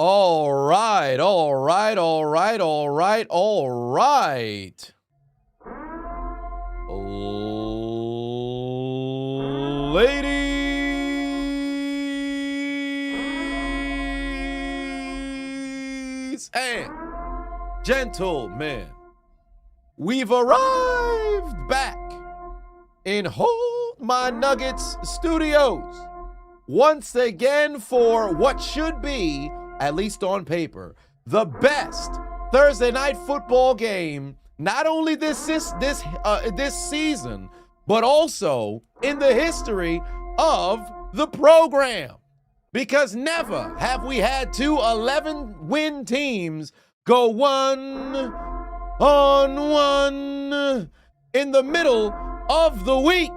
All right. Ladies and gentlemen, we've arrived back in Hold My Nuggets Studios once again for what should be, at least on paper, the best Thursday night football game, not only this season, but also in the history of the program. Because never have we had two 11-win teams go 1-on-1 in the middle of the week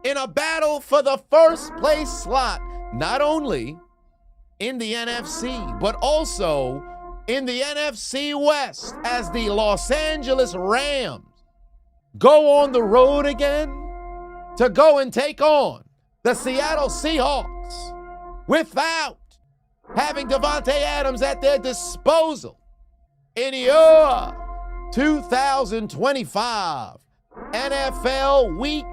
in a battle for the first place slot, not only in the NFC, but also in the NFC West, as the Los Angeles Rams go on the road again to go and take on the Seattle Seahawks without having Devontae Adams at their disposal in your 2025 NFL Week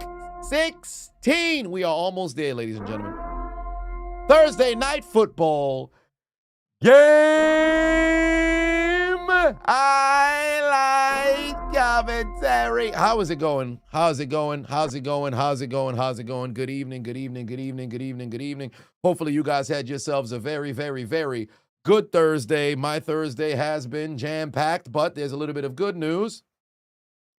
16. We are almost there, ladies and gentlemen. Thursday night football game. I like commentary. How is it going? How's it going? Good evening. Hopefully you guys had yourselves a very, very, very good Thursday. My Thursday has been jam-packed, but there's a little bit of good news.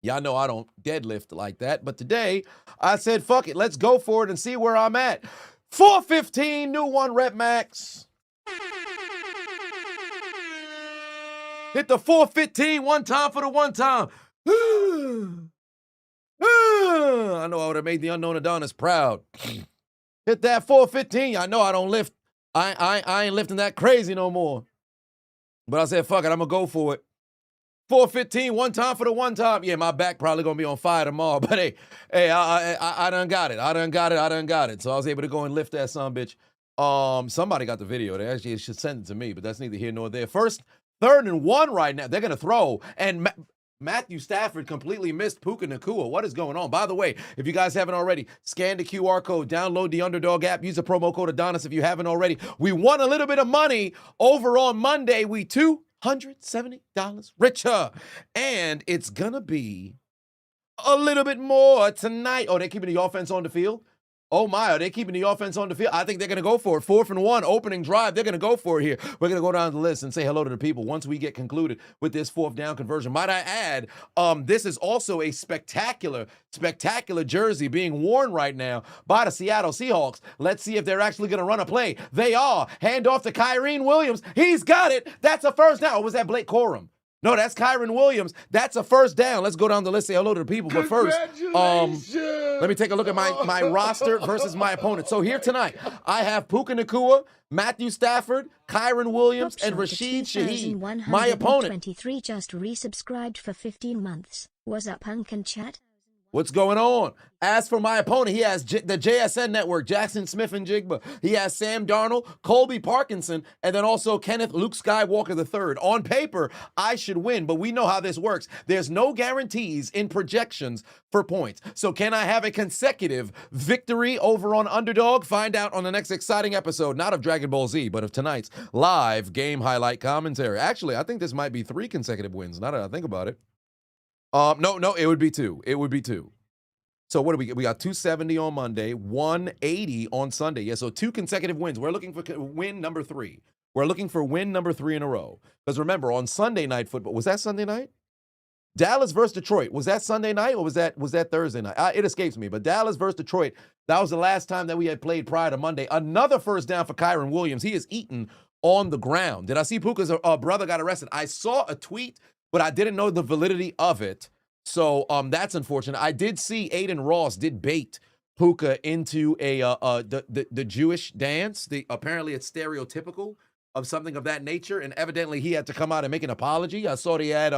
Y'all know I don't deadlift like that, but today I said, fuck it, let's go for it and see where I'm at. 415, new 1 rep max. Hit the 415 one time for the one time. I know I would have made the unknown Adonis proud. Hit that 415. I know I don't lift. I ain't lifting that crazy no more. But I said, fuck it, I'm going to go for it. 415, one time for the one time. Yeah, my back probably going to be on fire tomorrow. But hey, I done got it. I done got it. So I was able to go and lift that son bitch. Somebody got the video. They actually should send it to me, but that's neither here nor there. First, 3rd and 1 right now. They're going to throw. And Matthew Stafford completely missed Puka Nacua. What is going on? By the way, if you guys haven't already, scan the QR code, download the Underdog app, use the promo code Adonis if you haven't already. We won a little bit of money over on Monday. We $270 richer. And it's going to be a little bit more tonight. Oh, they're keeping the offense on the field? Oh my, are they keeping the offense on the field? I think they're going to go for it. 4th and 1, opening drive. They're going to go for it here. We're going to go down the list and say hello to the people once we get concluded with this 4th down conversion. Might I add, this is also a spectacular jersey being worn right now by the Seattle Seahawks. Let's see if they're actually going to run a play. They are. Hand off to Kyren Williams. He's got it. That's a first down. Or was that Blake Corum? No, that's Kyren Williams. That's a first down. Let's go down the list, say hello to the people. But first, let me take a look at my roster versus my opponent. So here tonight, I have Puka Nacua, Matthew Stafford, Kyren Williams, and Rashid Shaheed. My opponent. 23 just resubscribed for 15 months. What's up, Hunk and Chat? What's going on? As for my opponent, he has the JSN Network, Jackson Smith and Jigba. He has Sam Darnold, Colby Parkinson, and then also Kenneth Luke Skywalker III. On paper, I should win, but we know how this works. There's no guarantees in projections for points. So can I have a consecutive victory over on Underdog? Find out on the next exciting episode, not of Dragon Ball Z, but of tonight's live game highlight commentary. Actually, I think this might be 3 consecutive wins, now that I think about it. No, it would be 2. So what do we get? We got 270 on Monday, 180 on Sunday. Yeah, so 2 consecutive wins. We're looking for win number 3. We're looking for win number 3 in a row. Because remember, on Sunday night football, was that Sunday night? Dallas versus Detroit. Was that Sunday night or was that Thursday night? It escapes me. But Dallas versus Detroit, that was the last time that we had played prior to Monday. Another first down for Kyren Williams. He is eaten on the ground. Did I see Puka's brother got arrested? I saw a tweet, but I didn't know the validity of it. So that's unfortunate. I did see Aiden Ross did bait Puka into the Jewish dance. Apparently it's stereotypical of something of that nature, and evidently he had to come out and make an apology. I saw they had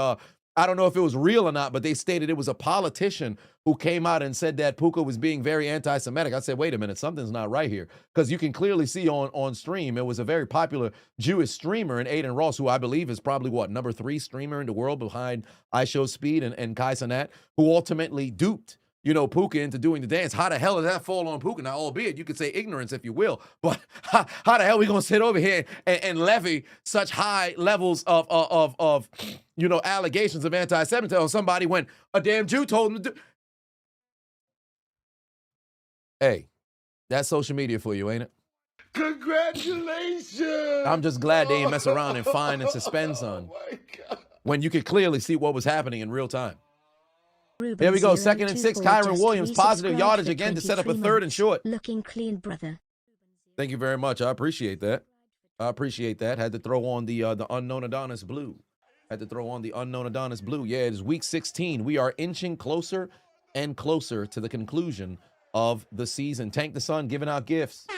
I don't know if it was real or not, but they stated it was a politician who came out and said that Puka was being very anti-Semitic. I said, wait a minute, something's not right here. Because you can clearly see on stream, it was a very popular Jewish streamer in Aiden Ross, who I believe is probably, number 3 streamer in the world behind iShowSpeed and Kai Cenat, who ultimately duped Puka into doing the dance. How the hell does that fall on Puka? Now, albeit you could say ignorance if you will, but how the hell are we going to sit over here and levy such high levels of allegations of anti-Semitism on somebody when a damn Jew told him to do? Hey, that's social media for you, ain't it? Congratulations! I'm just glad they ain't mess around and fine and suspend, son. Oh my God. When you could clearly see what was happening in real time. Here we go. 2nd and 6. Kyron Williams, positive yardage again to set up a 3rd and short. Looking clean, brother. Thank you very much. I appreciate that. Had to throw on the unknown Adonis blue. Yeah, it is week 16. We are inching closer and closer to the conclusion of the season. Tank the Sun giving out gifts.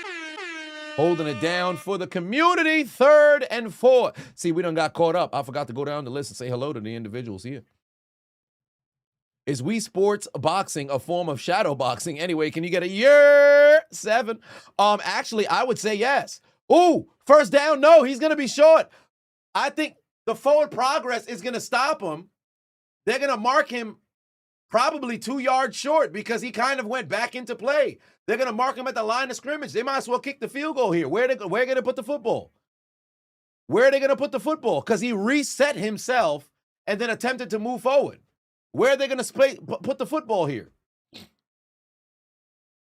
Holding it down for the community. 3rd and 4. See, we done got caught up. I forgot to go down the list and say hello to the individuals here. Is Wii Sports Boxing a form of shadow boxing? Anyway, can you get a year 7? Actually, I would say yes. Ooh, first down. No, he's going to be short. I think the forward progress is going to stop him. They're going to mark him probably 2 yards short because he kind of went back into play. They're going to mark him at the line of scrimmage. They might as well kick the field goal here. Where are they going to put the football? Where are they going to put the football? Because he reset himself and then attempted to move forward. Where are they going to put the football here?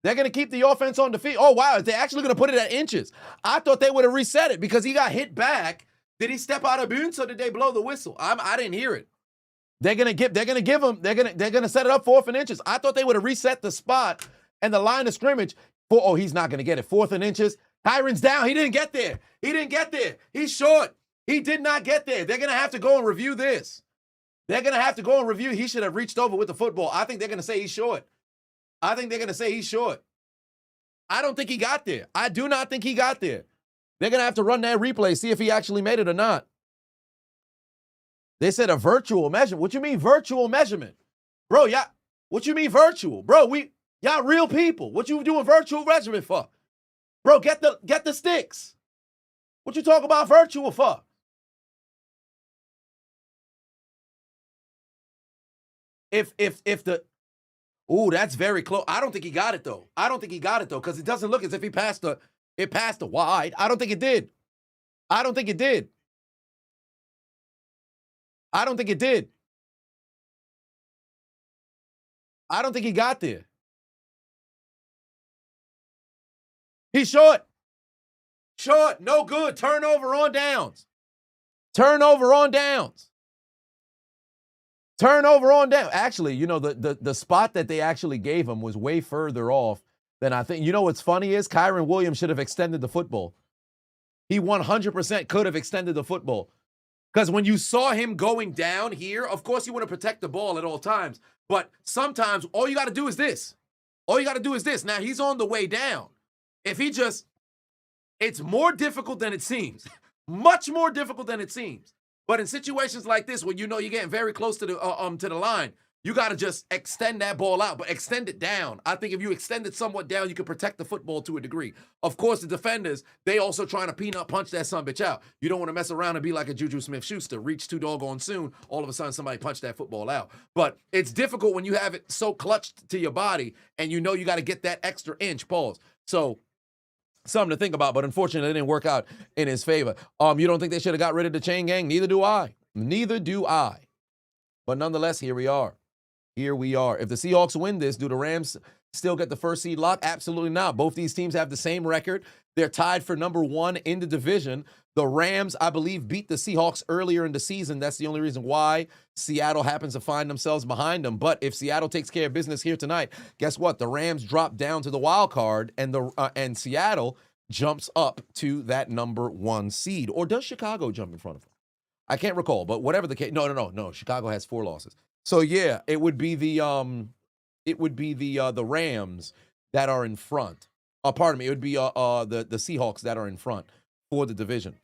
They're going to keep the offense on the field. Oh, wow. They're actually going to put it at inches. I thought they would have reset it because he got hit back. Did he step out of bounds or did they blow the whistle? I didn't hear it. They're going to set it up 4th and inches. I thought they would have reset the spot and the line of scrimmage he's not going to get it. 4th and inches. Kyron's down. He didn't get there. He's short. He did not get there. They're going to have to go and review this. He should have reached over with the football. I think they're going to say he's short. I don't think he got there. I do not think he got there. They're going to have to run that replay, see if he actually made it or not. They said a virtual measurement. What you mean virtual measurement? Bro, what you mean virtual? Bro, y'all real people. What you doing virtual measurement for? Bro, get the sticks. What you talk about virtual for? If that's very close. I don't think he got it though. Because it doesn't look as if it passed the wide. I don't think it did. I don't think he got there. He's short. No good. Turnover on downs. Actually, the spot that they actually gave him was way further off than I think. You know what's funny is Kyron Williams should have extended the football. He 100% could have extended the football. Because when you saw him going down here, of course you want to protect the ball at all times. But sometimes all you got to do is this. Now he's on the way down. It's more difficult than it seems. Much more difficult than it seems. But in situations like this, when you're getting very close to the line, you got to just extend that ball out, but extend it down. I think if you extend it somewhat down, you can protect the football to a degree. Of course, the defenders, they also trying to peanut punch that sumbitch out. You don't want to mess around and be like a Juju Smith-Schuster, reach too doggone soon, all of a sudden somebody punch that football out. But it's difficult when you have it so clutched to your body and you got to get that extra inch, pause. So something to think about, but unfortunately it didn't work out in his favor. You don't think they should have got rid of the chain gang? Neither do I. But nonetheless, here we are. If the Seahawks win this, do the Rams still get the first seed lock? Absolutely not. Both these teams have the same record. They're tied for number 1 in the division. The Rams, I believe, beat the Seahawks earlier in the season. That's the only reason why Seattle happens to find themselves behind them. But if Seattle takes care of business here tonight, guess what? The Rams drop down to the wild card, and Seattle jumps up to that number 1 seed. Or does Chicago jump in front of them? I can't recall, but whatever the case. No. Chicago has 4 losses. So yeah, it would be the Rams that are in front. Pardon me, it would be the Seahawks that are in front for the division.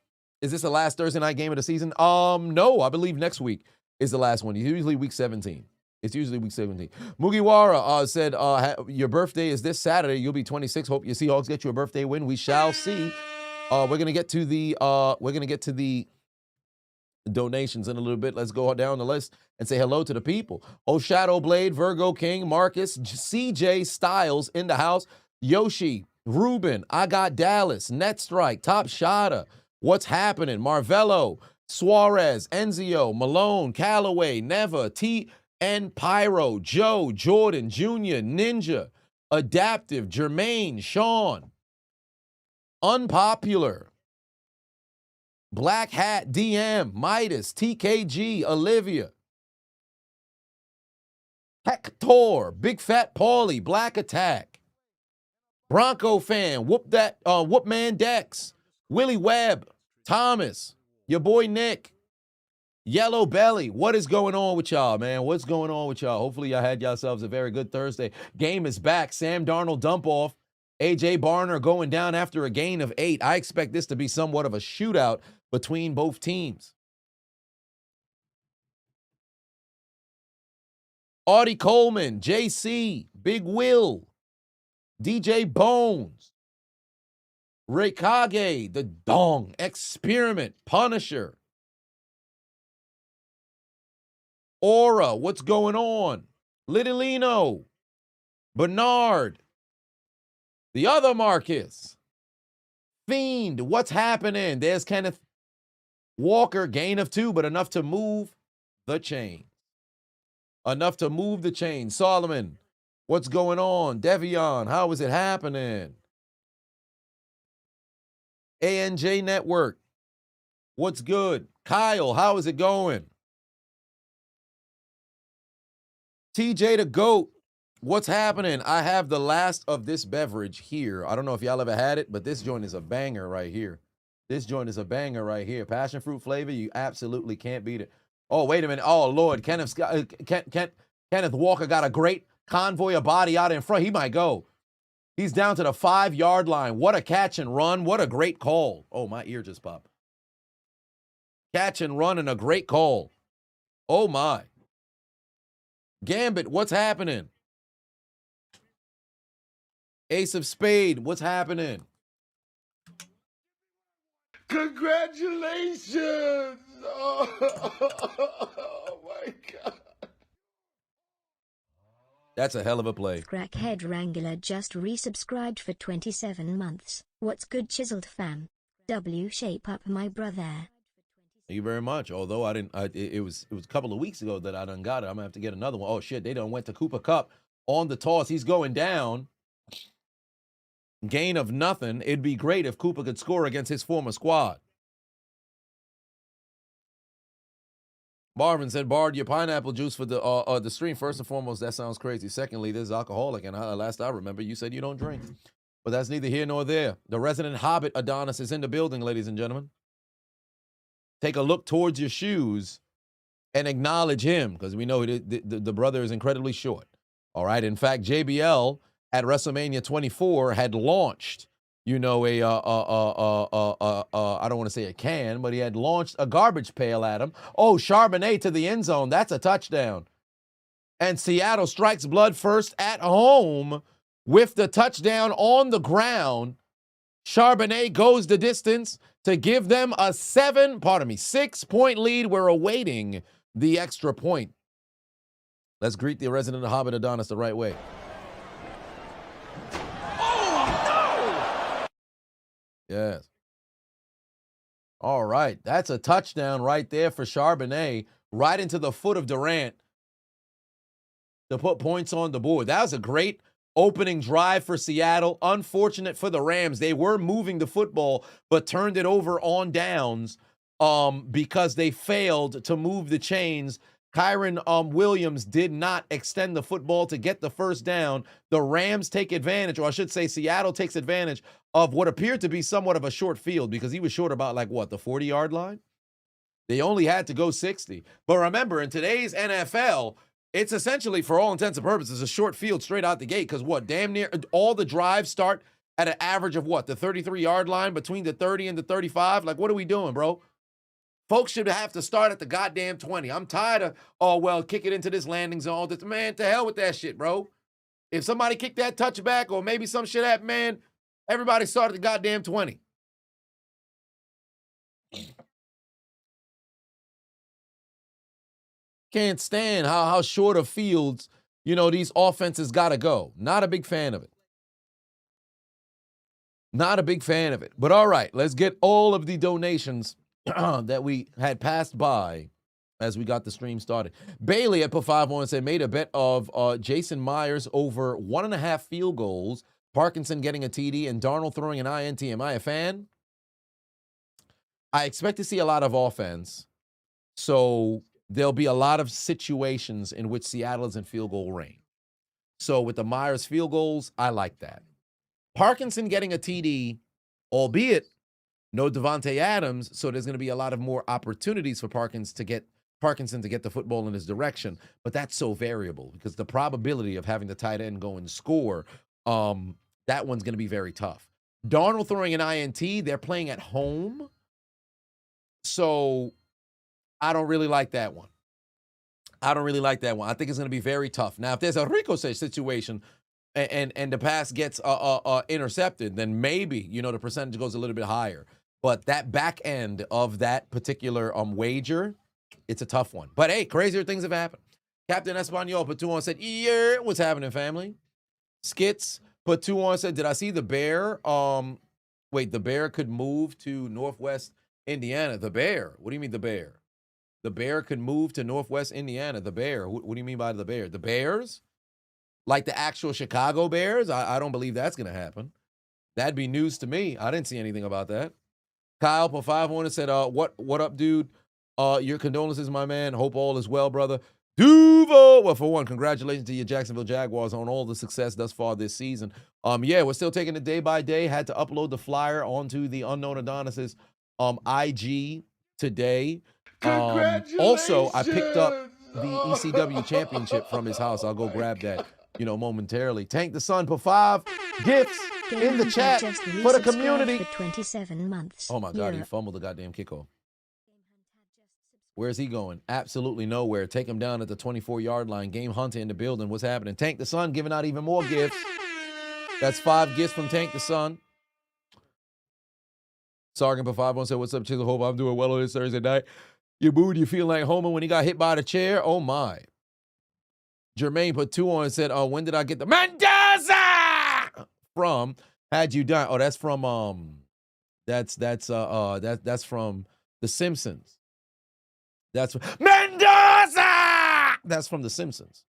Is this the last Thursday night game of the season? No, I believe next week is the last one. It's usually week 17. It's usually week 17. Mugiwara said, your birthday is this Saturday. You'll be 26. Hope your Seahawks get you a birthday win. We shall see. We're gonna get to the donations in a little bit. Let's go down the list and say hello to the people. Oh, Shadow Blade, Virgo King, Marcus, CJ Styles in the house, Yoshi, Ruben, I got Dallas, Net Strike, Top Shotta, What's Happening, Marvello, Suarez, Enzio, Malone, Callaway, Neva, T and Pyro, Joe, Jordan, Jr., Ninja, Adaptive, Jermaine, Sean, Unpopular, Black Hat, DM, Midas, TKG, Olivia, Hector, Big Fat Paulie, Black Attack, Bronco Fan, Whoop Man Dex, Willie Webb, Thomas, your boy Nick, Yellow Belly. What is going on with y'all, man? What's going on with y'all? Hopefully y'all had yourselves a very good Thursday. Game is back. Sam Darnold dump off. A.J. Barner going down after a gain of 8. I expect this to be somewhat of a shootout between both teams. Audie Coleman, JC, Big Will, DJ Bones, Rekage, The Dong, Experiment, Punisher, Aura, what's going on? Littleino, Bernard, the other Marcus, Fiend, what's happening? There's Kenneth Walker, gain of 2, but enough to move the chain. Enough to move the chain. Solomon, what's going on? Devion, how is it happening? ANJ Network, what's good? Kyle, how is it going? TJ the GOAT, what's happening? I have the last of this beverage here. I don't know if y'all ever had it, but this joint is a banger right here. This joint is a banger right here. Passion fruit flavor, you absolutely can't beat it. Oh, wait a minute. Oh, Lord. Kenneth Walker got a great convoy of body out in front. He might go. He's down to the 5-yard line. What a catch and run. What a great call. Oh, my ear just popped. Catch and run and a great call. Oh, my. Gambit, what's happening? Ace of Spade, what's happening? Congratulations! Oh my God. That's a hell of a play. Crackhead Wrangler just resubscribed for 27 months. What's good, Chiseled fam? W shape up, my brother. Thank you very much. Although it was a couple of weeks ago that I done got it. I'm gonna have to get another one. Oh shit, they done went to Cooper Kupp on the toss. He's going down. Gain of nothing. It'd be great if Cooper could score against his former squad. Marvin said, "Bard, your pineapple juice for the stream. First and foremost, that sounds crazy. Secondly, this is alcoholic, and last I remember, you said you don't drink. But that's neither here nor there. The resident Hobbit Adonis is in the building, ladies and gentlemen. Take a look towards your shoes and acknowledge him, because we know the brother is incredibly short. All right. In fact, JBL at WrestleMania 24 had launched, I don't want to say a can, but he had launched a garbage pail at him. Oh, Charbonnet to the end zone. That's a touchdown. And Seattle strikes blood first at home with the touchdown on the ground. Charbonnet goes the distance to give them a 6-point lead. We're awaiting the extra point. Let's greet the resident Hobbit Adonis the right way. Yes. All right. That's a touchdown right there for Charbonnet, right into the foot of Durant to put points on the board. That was a great opening drive for Seattle. Unfortunate for the Rams. They were moving the football, but turned it over on downs because they failed to move the chains. Kyron Williams did not extend the football to get the first down. The Rams take advantage, or I should say Seattle takes advantage of what appeared to be somewhat of a short field, because he was short about the 40-yard line? They only had to go 60. But remember, in today's NFL, it's essentially, for all intents and purposes, a short field straight out the gate, because damn near all the drives start at an average of the 33-yard line, between the 30 and the 35? What are we doing, bro? Folks should have to start at the goddamn 20. I'm tired of, oh, well, kick it into this landing zone. Man, to hell with that shit, bro. If somebody kicked that touchback or maybe some shit happened, man, everybody start at the goddamn 20. Can't stand how short of fields, these offenses got to go. Not a big fan of it. Not a big fan of it. But all right, let's get all of the donations that we had passed by as we got the stream started. Bailey at put 5-1 said, made a bet of Jason Myers over 1.5 field goals, Parkinson getting a TD, and Darnold throwing an INT. Am I a fan? I expect to see a lot of offense, so there'll be a lot of situations in which Seattle is in field goal range. So with the Myers field goals, I like that. Parkinson getting a TD, albeit no Devontae Adams, so there's going to be a lot of more opportunities for Parkinson to get the football in his direction. But that's so variable because the probability of having the tight end go and score, that one's going to be very tough. Darnold throwing an INT, they're playing at home. So I don't really like that one. I think it's going to be very tough. Now, if there's a ricochet situation and the pass gets intercepted, then maybe, the percentage goes a little bit higher. But that back end of that particular wager, it's a tough one. But hey, crazier things have happened. Captain Espanol put 2 on, said, yeah, what's happening, family? Skits put 2 on, said, did I see the bear? The bear could move to Northwest Indiana. The bear? What do you mean the bear? The bear could move to Northwest Indiana. The bear? What do you mean by the bear? The Bears? Like the actual Chicago Bears? I don't believe that's going to happen. That'd be news to me. I didn't see anything about that. Kyle put 5-1 and said, what up, dude? Your condolences, my man. Hope all is well, brother. Duval. Well, for one, congratulations to your Jacksonville Jaguars on all the success thus far this season. We're still taking it day by day. Had to upload the flyer onto the Unknown Adonis's IG today. Also, I picked up the ECW championship from his house. I'll go grab that, momentarily. Tank the Sun put 5 gifts in the chat for the community. For 27 months. Oh my God, he fumbled the goddamn kickoff. Where's he going? Absolutely nowhere. Take him down at the 24-yard line. Game Hunter in the building. What's happening? Tank the Sun giving out even more gifts. That's 5 gifts from Tank the Sun. Sargent put 5-1 said, what's up, Chiseled? Hope I'm doing well on this Thursday night. You booed, you feel like Homer when he got hit by the chair? Oh my. Jermaine put 2 on and said, when did I get the Mendoza from? Had you done? Oh, that's from that's from The Simpsons. That's Mendoza. That's from The Simpsons.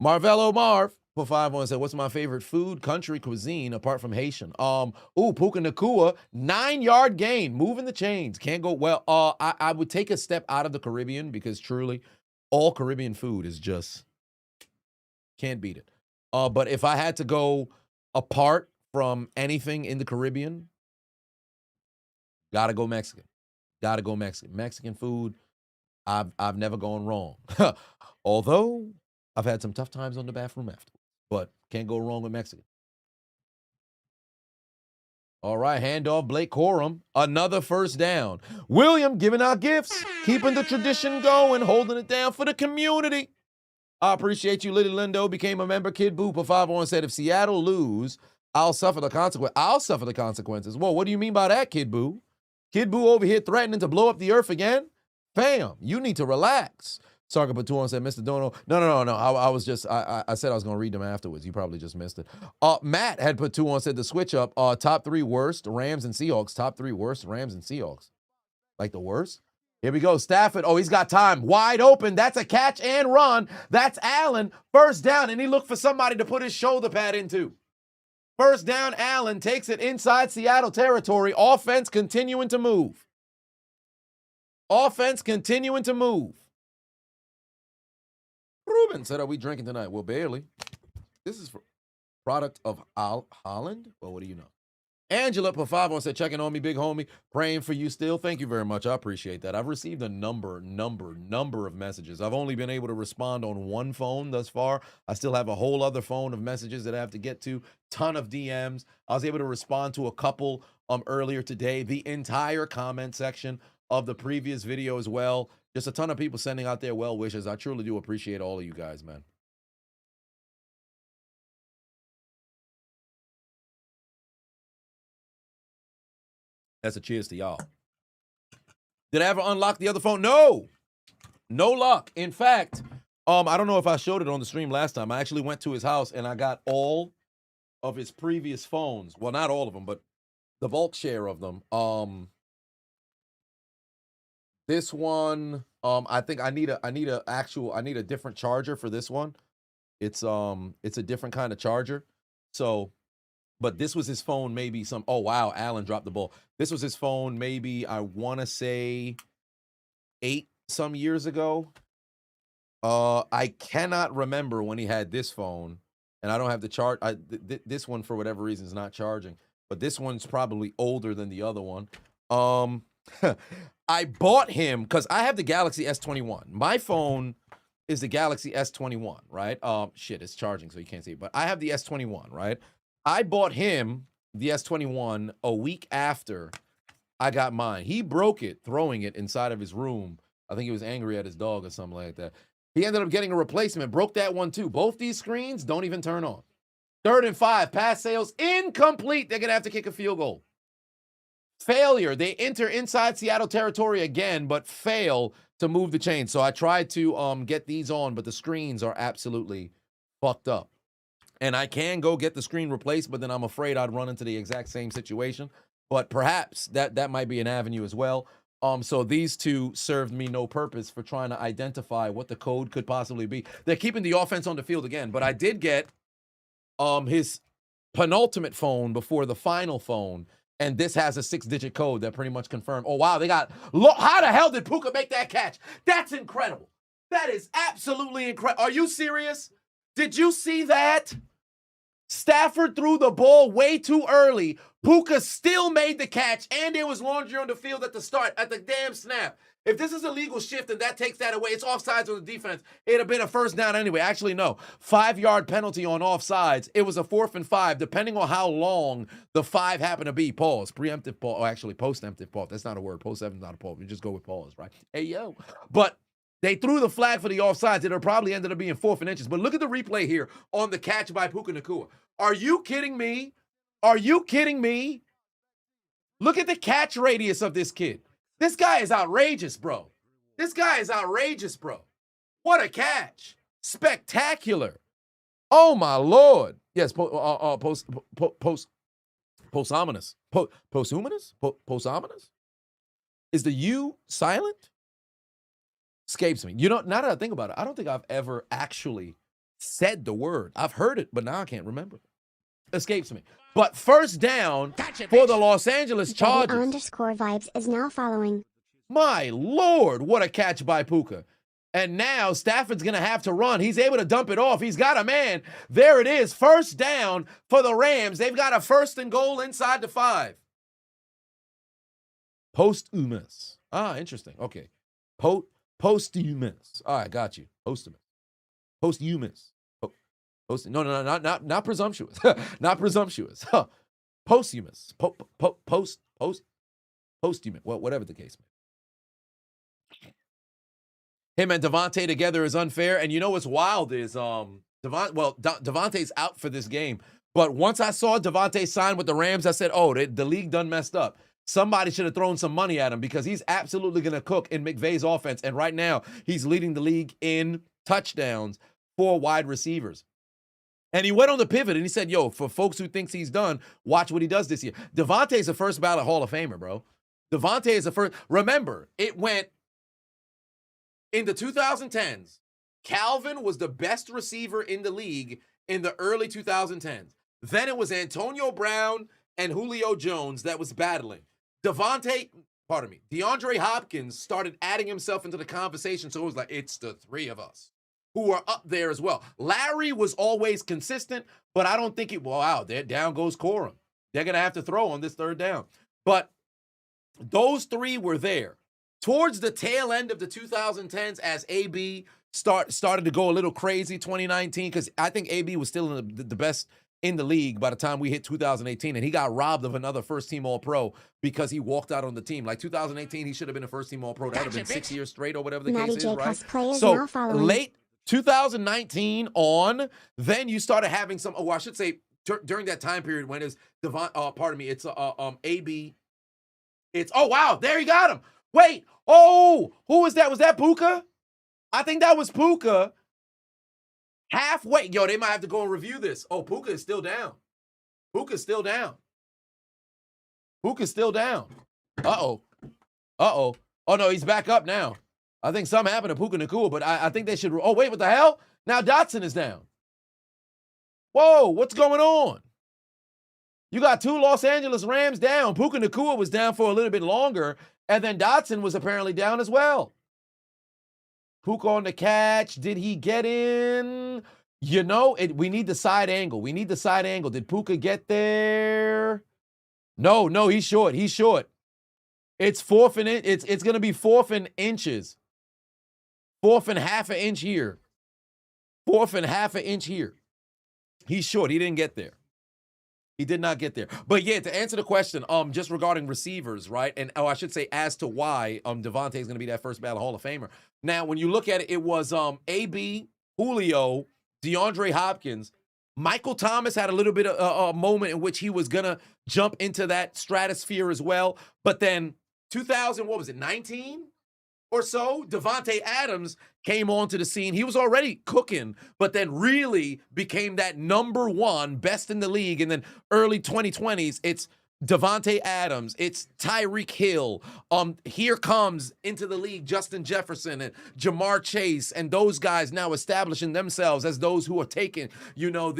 Marvello Marv put 5-1 and said, what's my favorite food, country, cuisine, apart from Haitian? Puka Nacua, 9-yard gain, moving the chains. Can't go well. I would take a step out of the Caribbean because truly, all Caribbean food is just, can't beat it. But if I had to go apart from anything in the Caribbean, gotta go Mexican. Mexican food, I've never gone wrong. Although I've had some tough times on the bathroom afterwards, but can't go wrong with Mexican. All right, handoff, Blake Corum, another first down. William giving out gifts, keeping the tradition going, holding it down for the community. I appreciate you, Little Lindo. Became a member. Kid Boo, for 5-1 said, if Seattle lose, I'll suffer the consequences. Whoa, what do you mean by that, Kid Boo? Kid Boo over here threatening to blow up the earth again? Fam, you need to relax. Sarka Patuan said, Mr. Dono. No. I was just, I said I was going to read them afterwards. You probably just missed it. Matt had put 2 on, said the switch up. Top 3 worst, Rams and Seahawks. Top 3 worst, Rams and Seahawks. Like the worst? Here we go. Stafford. Oh, he's got time. Wide open. That's a catch and run. That's Allen. First down. And he looked for somebody to put his shoulder pad into. First down, Allen takes it inside Seattle territory. Offense continuing to move. Ruben said, are we drinking tonight? Well, barely. This is product of Holland? Well, what do you know? Angela put 5 on, said, checking on me, big homie. Praying for you still. Thank you very much. I appreciate that. I've received a number of messages. I've only been able to respond on one phone thus far. I still have a whole other phone of messages that I have to get to. Ton of DMs. I was able to respond to a couple earlier today. The entire comment section of the previous video as well. Just a ton of people sending out their well wishes. I truly do appreciate all of you guys, man. That's a cheers to y'all. Did I ever unlock the other phone? No. No luck. In fact, I don't know if I showed it on the stream last time. I actually went to his house and I got all of his previous phones. Well, not all of them, but the bulk share of them. This one, I think I need a different charger for this one. It's a different kind of charger. So, but this was his phone, maybe oh wow, Alan dropped the ball. This was his phone, maybe I want to say 8 some years ago. I cannot remember when he had this phone, and I don't have the charge. This one, for whatever reason, is not charging, but this one's probably older than the other one. I bought him because I have the Galaxy S21. My phone is the Galaxy S21, right? Shit, it's charging, so you can't see it, but I have the S21, right? I bought him the S21 a week after I got mine. He broke it, throwing it inside of his room. I think he was angry at his dog or something like that. He ended up getting a replacement, broke that one too. Both these screens don't even turn on. 3rd and 5, pass sales incomplete. They're going to have to kick a field goal. Failure. They enter inside Seattle territory again, but fail to move the chain. So I tried to get these on, but the screens are absolutely fucked up. And I can go get the screen replaced, but then I'm afraid I'd run into the exact same situation. But perhaps that might be an avenue as well. So these two served me no purpose for trying to identify what the code could possibly be. They're keeping the offense on the field again, but I did get his penultimate phone before the final phone, and this has a 6-digit code that pretty much confirmed. Oh wow, they got. How the hell did Puka make that catch? That's incredible. That is absolutely incredible. Are you serious? Did you see that? Stafford threw the ball way too early. Puka still made the catch, and there was laundry on the field at the start, at the damn snap. If this is a legal shift and that takes that away, it's offsides on the defense. It'd have been a first down anyway. Actually, no. 5-yard penalty on offsides. It was a 4th and 5, depending on how long the 5 happened to be. Pause. Preemptive pause. Or actually, post-emptive pause. That's not a word. Post-emptive is not a pause. We just go with pause, right? Hey, yo. But they threw the flag for the offsides. It'll probably ended up being 4th and inches. But look at the replay here on the catch by Puka Nacua. Are you kidding me? Are you kidding me? Look at the catch radius of this kid. This guy is outrageous, bro. This guy is outrageous, bro. What a catch. Spectacular. Oh, my Lord. Yes, posthumous. Posthumous? Is the U silent? Escapes me. You know, now that I think about it, I don't think I've ever actually said the word. I've heard it, but now I can't remember. Escapes me. But first down for the Los Angeles Chargers. _vibes is now following. My Lord, what a catch by Puka. And now Stafford's going to have to run. He's able to dump it off. He's got a man. There it is. First down for the Rams. They've got a 1st and goal inside the 5. Posthumous. Ah, interesting. Okay. Posthumous. All right, got you. Posthumous. Posthumous. No, not presumptuous. Not presumptuous. Posthumous. Posthumous. Well, whatever the case may be. Him and Devontae together is unfair. And you know what's wild is Devontae's out for this game. But once I saw Devontae sign with the Rams, I said, oh, the league done messed up. Somebody should have thrown some money at him because he's absolutely going to cook in McVay's offense. And right now, he's leading the league in touchdowns for wide receivers. And he went on the pivot and he said, yo, for folks who thinks he's done, watch what he does this year. Devontae's a first ballot Hall of Famer, bro. Devontae is a first. Remember, it went in the 2010s. Calvin was the best receiver in the league in the early 2010s. Then it was Antonio Brown and Julio Jones that was battling. DeAndre Hopkins started adding himself into the conversation. So it was like, it's the 3 of us who are up there as well. Larry was always consistent, but I don't think wow, there down goes Corum. They're going to have to throw on this third down. But those three were there. Towards the tail end of the 2010s, as AB started to go a little crazy, 2019, because I think AB was still in the best in the league by the time we hit 2018, and he got robbed of another first-team All-Pro because he walked out on the team. Like 2018, he should have been a first-team All-Pro. That would have been 6 years straight or whatever the case is, right? So late 2019 on, then you started having some, I should say during that time period when it's it's AB. It's, oh, wow, there he got him. Wait, oh, who was that? Was that Puka? I think that was Puka. Halfway. Yo, they might have to go and review this. Oh, Puka is still down. Puka's still down. Puka's still down. Uh-oh. Uh-oh. Oh, no, he's back up now. I think something happened to Puka Nacua, but I think they should. Oh, wait, what the hell? Now Dotson is down. Whoa, what's going on? You got 2 Los Angeles Rams down. Puka Nacua was down for a little bit longer, and then Dotson was apparently down as well. Puka on the catch. Did he get in? You know, we need the side angle. We need the side angle. Did Puka get there? No, he's short. He's short. It's fourth and it's going to be 4th and inches. 4th and half an inch here. 4th and half an inch here. He's short. He didn't get there. He did not get there. But yeah, to answer the question, just regarding receivers, right? And I should say as to why Devontae is going to be that first ballot Hall of Famer. Now, when you look at it, it was AB, Julio, DeAndre Hopkins. Michael Thomas had a little bit of a moment in which he was going to jump into that stratosphere as well. But then 19 or so, Davante Adams came onto the scene. He was already cooking, but then really became that number 1 best in the league. And then early 2020s, it's Davante Adams, it's Tyreek Hill. Here comes into the league Justin Jefferson and Jamar Chase, and those guys now establishing themselves as those who are taking, you know,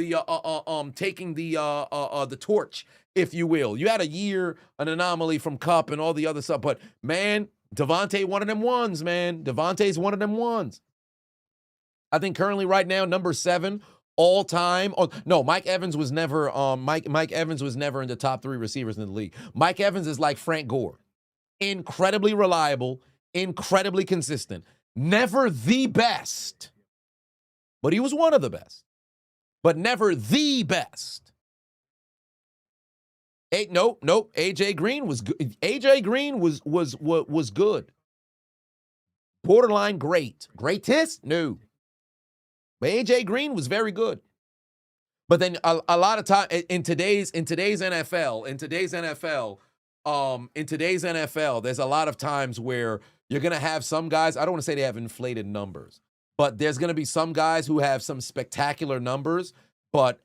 taking the torch, if you will. You had a year, an anomaly from Cup and all the other stuff, but man, Devontae, one of them ones, man. Devontae's one of them ones. I think currently right now, number 7 all time. Oh, no, Mike Evans was never Mike Evans was never in the top 3 receivers in the league. Mike Evans is like Frank Gore. Incredibly reliable, incredibly consistent. Never the best. But he was one of the best. But never the best. Nope. AJ Green was good. AJ Green was good. Borderline great. Greatest? No. But AJ Green was very good. But then a lot of time in today's NFL, there's a lot of times where you're gonna have some guys. I don't want to say they have inflated numbers, but there's gonna be some guys who have some spectacular numbers. But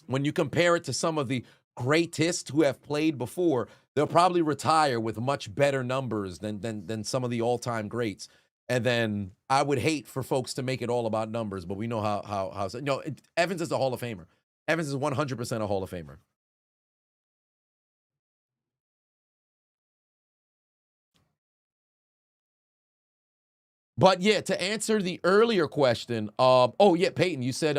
when you compare it to some of the greatest who have played before, they'll probably retire with much better numbers than some of the all-time greats. And then I would hate for folks to make it all about numbers, but we know how no, Evans is a Hall of Famer. Evans is 100% a Hall of Famer. But yeah, to answer the earlier question, Peyton, you said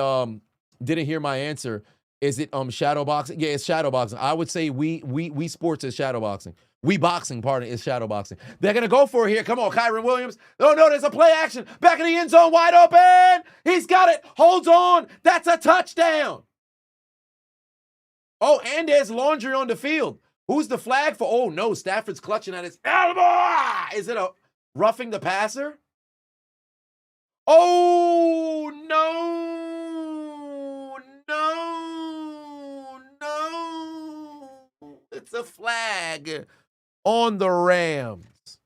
didn't hear my answer. Is it shadow boxing? Yeah, it's shadow boxing. I would say we sports is shadow boxing. We boxing, pardon, is shadow boxing. They're gonna go for it here. Come on, Kyron Williams. Oh no, there's a play action. Back in the end zone, wide open. He's got it. Holds on. That's a touchdown. Oh, and there's laundry on the field. Who's the flag for? Oh no, Stafford's clutching at his elbow. Is it a roughing the passer? Oh no. It's a flag on the Rams.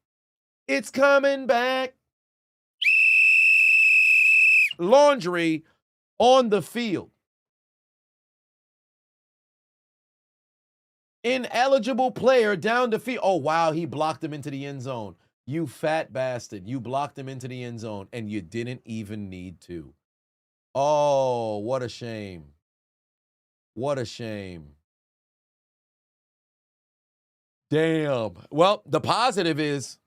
It's coming back. Laundry on the field. Ineligible player down the field. Oh, wow, he blocked him into the end zone. You fat bastard. You blocked him into the end zone, and you didn't even need to. Oh, what a shame. What a shame. Damn. Well, the positive is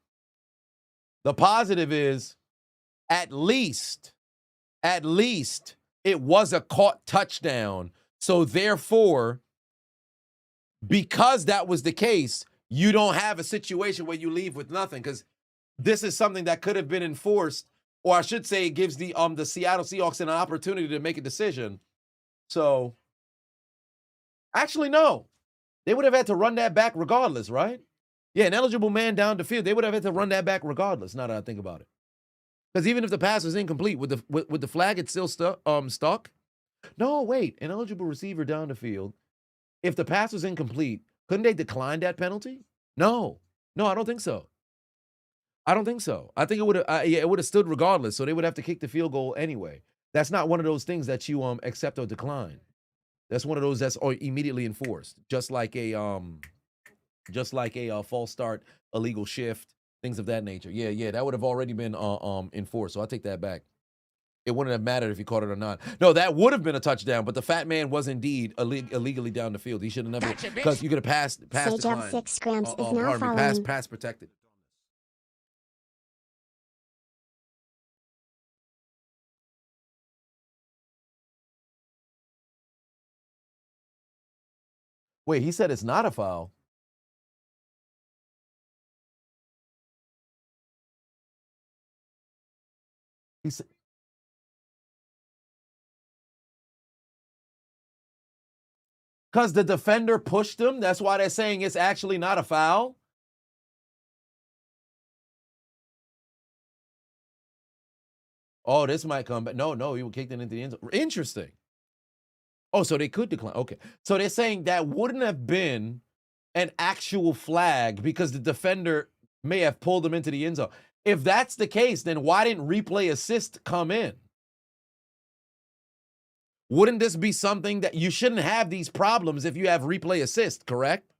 at least it was a caught touchdown. So therefore, because that was the case, you don't have a situation where you leave with nothing, because this is something that could have been enforced, or I should say it gives the Seattle Seahawks an opportunity to make a decision. So, actually, no. They would have had to run that back regardless, right? Yeah, an eligible man down the field, they would have had to run that back regardless, now that I think about it. Because even if the pass was incomplete, would the flag it still stuck? No, wait. An eligible receiver down the field, if the pass was incomplete, couldn't they decline that penalty? No, I don't think so. I don't think so. I think it would have. It would have stood regardless. So they would have to kick the field goal anyway. That's not one of those things that you accept or decline. That's one of those that's immediately enforced, just like a false start, illegal shift, things of that nature. Yeah, that would have already been enforced. So I take that back. It wouldn't have mattered if he caught it or not. No, that would have been a touchdown, but the fat man was indeed illegally down the field. He should have never, because you could have passed the Sage line. 6 grams is now following. Pass protected. Wait, he said it's not a foul. He said, because the defender pushed him. That's why they're saying it's actually not a foul. Oh, this might come back. No, he kicked it into the end zone. Interesting. Oh, so they could decline. Okay. So they're saying that wouldn't have been an actual flag because the defender may have pulled him into the end zone. If that's the case, then why didn't replay assist come in? Wouldn't this be something that you shouldn't have these problems if you have replay assist, correct?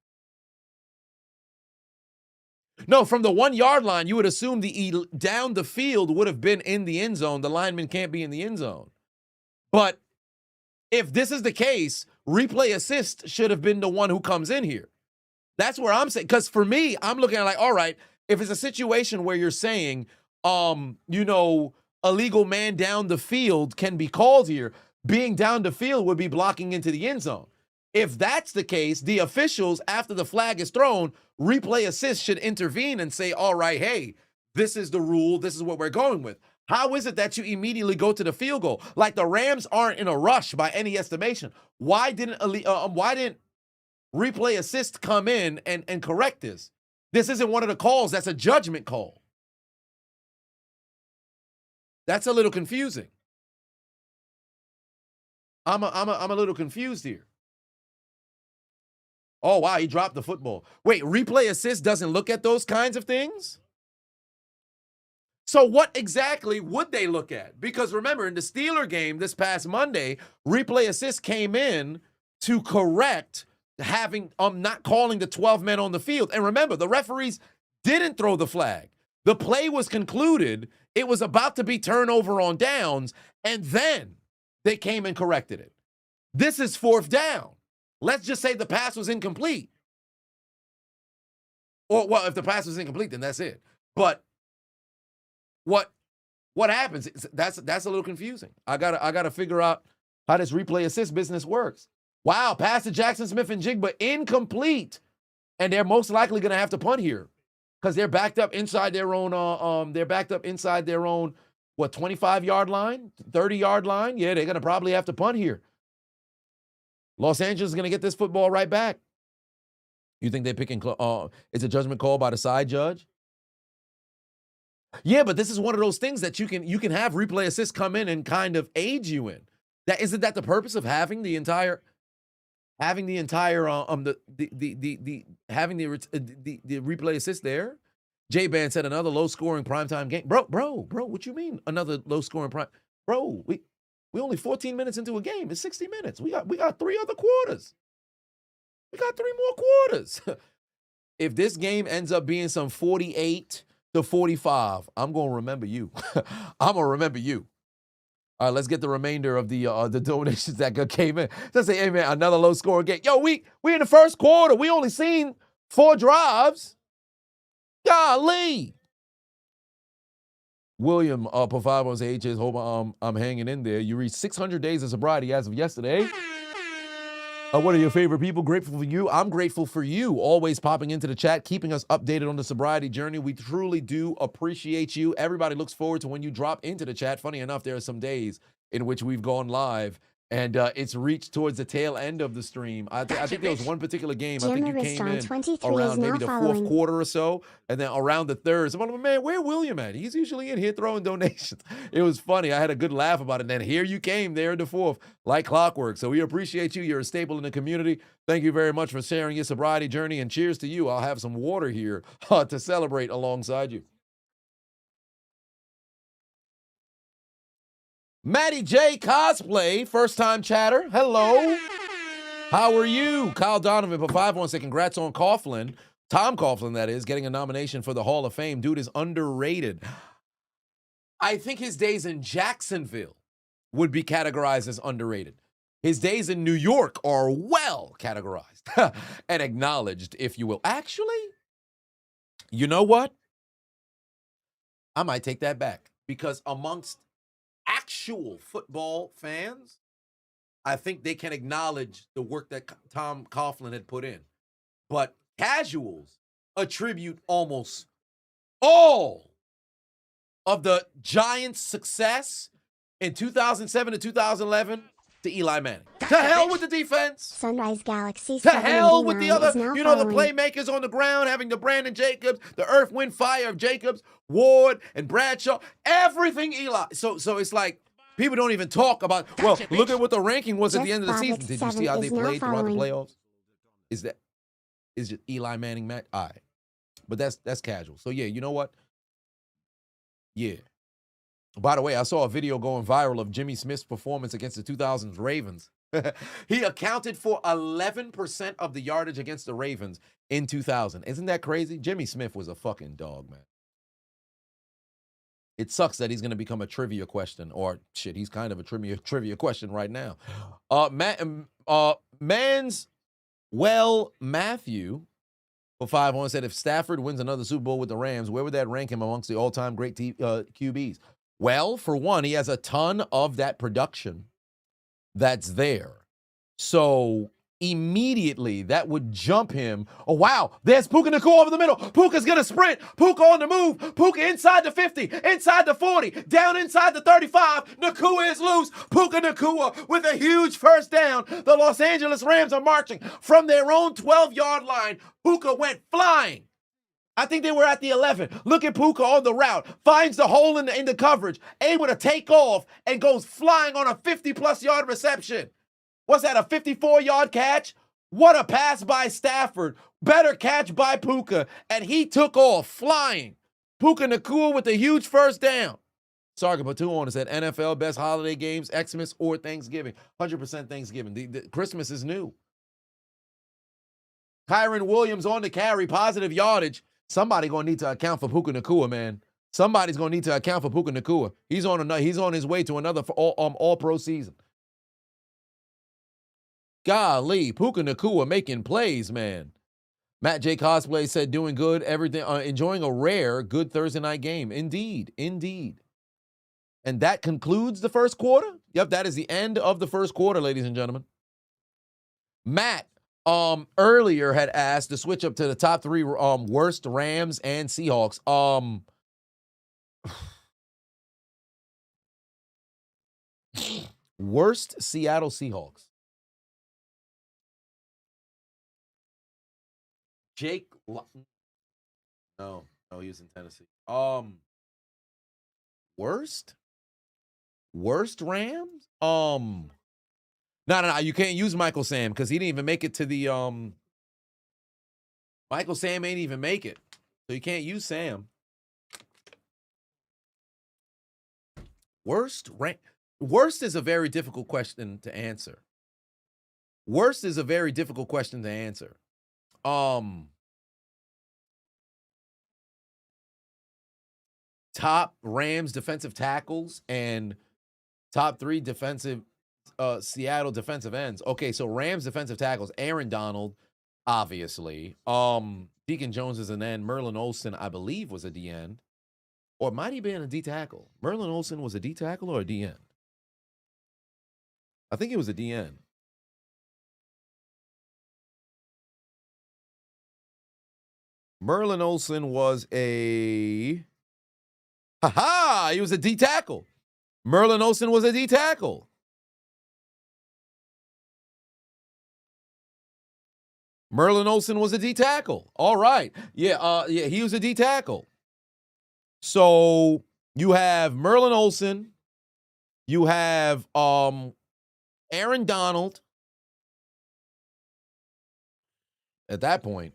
No, from the 1 yard line, you would assume the down the field would have been in the end zone. The lineman can't be in the end zone. But if this is the case, replay assist should have been the one who comes in here. That's where I'm saying, because for me, I'm looking at like, all right, if it's a situation where you're saying, illegal man down the field can be called here, being down the field would be blocking into the end zone. If that's the case, the officials, after the flag is thrown, replay assist should intervene and say, all right, hey, this is the rule. This is what we're going with. How is it that you immediately go to the field goal? Like the Rams aren't in a rush by any estimation. Why didn't replay assist come in and correct this? This isn't one of the calls. That's a judgment call. That's a little confusing. I'm a little confused here. Oh, wow, he dropped the football. Wait, replay assist doesn't look at those kinds of things? So what exactly would they look at? Because remember, in the Steeler game this past Monday, replay assist came in to correct having not calling the 12 men on the field. And remember, the referees didn't throw the flag. The play was concluded. It was about to be turnover on downs, and then they came and corrected it. This is 4th down. Let's just say the pass was incomplete. Or, well, if the pass was incomplete, then that's it. But what happens? That's a little confusing. I gotta figure out how this replay assist business works. Wow, pass to Jackson Smith and Jigba incomplete, and they're most likely gonna have to punt here because they're backed up inside their own. 25-yard line, 30-yard line. Yeah, they're gonna probably have to punt here. Los Angeles is gonna get this football right back. You think they're picking? It's a judgment call by the side judge. Yeah, but this is one of those things that you can have replay assist come in and kind of aid you in. That isn't that the purpose of having the replay assist there? J-Ban said another low-scoring primetime game. Bro, what you mean another low-scoring prime? Bro, we only 14 minutes into a game. It's 60 minutes. We got 3 other quarters. We got 3 more quarters. If this game ends up being some 48 to 45, I'm going to remember you. I'm going to remember you. All right, let's get the remainder of the donations that came in. Let's say, hey, man, another low-scoring game. Yo, we in the first quarter. We only seen 4 drives. Golly. William, Pavavos H's, hope I'm hanging in there. You reached 600 days of sobriety as of yesterday. What are your favorite people? Grateful for you. I'm grateful for you. Always popping into the chat, keeping us updated on the sobriety journey. We truly do appreciate you. Everybody looks forward to when you drop into the chat. Funny enough, there are some days in which we've gone live and it's reached towards the tail end of the stream. I think there was one particular game. I think you came in around maybe the fourth quarter or so, and then around the third. So I'm like, man, where William at? He's usually in here throwing donations. It was funny. I had a good laugh about it. And then here you came there in the fourth, like clockwork. So we appreciate you. You're a staple in the community. Thank you very much for sharing your sobriety journey, and cheers to you. I'll have some water here to celebrate alongside you. Maddie J Cosplay, first time chatter. Hello. How are you? Kyle Donovan for 516. Congrats on Coughlin. Tom Coughlin, that is, getting a nomination for the Hall of Fame. Dude is underrated. I think his days in Jacksonville would be categorized as underrated. His days in New York are well categorized and acknowledged, if you will. Actually, you know what? I might take that back, because amongst actual football fans, I think they can acknowledge the work that Tom Coughlin had put in. But casuals attribute almost all of the Giants' success in 2007 to 2011 to Eli Manning. To hell with the defense. Sunrise Galaxy. To hell with the other, the playmakers on the ground, having the Brandon Jacobs, the Earth, Wind, Fire of Jacobs, Ward, and Bradshaw, everything Eli. So it's like, people don't even talk about, well, look at what the ranking was at the end of the season. Did you see how they played throughout the playoffs? Is just Eli Manning match? All right. But that's casual. So yeah, you know what? Yeah. By the way, I saw a video going viral of Jimmy Smith's performance against the 2000s Ravens. He accounted for 11% of the yardage against the Ravens in 2000. Isn't that crazy? Jimmy Smith was a fucking dog, man. It sucks that he's going to become a trivia question, or shit, he's kind of a trivia question right now. Matthew for 5-1 said, if Stafford wins another Super Bowl with the Rams, where would that rank him amongst the all-time great QBs? Well, for one, he has a ton of that production that's there. So immediately that would jump him. Oh, wow. There's Puka Nacua over the middle. Puka's going to sprint. Puka on the move. Puka inside the 50, inside the 40, down inside the 35. Nacua is loose. Puka Nacua with a huge first down. The Los Angeles Rams are marching from their own 12-yard line. Puka went flying. I think they were at the 11. Look at Puka on the route. Finds the hole in the coverage. Able to take off and goes flying on a 50-plus yard reception. What's that, a 54-yard catch? What a pass by Stafford. Better catch by Puka. And he took off flying. Puka Nacua with a huge first down. Sarga Batuon said NFL best holiday games, Xmas or Thanksgiving. 100% Thanksgiving. The Christmas is new. Kyron Williams on the carry, positive yardage. Somebody going to need to account for Puka Nacua, man. Somebody's going to need to account for Puka Nacua. He's on his way to another all-pro season. Golly, Puka Nacua making plays, man. Matt J. Cosplay said, doing good, everything, enjoying a rare, good Thursday night game. Indeed, indeed. And that concludes the first quarter? Yep, that is the end of the first quarter, ladies and gentlemen. Matt, earlier had asked to switch up to the top three worst Rams and Seahawks. Worst Seattle Seahawks. Jake. No, he was in Tennessee. Worst Rams? No, you can't use Michael Sam because he didn't even make it to the Michael Sam ain't even make it. So you can't use Sam. Worst is a very difficult question to answer. Top Rams defensive tackles and top three defensive Seattle defensive ends. Okay, so Rams defensive tackles, Aaron Donald, obviously. Deacon Jones is an end. Merlin Olsen, I believe, was a D end. Or might he be a D tackle? Merlin Olsen was a D tackle or a D end? I think he was a D end. Merlin Olsen was a... Ha-ha! He was a D tackle. Merlin Olsen was a D tackle. Merlin Olsen was a D tackle. All right. Yeah, he was a D tackle. So you have Merlin Olsen. You have Aaron Donald. At that point,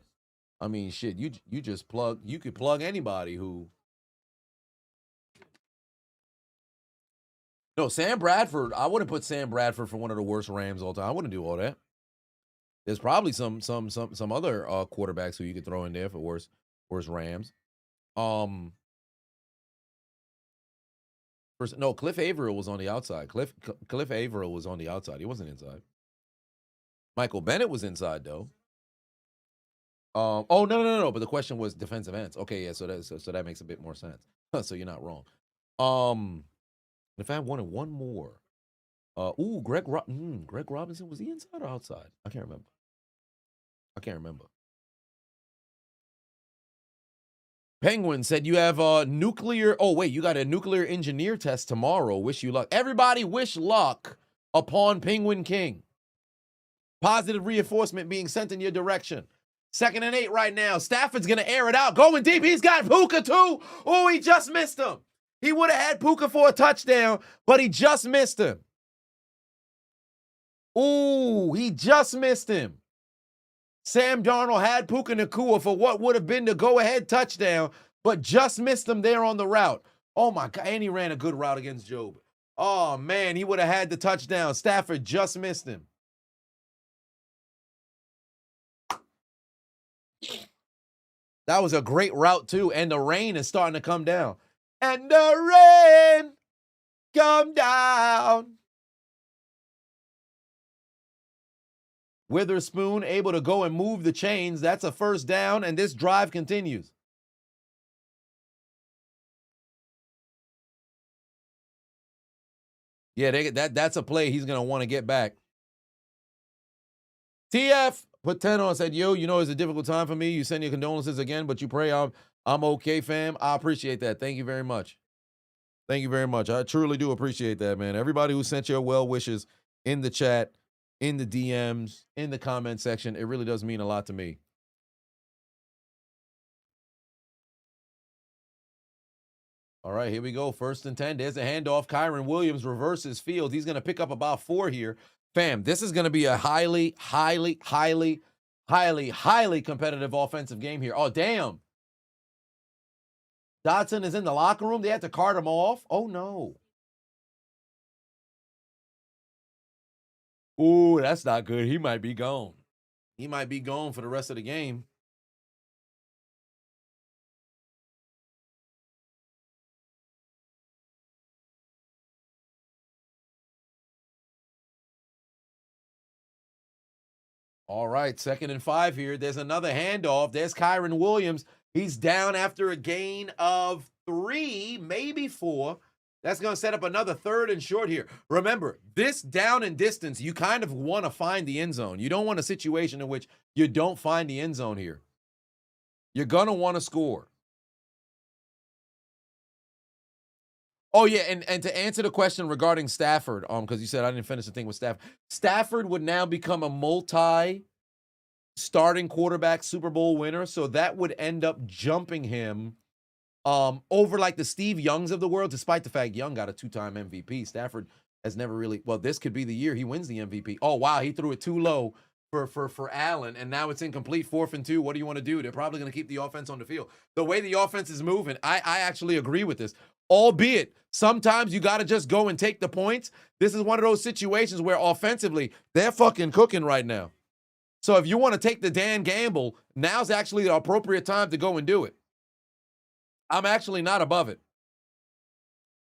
I mean, shit, you just plug, you could plug anybody who. No, Sam Bradford, I wouldn't put Sam Bradford for one of the worst Rams all time. I wouldn't do all that. There's probably some other quarterbacks who you could throw in there for worse Rams. No, Cliff Averill was on the outside. Cliff Averill was on the outside. He wasn't inside. Michael Bennett was inside though. Oh no. But the question was defensive ends. Okay, yeah. So that makes a bit more sense. So you're not wrong. If I wanted one more, Greg Robinson, was he inside or outside? I can't remember. Penguin said you have a nuclear. Oh wait, you got a nuclear engineer test tomorrow. Wish you luck. Everybody, wish luck upon Penguin King. Positive reinforcement being sent in your direction. 2nd and 8 right now. Stafford's gonna air it out, going deep. He's got Puka too. Oh, he just missed him. He would have had Puka for a touchdown, but he just missed him. Ooh, he just missed him. Sam Darnold had Puka Nacua for what would have been the go-ahead touchdown, but just missed him there on the route. Oh, my God. And he ran a good route against Job. Oh, man, he would have had the touchdown. Stafford just missed him. That was a great route, too, and the rain is starting to come down. And the rain come down. Witherspoon able to go and move the chains. That's a first down, and this drive continues. Yeah, that's a play he's going to want to get back. TF put 10 on, said, yo, you know it's a difficult time for me. You send your condolences again, but you pray I'm okay, fam. I appreciate that. Thank you very much. Thank you very much. I truly do appreciate that, man. Everybody who sent your well wishes in the chat, in the DMs, in the comment section, it really does mean a lot to me. All right, here we go. 1st and 10. There's a handoff. Kyron Williams reverses field. He's going to pick up about 4 here. Fam, this is going to be a highly competitive offensive game here. Oh, damn. Dotson is in the locker room. They had to cart him off. Oh, no. Ooh, that's not good. He might be gone. He might be gone for the rest of the game. All right, 2nd and 5 here. There's another handoff. There's Kyron Williams. He's down after a gain of 3, maybe 4. That's going to set up another 3rd and short here. Remember, this down and distance, you kind of want to find the end zone. You don't want a situation in which you don't find the end zone here. You're going to want to score. Oh, yeah, and to answer the question regarding Stafford, because you said I didn't finish the thing with Stafford. Stafford would now become a multi-starting quarterback Super Bowl winner, so that would end up jumping him over like the Steve Youngs of the world, despite the fact Young got a 2-time MVP. Stafford has never really, well, this could be the year he wins the MVP. Oh, wow, he threw it too low for Allen, and now it's incomplete, 4th and 2. What do you want to do? They're probably going to keep the offense on the field. The way the offense is moving, I actually agree with this. Albeit, sometimes you got to just go and take the points. This is one of those situations where offensively, they're fucking cooking right now. So if you want to take the Dan Gamble, now's actually the appropriate time to go and do it. I'm actually not above it.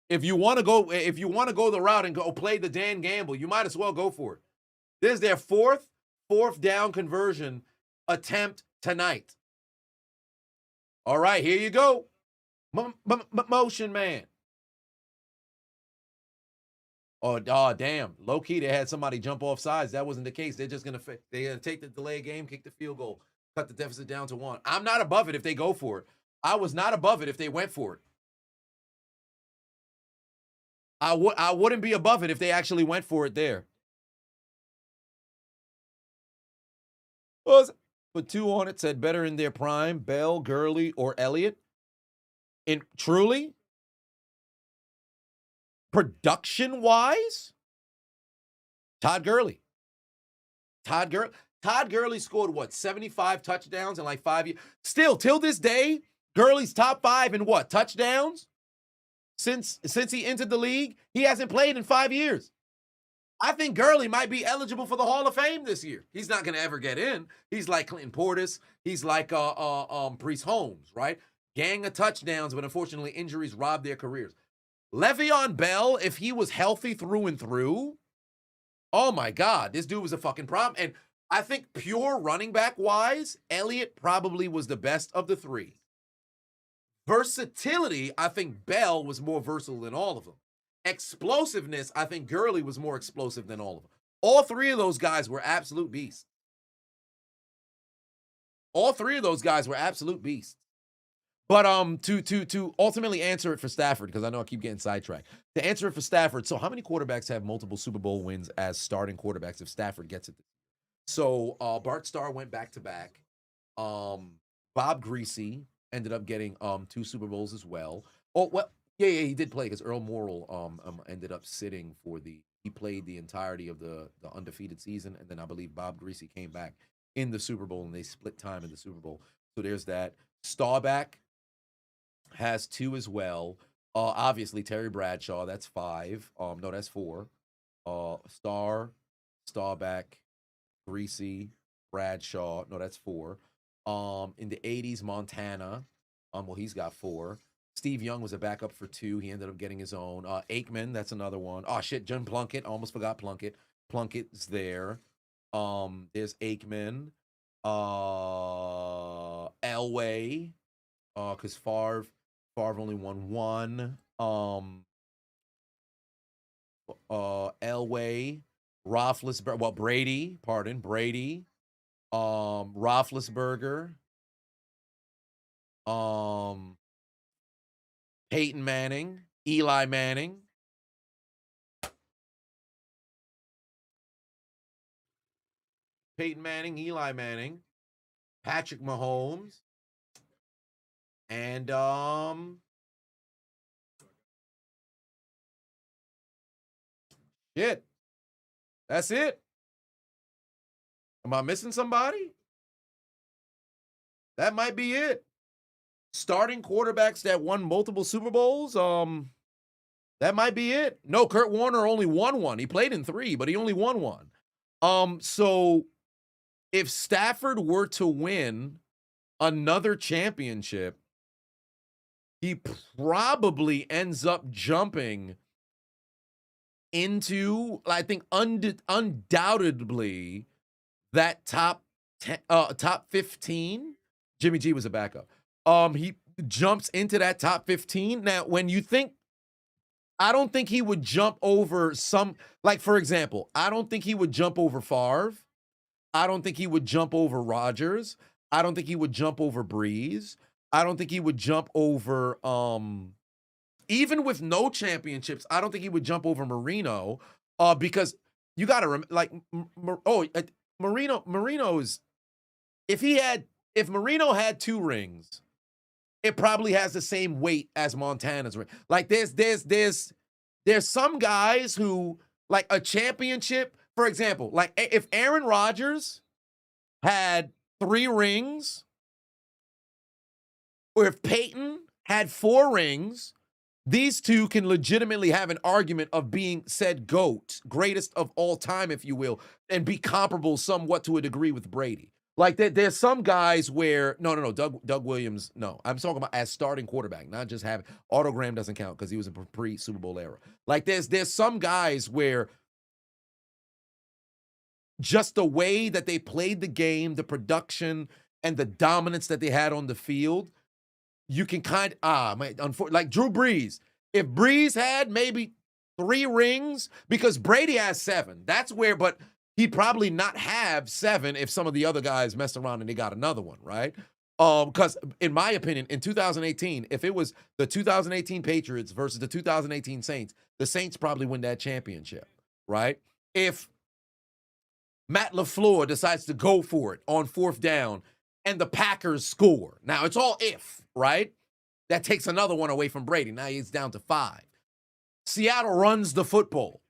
If you want to go the route and go play the Dan Gamble, you might as well go for it. This is their fourth down conversion attempt tonight. All right, here you go. Motion man. Oh, damn. Low key, they had somebody jump off sides. That wasn't the case. They're just going to take the delay game, kick the field goal. cut the deficit down to 1. I'm not above it if they go for it. I was not above it if they went for it. I wouldn't be above it if they actually went for it there. Put 2 on it, said better in their prime, Bell, Gurley, or Elliott. And truly, production-wise, Todd Gurley. Todd Gurley scored, what, 75 touchdowns in like 5 years? Still, till this day, Gurley's top 5 in what, touchdowns? Since he entered the league, he hasn't played in 5 years. I think Gurley might be eligible for the Hall of Fame this year. He's not going to ever get in. He's like Clinton Portis. He's like Priest Holmes, right? Gang of touchdowns, but unfortunately injuries robbed their careers. Le'Veon Bell, if he was healthy through and through, oh my God, this dude was a fucking problem. And I think pure running back wise, Elliott probably was the best of the 3. Versatility, I think Bell was more versatile than all of them. Explosiveness, I think Gurley was more explosive than all of them. All 3 of those guys were absolute beasts. All 3 of those guys were absolute beasts. But to ultimately answer it for Stafford, because I know I keep getting sidetracked. To answer it for Stafford, so how many quarterbacks have multiple Super Bowl wins as starting quarterbacks if Stafford gets it? So Bart Starr went back-to-back. Bob Greasy ended up getting 2 Super Bowls as well. Oh, well, yeah, he did play because Earl Morrall ended up sitting for he played the entirety of the undefeated season, and then I believe Bob Greasy came back in the Super Bowl, and they split time in the Super Bowl. So there's that. Staubach has 2 as well. Obviously, Terry Bradshaw, that's 5. No, that's 4. Starr, Staubach, Greasy, Bradshaw, no, that's 4. In the 80s, Montana, well, he's got 4. Steve Young was a backup for 2. He ended up getting his own. Aikman, that's another one. Oh, shit, John Plunkett. Almost forgot Plunkett. Plunkett's there. There's Aikman. Elway. Because Favre only won 1. Elway. Roethlisberger. Well, Brady. Roethlisberger. Peyton Manning, Eli Manning. Patrick Mahomes. And shit. That's it. Am I missing somebody? That might be it. Starting quarterbacks that won multiple Super Bowls, that might be it. No, Kurt Warner only won 1. He played in 3, but he only won 1. So if Stafford were to win another championship, he probably ends up jumping into, I think, undoubtedly that top 15. Jimmy G was a backup. He jumps into that top 15. Now, when you think, I don't think he would jump over like, for example, I don't think he would jump over Favre. I don't think he would jump over Rodgers. I don't think he would jump over Breeze. I don't think he would jump over, even with no championships, I don't think he would jump over Marino, because you got to, Marino is, if Marino had 2 rings, it probably has the same weight as Montana's ring. Like there's some guys who, like, a championship, for example, like if Aaron Rodgers had 3 rings, or if Peyton had 4 rings, these 2 can legitimately have an argument of being said GOAT, greatest of all time, if you will, and be comparable somewhat to a degree with Brady. Like there's some guys where no, Doug Williams, no. I'm talking about as starting quarterback, not just having Autogram doesn't count because he was in pre-Super Bowl era. Like there's some guys where just the way that they played the game, the production, and the dominance that they had on the field, you can like Drew Brees. If Brees had maybe 3 rings, because Brady has 7, that's where, but he'd probably not have 7 if some of the other guys messed around and they got another one, right? Because in my opinion, in 2018, if it was the 2018 Patriots versus the 2018 Saints, the Saints probably win that championship, right? If Matt LaFleur decides to go for it on 4th down and the Packers score. Now, it's all if, right? That takes another one away from Brady. Now he's down to 5. Seattle runs the football.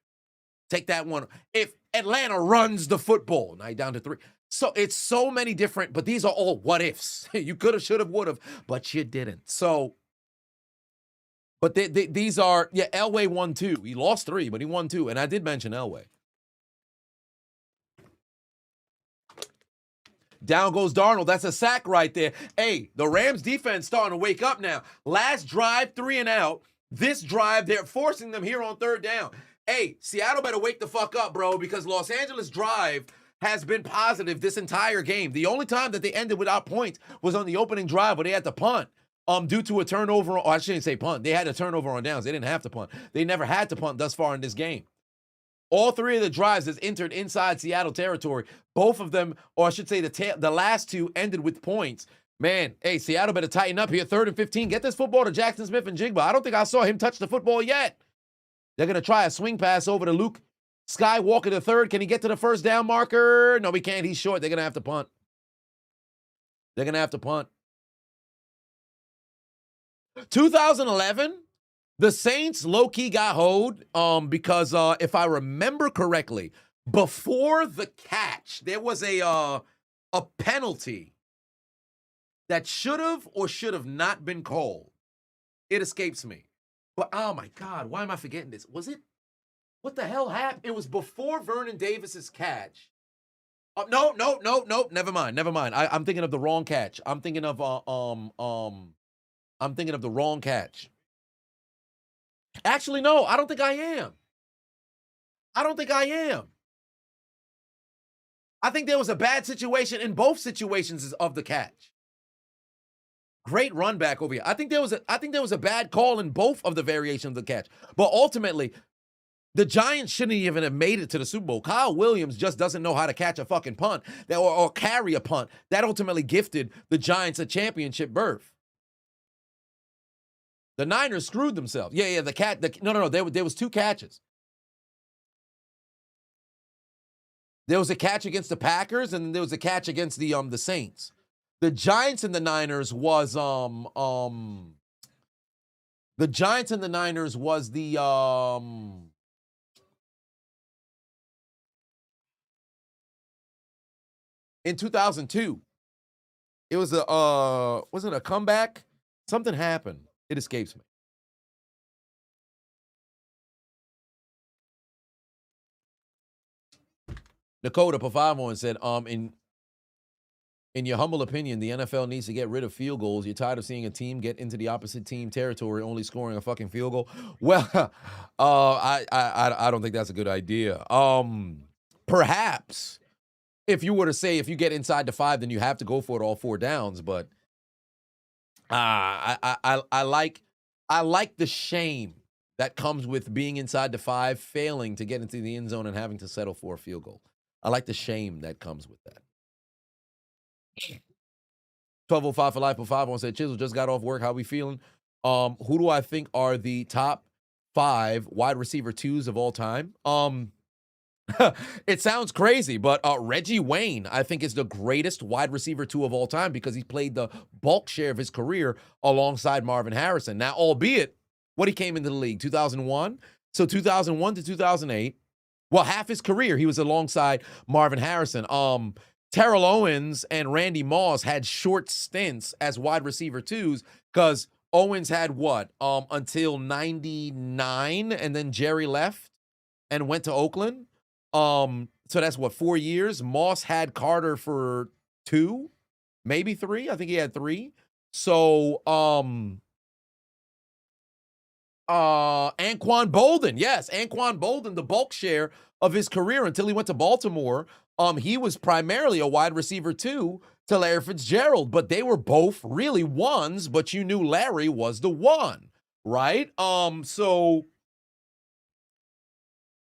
Take that one. If Atlanta runs the football, now you're down to 3. So it's so many different, but these are all what ifs. You could have, should have, would have, but you didn't. So, but these are, yeah, Elway won 2. He lost 3, but he won 2. And I did mention Elway. Down goes Darnold. That's a sack right there. Hey, the Rams defense starting to wake up now. Last drive, 3 and out. This drive, they're forcing them here on 3rd down. Hey, Seattle better wake the fuck up, bro, because Los Angeles drive has been positive this entire game. The only time that they ended without points was on the opening drive where they had to punt due to a turnover. I shouldn't say punt. They had a turnover on downs. They didn't have to punt. They never had to punt thus far in this game. All 3 of the drives has entered inside Seattle territory. Both of them, or I should say the last 2 ended with points. Man, hey, Seattle better tighten up here. 3rd and 15. Get this football to Jackson Smith and Jigba. I don't think I saw him touch the football yet. They're going to try a swing pass over to Luke Skywalker the 3rd. Can he get to the 1st down marker? No, he can't. He's short. They're going to have to punt. They're going to have to punt. 2011, the Saints low-key got hoed because if I remember correctly, before the catch, there was a penalty that should have or should have not been called. It escapes me. But, oh, my God, why am I forgetting this? Was it? What the hell happened? It was before Vernon Davis's catch. No, never mind. I'm thinking of the wrong catch. I'm thinking of the wrong catch. Actually, no, I don't think I am. I think there was a bad situation in both situations of the catch. Great run back over here. I think there was a bad call in both of the variations of the catch. But ultimately, the Giants shouldn't even have made it to the Super Bowl. Kyle Williams just doesn't know how to catch a fucking punt or carry a punt. That ultimately gifted the Giants a championship berth. The Niners screwed themselves. Yeah, no. There was 2 catches. There was a catch against the Packers, and there was a catch against the Saints. The Giants and the Niners was in 2002. It was was it a comeback? Something happened. It escapes me. Dakota Pavamo said, in your humble opinion, the NFL needs to get rid of field goals. You're tired of seeing a team get into the opposite team territory only scoring a fucking field goal? Well, I don't think that's a good idea. Perhaps if you were to say if you get inside the 5, then you have to go for it all 4 downs. But I like the shame that comes with being inside the 5, failing to get into the end zone and having to settle for a field goal. I like the shame that comes with that. 1205 for life. 51 said, Chiseled just got off work. How we feeling? Who do I think are the top 5 wide receiver 2s of all time? It sounds crazy, but Reggie Wayne, I think, is the greatest wide receiver 2 of all time because he played the bulk share of his career alongside Marvin Harrison. Now, albeit, what he came into the league, 2001? So 2001 to 2008, well, half his career, he was alongside Marvin Harrison. Terrell Owens and Randy Moss had short stints as wide receiver 2s because Owens had what? Until 99, and then Jerry left and went to Oakland. So that's what, 4 years? Moss had Carter for 2, maybe 3. I think he had 3. So, Anquan Bolden. Yes, Anquan Bolden, the bulk share of his career until he went to Baltimore. He was primarily a wide receiver 2 to Larry Fitzgerald, but they were both really 1s, but you knew Larry was the 1, right? So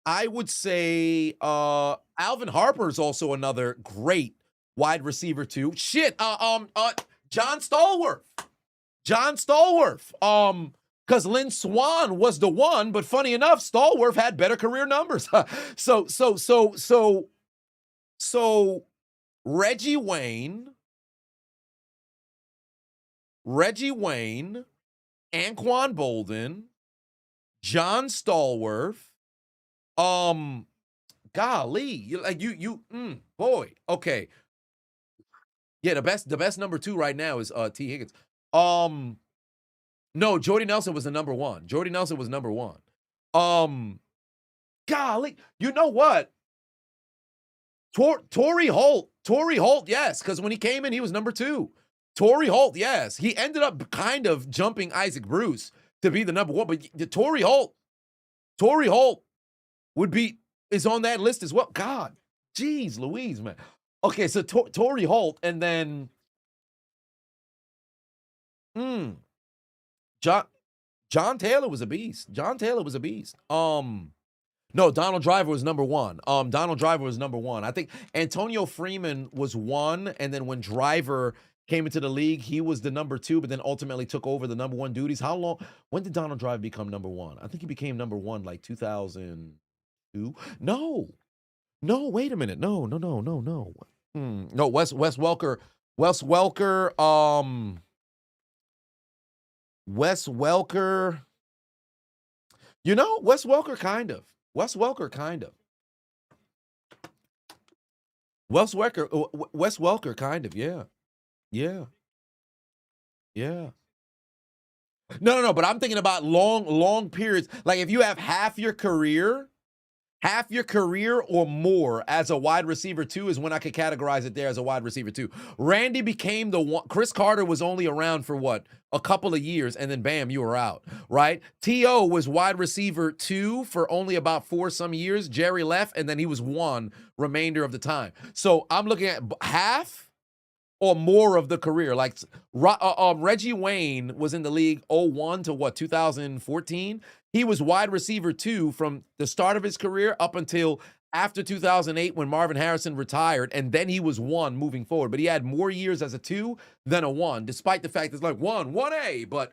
I would say Alvin Harper is also another great wide receiver too. Shit, John Stallworth. John Stallworth. Because Lynn Swann was the one, but funny enough, Stallworth had better career numbers. So Reggie Wayne, Anquan Bolden, John Stallworth. Golly, boy. Okay. Yeah, the best number 2 right now is T. Higgins. No, Jordy Nelson was the number 1. Jordy Nelson was number 1. Golly, you know what? Torrey Holt, yes, because when he came in, he was number 2. Torrey Holt, yes. He ended up kind of jumping Isaac Bruce to be the number 1, but Torrey Holt is on that list as well. God, geez, Louise, man. Okay, so Torrey Holt, and then John Taylor was a beast. No, Donald Driver was number 1. I think Antonio Freeman was 1, and then when Driver came into the league, he was the number 2, but then ultimately took over the number 1 duties. When did Donald Driver become number 1? I think he became number 1 like 2002. No, wait a minute. No. No, Wes Welker. Wes Welker. You know, Wes Welker kind of. Wes Welker, kind of, yeah. No, but I'm thinking about long periods. Like if you have half your career or more as a wide receiver 2 is when I could categorize it there as a wide receiver 2. Randy became the one. Chris Carter was only around for what? A couple of years, and then bam, you were out, right? T.O. was wide receiver 2 for only about 4 some years. Jerry left, and then he was 1 remainder of the time. So I'm looking at half or more of the career. Like Reggie Wayne was in the league 01 to what, 2014? He was wide receiver 2 from the start of his career up until after 2008 when Marvin Harrison retired, and then he was 1 moving forward. But he had more years as a 2 than a 1, despite the fact it's like 1A, but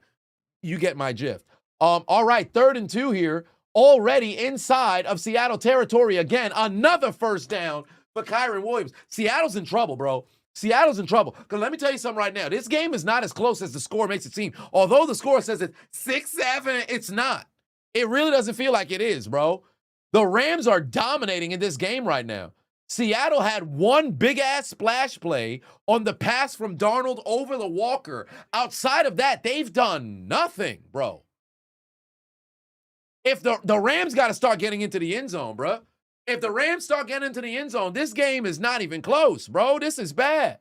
you get my drift. All right, 3rd and 2 here, already inside of Seattle territory again. Another first down for Kyren Williams. Seattle's in trouble, bro. Seattle's in trouble. Because let me tell you something right now. This game is not as close as the score makes it seem. Although the score says it's 6-7, it's not. It really doesn't feel like it is, bro. The Rams are dominating in this game right now. Seattle had one big-ass splash play on the pass from Darnold over the Walker. Outside of that, they've done nothing, bro. If the Rams got to start getting into the end zone, bro. If the Rams start getting into the end zone, this game is not even close, bro. This is bad.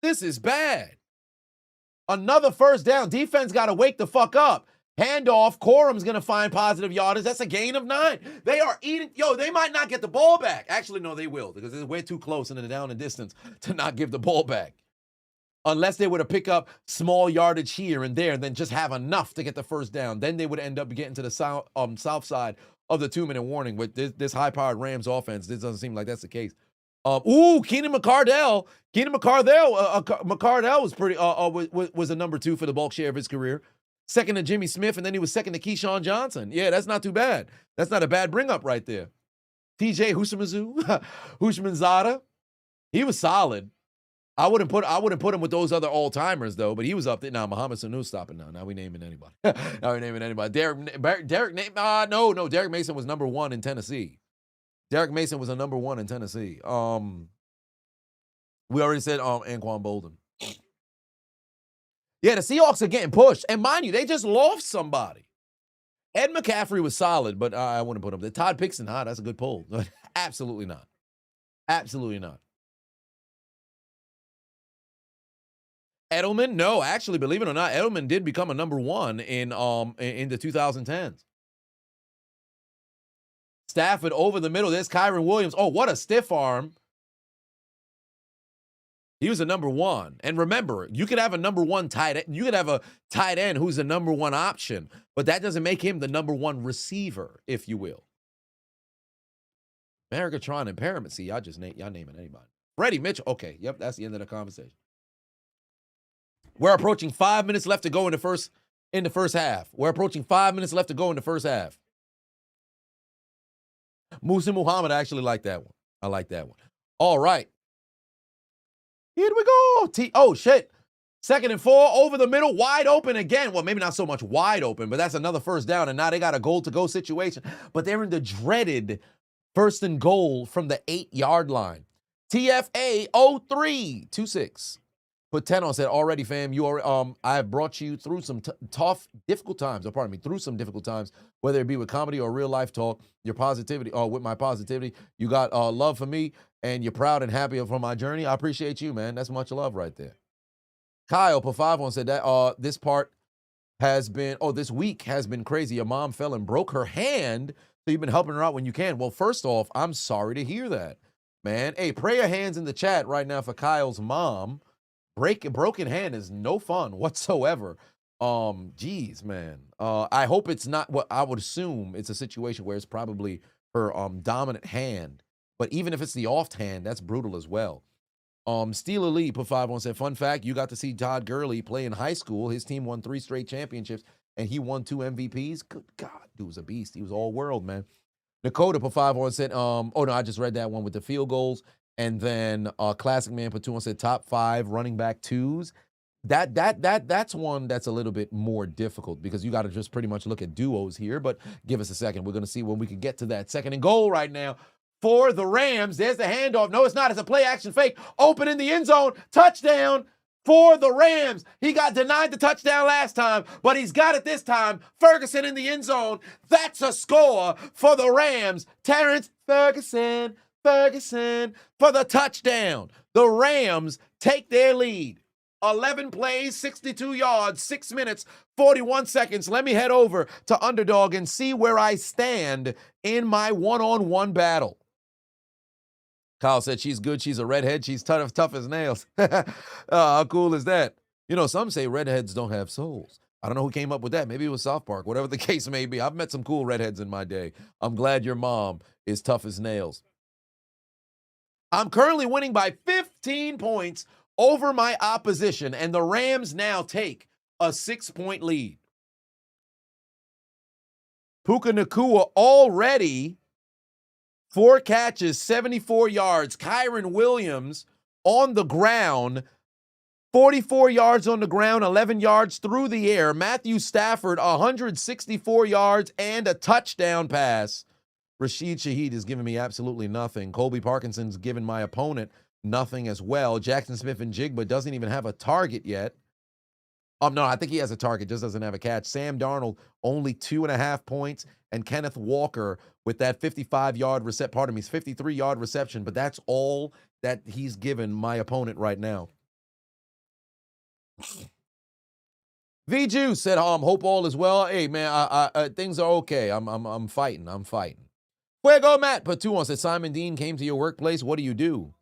This is bad. Another first down. Defense got to wake the fuck up. Handoff. Corum's going to find positive yardage. That's a gain of 9. They are eating. Yo, they might not get the ball back. Actually, no, they will, because they're way too close in the down and distance to not give the ball back. Unless they were to pick up small yardage here and there and then just have enough to get the first down. Then they would end up getting to the south side of the 2-minute warning. With this high-powered Rams offense, this doesn't seem like that's the case. Keenan McCardell. McCardell was pretty was a number 2 for the bulk share of his career. Second to Jimmy Smith, and then he was second to Keyshawn Johnson. Yeah, that's not too bad. That's not a bad bring-up right there. TJ Hushmanzada, he was solid. I wouldn't put him with those other all-timers, though, but he was up there. Now, Muhammad Sanu's stopping now. Now we naming anybody. Derek Mason was number 1 in Tennessee. Derek Mason was a number 1 in Tennessee. We already said Anquan Bolden. Yeah, the Seahawks are getting pushed. And mind you, they just lost somebody. Ed McCaffrey was solid, but I wouldn't put him there. Todd Pixon, that's a good pull. Absolutely not. Absolutely not. Edelman, no, actually, believe it or not, Edelman did become a number 1 in the 2010s. Stafford over the middle. There's Kyren Williams. Oh, what a stiff arm. He was a number one. And remember, you could have a number one tight end. You could have a tight end who's a number one option, but that doesn't make him the number one receiver, if you will. Americatron impairment. See, y'all naming anybody. Freddie Mitchell. Okay, yep, that's the end of the conversation. We're approaching 5 minutes left to go in the first half. We're approaching 5 minutes left to go in the first half. Musa Muhammad, I actually like that one. I like that one. All right. Here we go. Oh, shit. 2nd and 4 over the middle, wide open again. Well, maybe not so much wide open, but that's another first down, and now they got a goal-to-go situation. But they're in the dreaded 1st and goal from the 8-yard line. TFA 0326. Put 10 on, said, already, fam, you are, I have brought you through some difficult times, through some difficult times, whether it be with comedy or real life talk, your positivity, or with my positivity. You got love for me, and you're proud and happy for my journey. I appreciate you, man. That's much love right there. Kyle, put 5 on, said that this week has been crazy. Your mom fell and broke her hand, so you've been helping her out when you can. Well, first off, I'm sorry to hear that, man. Hey, pray your hands in the chat right now for Kyle's mom. Broken hand is no fun whatsoever. Geez, man. I hope it's not what I would assume. It's a situation where it's probably her dominant hand. But even if it's the off hand, that's brutal as well. Steeler Lee put 5 on, said, fun fact, you got to see Todd Gurley play in high school. His team won 3 straight championships, and he won 2 MVPs. Good God, dude was a beast. He was all world, man. Dakota put 5 on, said, oh no, I just read that one with the field goals. And then Classic Man put 2 on, said top 5 running back twos. That's one that's a little bit more difficult because you got to just pretty much look at duos here. But give us a second. We're going to see when we can get to that 2nd and goal right now for the Rams. There's the handoff. No, it's not. It's a play action fake. Open in the end zone. Touchdown for the Rams. He got denied the touchdown last time, but he's got it this time. Ferguson in the end zone. That's a score for the Rams. Terrence Ferguson for the touchdown. The Rams take their lead. 11 plays, 62 yards, 6 minutes, 41 seconds. Let me head over to Underdog and see where I stand in my one-on-one battle. Kyle said she's good. She's a redhead. She's tough as nails. How cool is that? You know, some say redheads don't have souls. I don't know who came up with that. Maybe it was South Park, whatever the case may be. I've met some cool redheads in my day. I'm glad your mom is tough as nails. I'm currently winning by 15 points over my opposition, and the Rams now take a 6-point lead. Puka Nacua already 4 catches, 74 yards. Kyron Williams on the ground, 44 yards on the ground, 11 yards through the air. Matthew Stafford, 164 yards and a touchdown pass. Rashid Shaheed is giving me absolutely nothing. Colby Parkinson's giving my opponent nothing as well. Jackson Smith and Jigba doesn't even have a target yet. No, I think he has a target, just doesn't have a catch. Sam Darnold, only 2.5 points. And Kenneth Walker with that 53-yard reception. But that's all that he's given my opponent right now. V-Juice said, hope all is well. Hey, man, things are okay. I'm fighting. Fuego Matt put 2 on, said, Simon Dean came to your workplace. What do you do?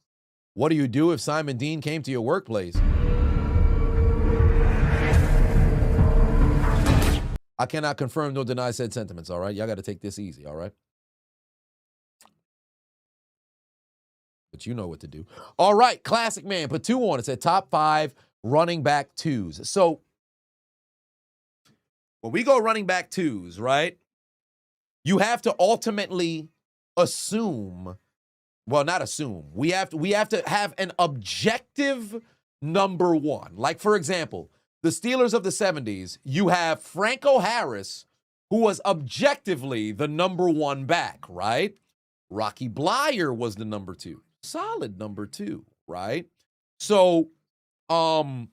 What do you do if Simon Dean came to your workplace? I cannot confirm nor deny said sentiments, all right? Y'all got to take this easy, all right? But you know what to do. All right, Classic Man put 2 on. It said top 5 running back twos. So when we go running back twos, right, you have to ultimately assume, well, not assume. We have to have an objective number one. Like, for example, the Steelers of the 70s, you have Franco Harris, who was objectively the number 1 back, right? Rocky Blyer was the number 2. Solid number 2, right? So, you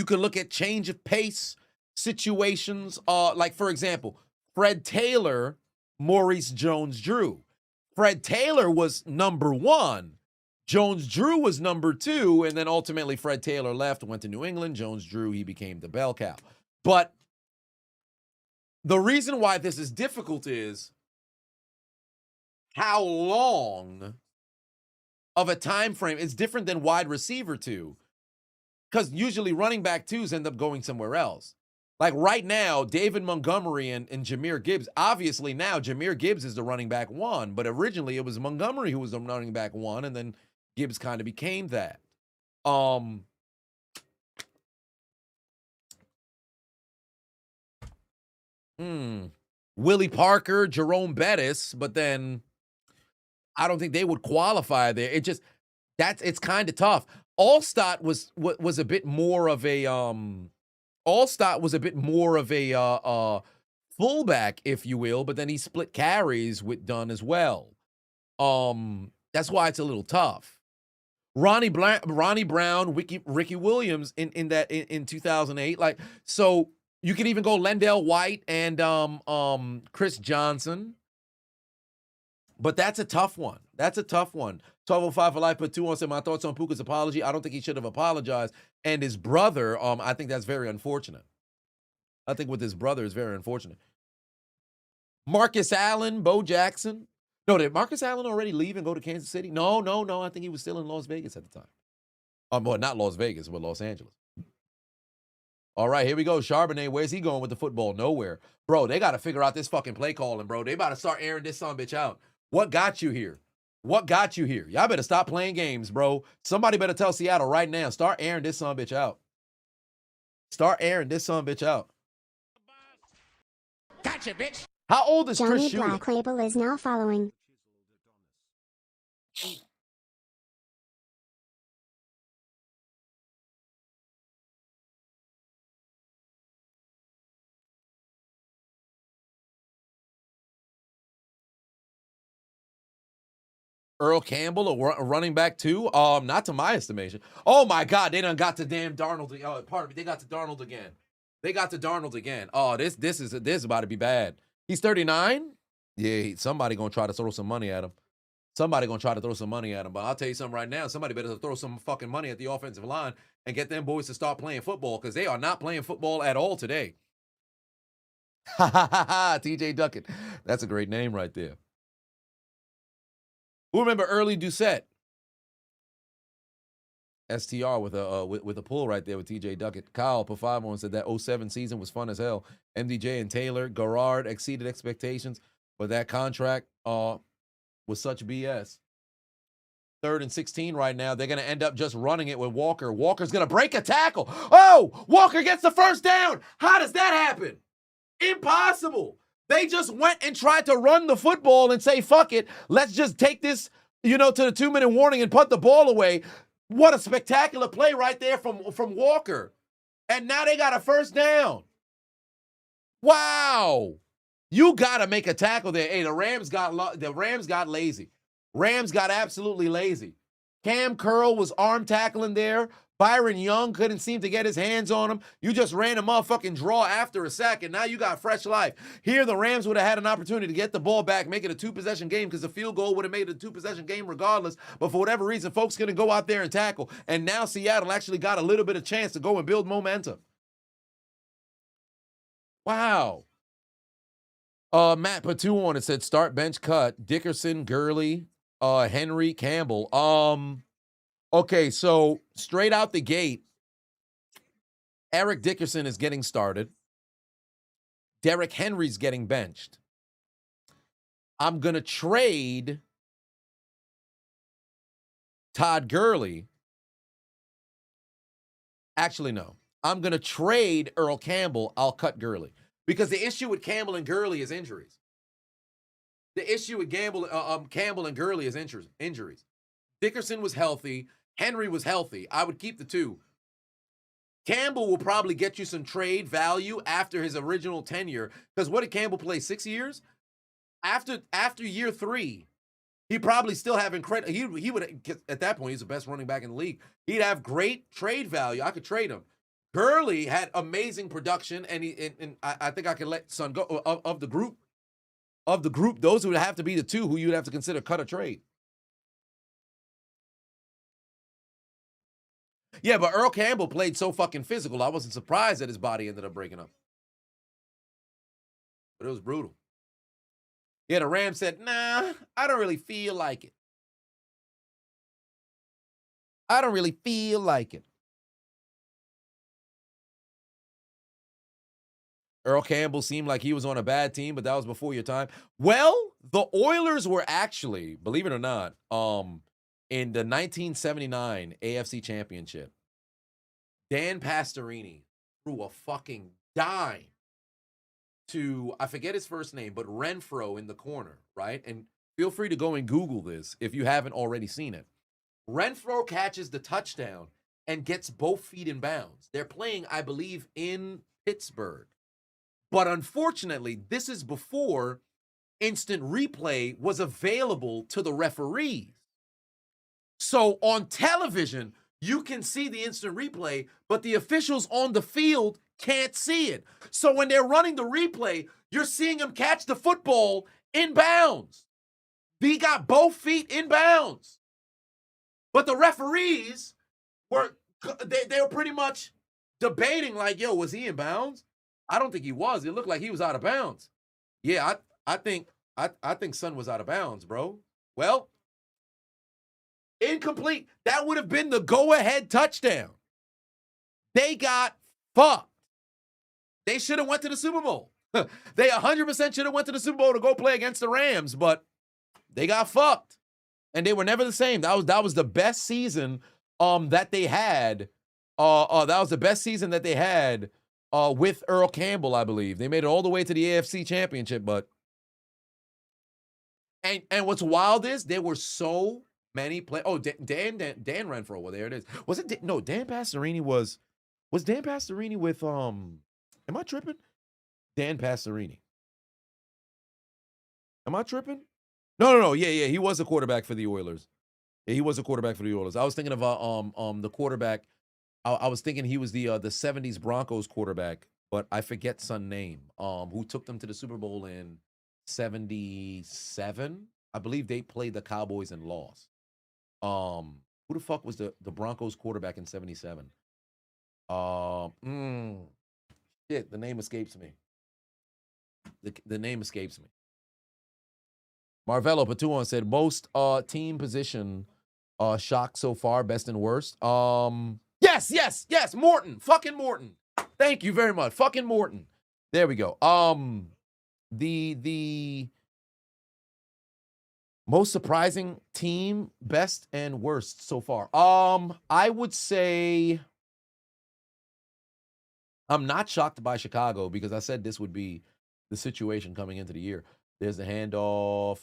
can look at change of pace situations. Like, for example, Fred Taylor, Maurice Jones-Drew. Fred Taylor was number 1. Jones-Drew was number 2, and then ultimately Fred Taylor left, went to New England. Jones-Drew, he became the bell cow. But the reason why this is difficult is how long of a time frame. It's different than wide receiver 2. Because usually running back 2s end up going somewhere else. Like right now, David Montgomery and Jahmyr Gibbs. Obviously now Jahmyr Gibbs is the running back 1, but originally it was Montgomery who was the running back 1, and then Gibbs kind of became that. Willie Parker, Jerome Bettis, but then I don't think they would qualify there. It's kind of tough. Allstott was a bit more of a fullback, if you will, but then he split carries with Dunn as well. That's why it's a little tough. Ronnie Brown, Ricky Williams in 2008. Like, so you could even go Lendell White and Chris Johnson. But that's a tough one. 1205 for life, put 2 on, said my thoughts on Puka's apology. I don't think he should have apologized. And his brother, I think that's very unfortunate. I think with his brother is very unfortunate. Marcus Allen, Bo Jackson. No, did Marcus Allen already leave and go to Kansas City? No. I think he was still in Las Vegas at the time. Well, not Las Vegas, but Los Angeles. All right, here we go. Charbonnet, where's he going with the football? Nowhere. Bro, they got to figure out this fucking play calling, bro. They about to start airing this son bitch out. What got you here? Y'all better stop playing games, bro. Somebody better tell Seattle right now. Start airing this son bitch out. Gotcha, bitch. How old is Chris Shooter? Johnny Black Label is now following. Earl Campbell, a running back too? Not to my estimation. Oh my God, they done got to damn Darnold. Pardon me, they got to Darnold again. Oh, this is about to be bad. He's 39. Yeah, somebody gonna try to throw some money at him. But I'll tell you something right now. Somebody better throw some fucking money at the offensive line and get them boys to start playing football, because they are not playing football at all today. Ha ha ha ha! TJ Duckett. That's a great name right there. Who remember Early Doucette? STR with a pull right there with TJ Duckett. Kyle Pafamo said that 07 season was fun as hell. MDJ and Taylor, Garrard exceeded expectations, but that contract was such BS. 3rd and 16 right now. They're going to end up just running it with Walker. Walker's going to break a tackle. Oh, Walker gets the first down. How does that happen? Impossible. They just went and tried to run the football and say, fuck it, let's just take this, to the 2-minute warning and put the ball away. What a spectacular play right there from Walker. And now they got a first down. Wow. You got to make a tackle there. Hey, the Rams got lazy. Rams got absolutely lazy. Cam Curl was arm tackling there. Byron Young couldn't seem to get his hands on him. You just ran a motherfucking draw after a sack, and now you got fresh life. Here, the Rams would have had an opportunity to get the ball back, make it a 2-possession game, because the field goal would have made it a 2-possession game regardless. But for whatever reason, folks couldn't go out there and tackle. And now Seattle actually got a little bit of chance to go and build momentum. Wow. Matt put 2 on it, said start, bench, cut. Dickerson, Gurley, Henry, Campbell. Okay, so straight out the gate, Eric Dickerson is getting started. Derrick Henry's getting benched. I'm going to trade Todd Gurley. Actually, no. I'm going to trade Earl Campbell. I'll cut Gurley. Because the issue with Campbell and Gurley is injuries. Campbell and Gurley is injuries. Dickerson was healthy. Henry was healthy. I would keep the 2. Campbell will probably get you some trade value after his original tenure. Because what did Campbell play, 6 years? After year 3, he probably still have incredible. He would, at that point, he's the best running back in the league. He'd have great trade value. I could trade him. Gurley had amazing production, and I think I can let Son go of the group. Those would have to be the 2 who you'd have to consider cut or trade. Yeah, but Earl Campbell played so fucking physical, I wasn't surprised that his body ended up breaking up. But it was brutal. Yeah, the Rams said, nah, I don't really feel like it. I don't really feel like it. Earl Campbell seemed like he was on a bad team, but that was before your time. Well, the Oilers were actually, believe it or not, in the 1979 AFC Championship, Dan Pastorini threw a fucking dime to, I forget his first name, but Renfro in the corner, right? And feel free to go and Google this if you haven't already seen it. Renfro catches the touchdown and gets both feet in bounds. They're playing, I believe, in Pittsburgh. But unfortunately, this is before instant replay was available to the referees. So on television, you can see the instant replay, but the officials on the field can't see it. So when they're running the replay, you're seeing him catch the football in bounds. He got both feet in bounds. But the referees they were pretty much debating like, yo, was he in bounds? I don't think he was. It looked like he was out of bounds. Yeah, I think Son was out of bounds, bro. Well, incomplete. That would have been the go-ahead touchdown. They got fucked. They should have went to the Super Bowl. They 100% should have went to the Super Bowl to go play against the Rams, but they got fucked. And they were never the same. That was the best season that they had. That was the best season that they had with Earl Campbell, I believe. They made it all the way to the AFC Championship, but and what's wild is there were so many play. Oh, Dan Renfro. Well, there it is. Was it no? Dan Pastorini was Dan Pastorini with Am I tripping? Dan Pastorini. Am I tripping? No. Yeah. He was a quarterback for the Oilers. Yeah, he was a quarterback for the Oilers. I was thinking of the quarterback. I was thinking he was the 70s Broncos quarterback, but I forget son name. Who took them to the Super Bowl in 77? I believe they played the Cowboys and lost. Who the fuck was the Broncos quarterback in 77? Shit, the name escapes me. The name escapes me. Marvello Patuan said most team position shock so far, best and worst. Yes, Morton. Fucking Morton. Thank you very much. Fucking Morton. There we go. The most surprising team, best and worst so far. I would say I'm not shocked by Chicago because I said this would be the situation coming into the year. There's the handoff.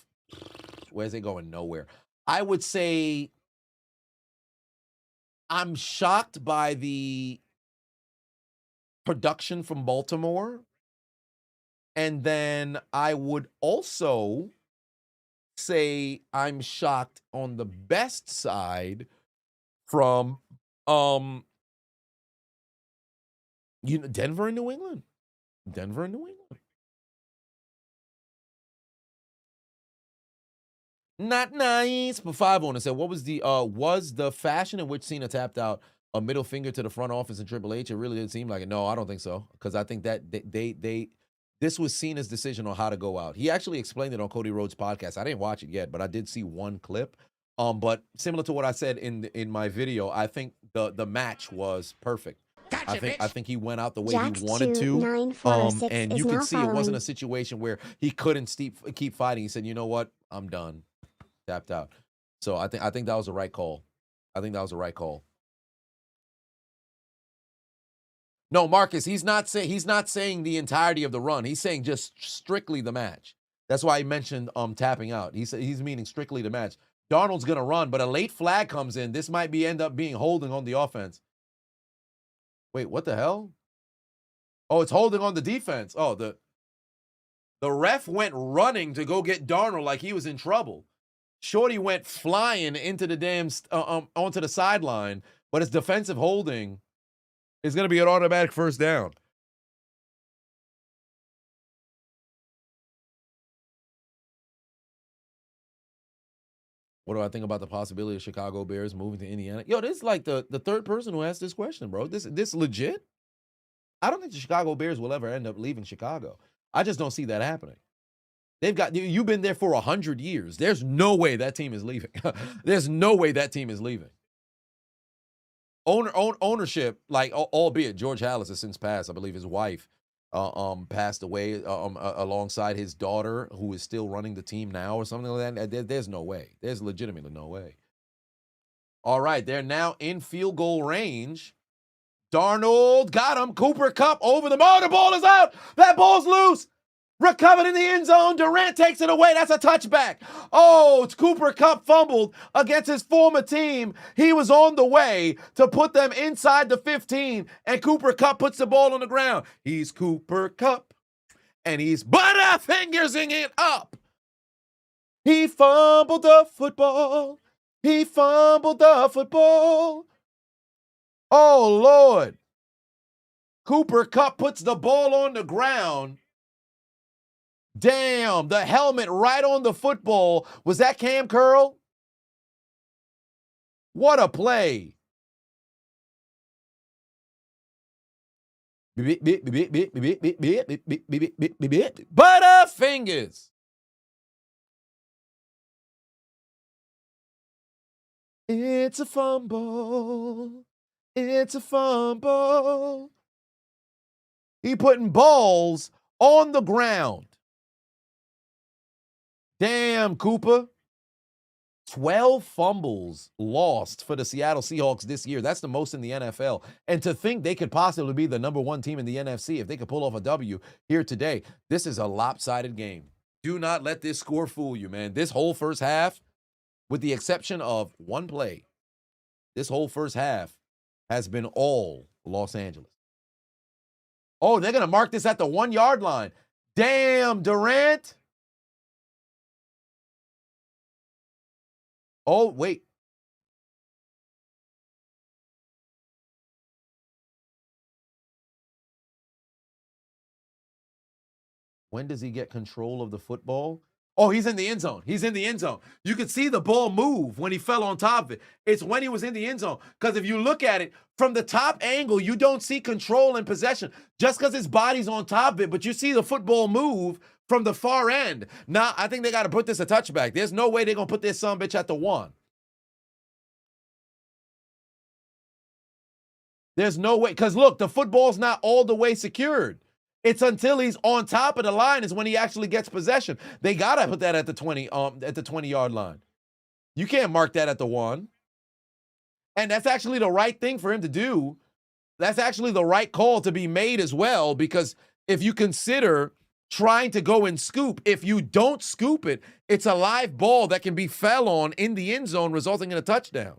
Where's it going? Nowhere. I would say I'm shocked by the production from Baltimore. And then I would also say I'm shocked on the best side from Denver and New England. Denver and New England. Not nice. But 5 on it said, what was the fashion in which Cena tapped out a middle finger to the front office in Triple H? It really didn't seem like it. No, I don't think so. Because I think that this was Cena's decision on how to go out. He actually explained it on Cody Rhodes' podcast. I didn't watch it yet, but I did see one clip. But similar to what I said in my video, I think the match was perfect. Gotcha, I think he went out the way he wanted to. And you could see it wasn't a situation where he couldn't keep fighting. He said, you know what? I'm done. Tapped out. So I think that was the right call. I think that was the right call. No, Marcus, he's not saying the entirety of the run. He's saying just strictly the match. That's why he mentioned tapping out. He's meaning strictly the match. Darnold's gonna run, but a late flag comes in. This might end up being holding on the offense. Wait, what the hell? Oh, it's holding on the defense. Oh, the ref went running to go get Darnold like he was in trouble. Shorty went flying into the damn onto the sideline, but his defensive holding is going to be an automatic first down. What do I think about the possibility of Chicago Bears moving to Indiana? Yo, this is like the third person who asked this question, bro. This legit? I don't think the Chicago Bears will ever end up leaving Chicago. I just don't see that happening. You've been there for 100 years. There's no way that team is leaving. There's no way that team is leaving. ownership, like albeit George Halas has since passed. I believe his wife passed away alongside his daughter, who is still running the team now or something like that. There's no way. There's legitimately no way. All right, they're now in field goal range. Darnold got him. Cooper Kupp over the ball. The ball is out. That ball's loose. Recovered in the end zone. Durant takes it away. That's a touchback. Oh, it's Cooper Kupp fumbled against his former team. He was on the way to put them inside the 15, and Cooper Kupp puts the ball on the ground. He's Cooper Kupp, and he's butterfingersing it up. He fumbled the football. He fumbled the football. Oh, Lord. Cooper Kupp puts the ball on the ground. Damn, the helmet right on the football. Was that Cam Curl? What a play. Butterfingers. It's a fumble. It's a fumble. He putting balls on the ground. Damn, Cooper. 12 fumbles lost for the Seattle Seahawks this year. That's the most in the NFL. And to think they could possibly be the number one team in the NFC if they could pull off a W here today, this is a lopsided game. Do not let this score fool you, man. This whole first half, with the exception of one play, this whole first half has been all Los Angeles. Oh, they're going to mark this at the 1 yard line. Damn, Durant. Oh, wait. When does he get control of the football? Oh, he's in the end zone. He's in the end zone. You could see the ball move when he fell on top of it. It's when he was in the end zone. Because if you look at it from the top angle, you don't see control and possession. Just because his body's on top of it, but you see the football move from the far end. Now, I think they got to put this a touchback. There's no way they're going to put this sumbitch at the 1. There's no way. Because look, the football's not all the way secured. It's until he's on top of the line is when he actually gets possession. They got to put that at the 20-yard line. You can't mark that at the 1. And that's actually the right thing for him to do. That's actually the right call to be made as well, because if you consider trying to go and scoop, if you don't scoop it, it's a live ball that can be fell on in the end zone, resulting in a touchdown.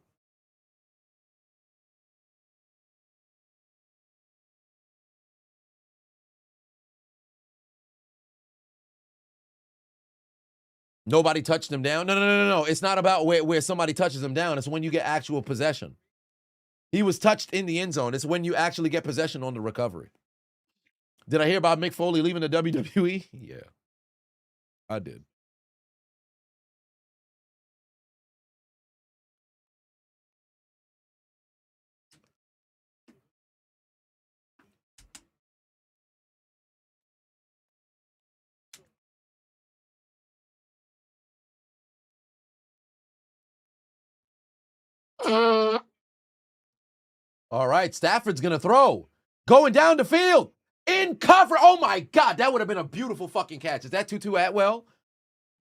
Nobody touched him down. No. It's not about where somebody touches him down. It's when you get actual possession. He was touched in the end zone. It's when you actually get possession on the recovery. Did I hear about Mick Foley leaving the WWE? Yeah, I did. All right, Stafford's going to throw. Going down the field. In cover. Oh, my God. That would have been a beautiful fucking catch. Is that Tutu Atwell?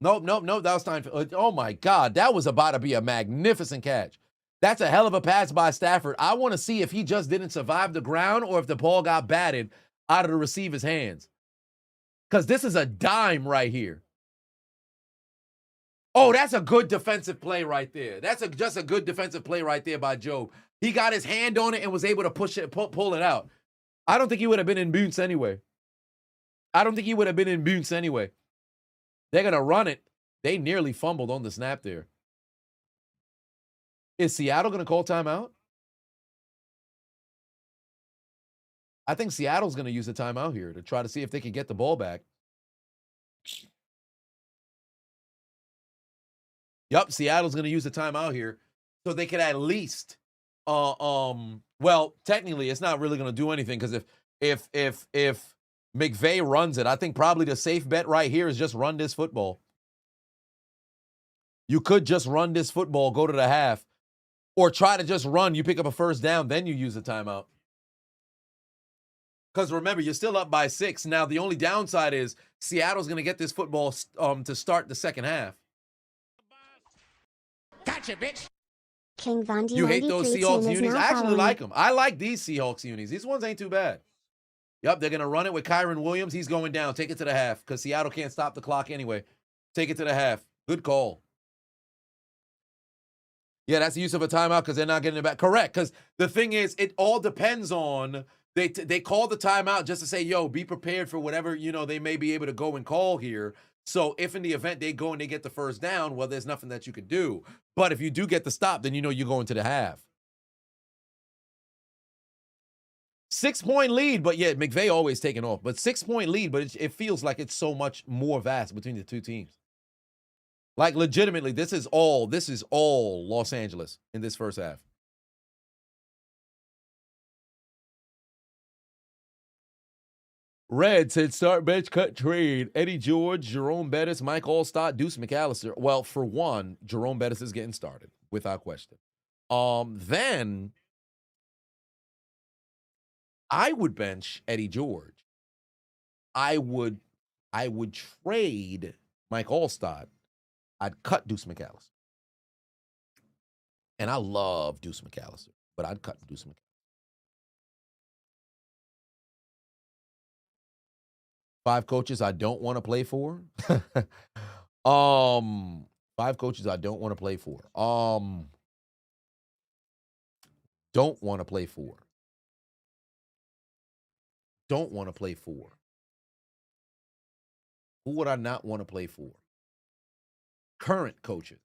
Nope. That was Steinfeld. Oh, my God. That was about to be a magnificent catch. That's a hell of a pass by Stafford. I want to see if he just didn't survive the ground or if the ball got batted out of the receiver's hands. Because this is a dime right here. Oh, that's a good defensive play right there. That's just a good defensive play right there by Job. He got his hand on it and was able to push it, pull it out. I don't think he would have been in Boonce anyway. They're going to run it. They nearly fumbled on the snap there. Is Seattle going to call timeout? I think Seattle's going to use a timeout here to try to see if they can get the ball back. Yep, Seattle's going to use a timeout here so they can at least well, technically it's not really going to do anything, because if McVay runs it, I think probably the safe bet right here is just run this football. You could just run this football, go to the half, Or try to just run, you pick up a first down, then you use the timeout. Because remember, you're still up by 6. Now, the only downside is Seattle's going to get this football to start the second half. Gotcha, bitch. King Von D You hate those Seahawks unis? I actually like them. them. I like these Seahawks unis. These ones ain't too bad. Yep, they're going to run it with Kyron Williams. He's going down. Take it to the half because Seattle can't stop the clock anyway. Take it to the half. Good call. Yeah, that's the use of a timeout because they're not getting it back. Correct, because the thing is, it all depends on, they call the timeout just to say, yo, be prepared for whatever, they may be able to go and call here. So if in the event they go and they get the first down, well, there's nothing that you could do. But if you do get the stop, then you're going to the half. 6-point lead, but yeah, McVay always taking off. But 6-point lead, but it feels like it's so much more vast between the two teams. Like, legitimately, this is all Los Angeles in this first half. Red said start, bench, cut, trade. Eddie George, Jerome Bettis, Mike Allstott, Deuce McAllister. Well, for one, Jerome Bettis is getting started, without question. Then I would bench Eddie George. I would trade Mike Allstott. I'd cut Deuce McAllister. And I love Deuce McAllister, but I'd cut Deuce McAllister. 5 coaches I don't want to play for. 5 coaches I don't want to play for. Don't want to play for. Don't want to play for. Who would I not want to play for? Current coaches.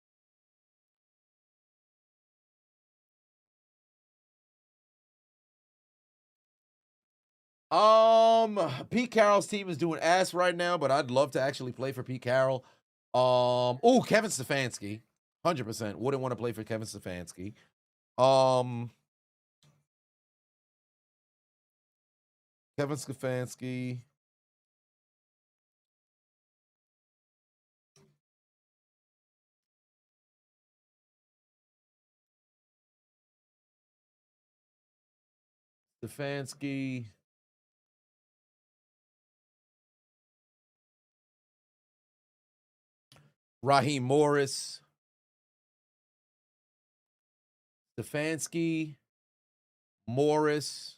Pete Carroll's team is doing ass right now, but I'd love to actually play for Pete Carroll. Kevin Stefanski. 100%. Wouldn't want to play for Kevin Stefanski. Kevin Stefanski. Stefanski. Raheem Morris. Stefanski. Morris.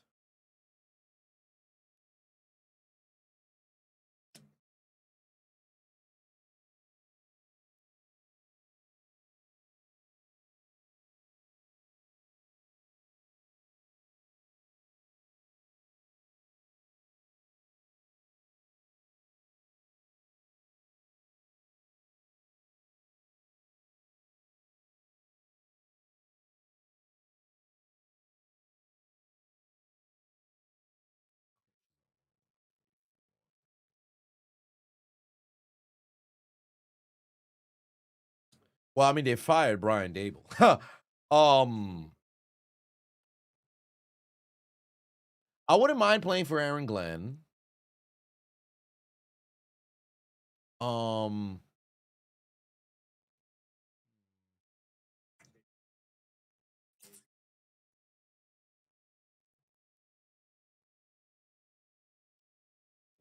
Well, I mean, they fired Brian Dable. I wouldn't mind playing for Aaron Glenn.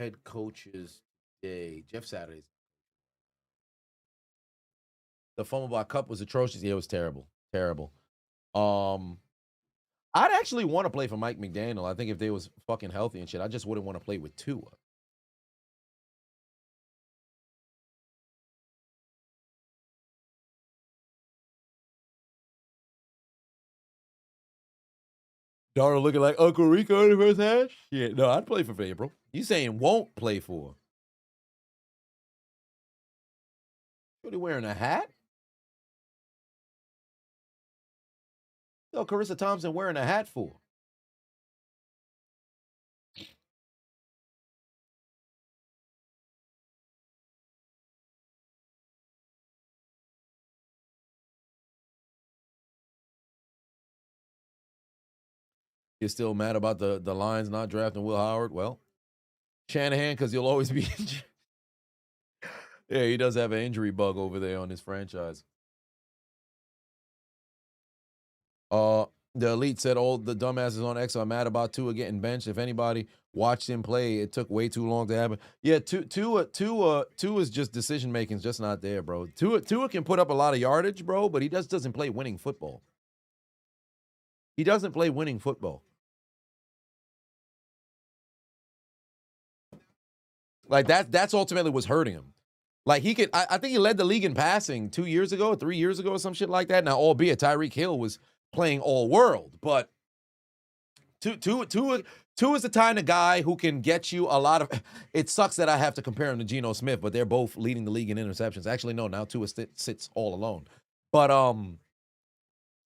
Head coaches today. Jeff Saturday's. The fumble by Cup was atrocious. Yeah, it was terrible. Terrible. I'd actually want to play for Mike McDaniel. I think if they was fucking healthy and shit, I just wouldn't want to play with Tua. Darnold looking like Uncle Rico in the first half? Yeah, no, I'd play for April. You saying won't play for? What, are you wearing a hat? Yo, Carissa Thompson wearing a hat for? You're still mad about the Lions not drafting Will Howard? Well, Shanahan, because you'll always be injured. Yeah, he does have an injury bug over there on his franchise. The elite said all the dumbasses on X are mad about Tua getting benched. If anybody watched him play, it took way too long to happen. Yeah, Tua's just decision making is just not there, bro. Tua can put up a lot of yardage, bro, but he just doesn't play winning football. He doesn't play winning football. Like that's ultimately what's hurting him. Like he could, I think he led the league in passing 2 years ago, 3 years ago, or some shit like that. Now, albeit Tyreek Hill was playing all world, but Tua is the kind of guy who can get you a lot of. It sucks that I have to compare him to Geno Smith, but they're both leading the league in interceptions. Actually, no, now Tua sits all alone. But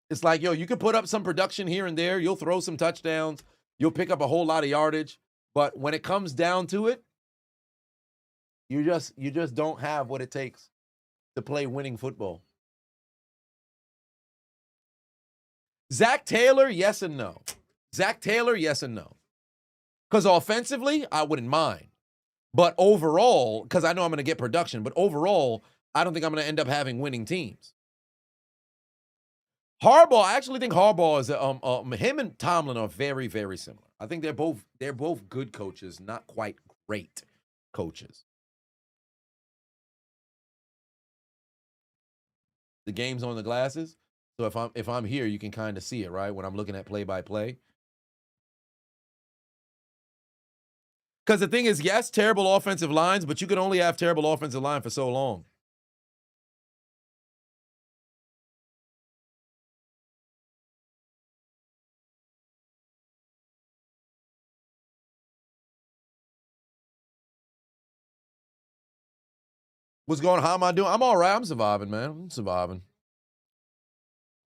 it's like, yo, you can put up some production here and there. You'll throw some touchdowns. You'll pick up a whole lot of yardage. But when it comes down to it, you just don't have what it takes to play winning football. Zach Taylor, yes and no. Zach Taylor, yes and no. Because offensively, I wouldn't mind. But overall, because I know I'm going to get production, but overall, I don't think I'm going to end up having winning teams. Harbaugh, I actually think Harbaugh is him and Tomlin are very, very similar. I think they're both good coaches, not quite great coaches. The game's on the glasses. So if I'm here, you can kind of see it, right? When I'm looking at play-by-play. Because the thing is, yes, terrible offensive lines, but you can only have terrible offensive line for so long. What's going on? How am I doing? I'm all right. I'm surviving, man. I'm surviving.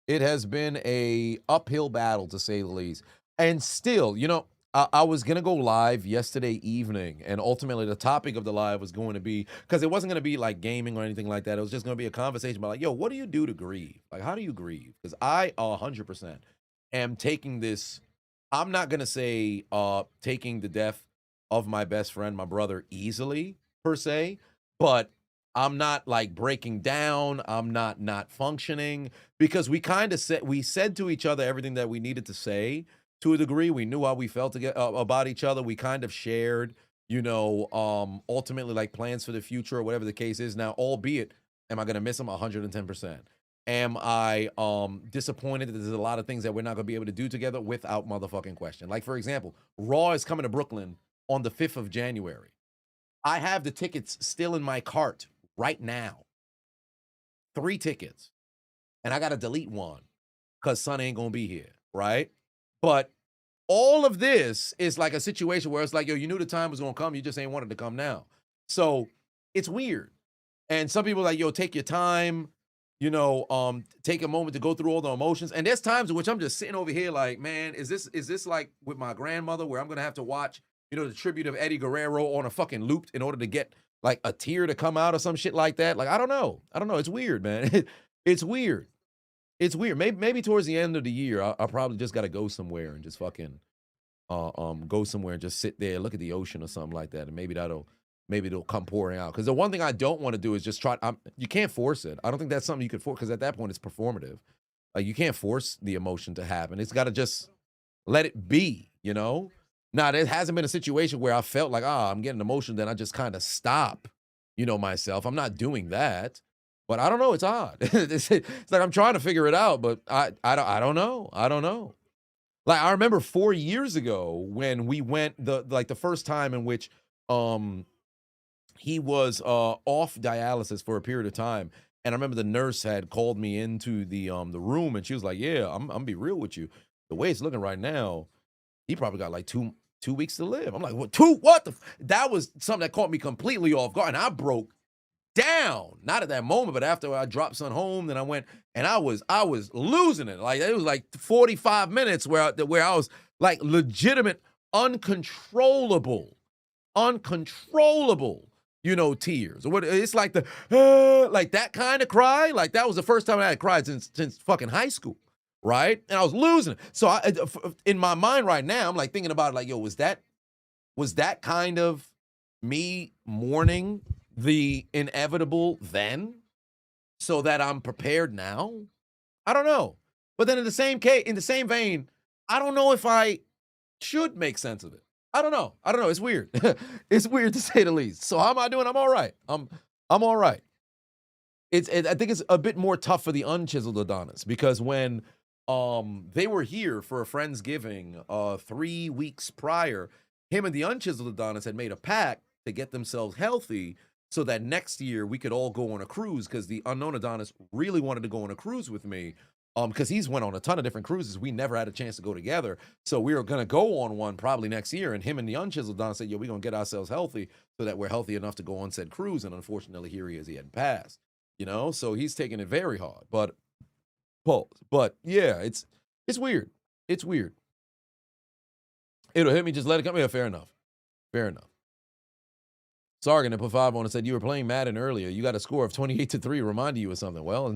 It has been a uphill battle, to say the least. And still, you know, I was going to go live yesterday evening, and ultimately the topic of the live was going to be, because it wasn't going to be like gaming or anything like that. It was just going to be a conversation about like, yo, what do you do to grieve? Like, how do you grieve? Because I 100% am taking this, I'm not going to say taking the death of my best friend, my brother, easily, per se, but I'm not like breaking down. I'm not functioning, because we kind of said to each other everything that we needed to say to a degree. We knew how we felt about each other. We kind of shared, you know, ultimately like plans for the future or whatever the case is. Now, albeit, am I going to miss him? 110%. Am I disappointed that there's a lot of things that we're not going to be able to do together? Without motherfucking question. Like, for example, Raw is coming to Brooklyn on the 5th of January. I have the tickets still in my cart right now. 3 tickets. And I got to delete one because Son ain't going to be here, right? But all of this is like a situation where it's like, yo, you knew the time was going to come. You just ain't wanted to come now. So it's weird. And some people are like, yo, take your time, you know, take a moment to go through all the emotions. And there's times in which I'm just sitting over here like, man, is this like with my grandmother where I'm going to have to watch, you know, the tribute of Eddie Guerrero on a fucking loop in order to get like a tear to come out or some shit like that? Like, I don't know. It's weird, man. It's weird. It's weird. Maybe towards the end of the year, I'll probably just got to go somewhere and just fucking go somewhere and just sit there, look at the ocean or something like that, and maybe it'll come pouring out. Because the one thing I don't want to do is just try. You can't force it. I don't think that's something you could force, because at that point it's performative. Like, you can't force the emotion to happen. It's got to just let it be. You know. Now, there hasn't been a situation where I felt like, I'm getting emotion, then I just kind of stop, you know, myself. I'm not doing that. But I don't know. It's odd. It's like I'm trying to figure it out, but I don't know. I don't know. Like, I remember 4 years ago when we went the first time in which he was off dialysis for a period of time, and I remember the nurse had called me into the room, and she was like, "Yeah, I'm gonna be real with you. The way it's looking right now, he probably got like two weeks to live." I'm like, "What? 2? What the?" That was something that caught me completely off guard, and I broke down. Not at that moment, but after I dropped Son home, then I went and I was losing it. Like, it was like 45 minutes where I was like legitimate, uncontrollable, you know, tears. What it's like like that kind of cry. Like, that was the first time I had cried since fucking high school, right? And I was losing it. So in my mind right now, I'm like thinking about it, like, yo, was that kind of me mourning the inevitable then, so that I'm prepared now? I don't know. But then in the same vein, I don't know if I should make sense of it. I don't know. It's weird. It's weird to say the least. So how am I doing? I'm all right. I'm all right. I think it's a bit more tough for the unchiseled Adonis because when they were here for a Friendsgiving 3 weeks prior, him and the unchiseled Adonis had made a pact to get themselves healthy so that next year we could all go on a cruise because the unknown Adonis really wanted to go on a cruise with me because he's went on a ton of different cruises. We never had a chance to go together. So we were going to go on one probably next year. And him and the unchiseled Adonis said, yo, we're going to get ourselves healthy so that we're healthy enough to go on said cruise. And unfortunately, here he is. He hadn't passed. So he's taking it very hard. But yeah, it's weird. It's weird. It'll hit me. Just let it come. Yeah, fair enough. Sargon put 5 on and said you were playing Madden earlier. You got a score of 28-3, reminding you of something. Well,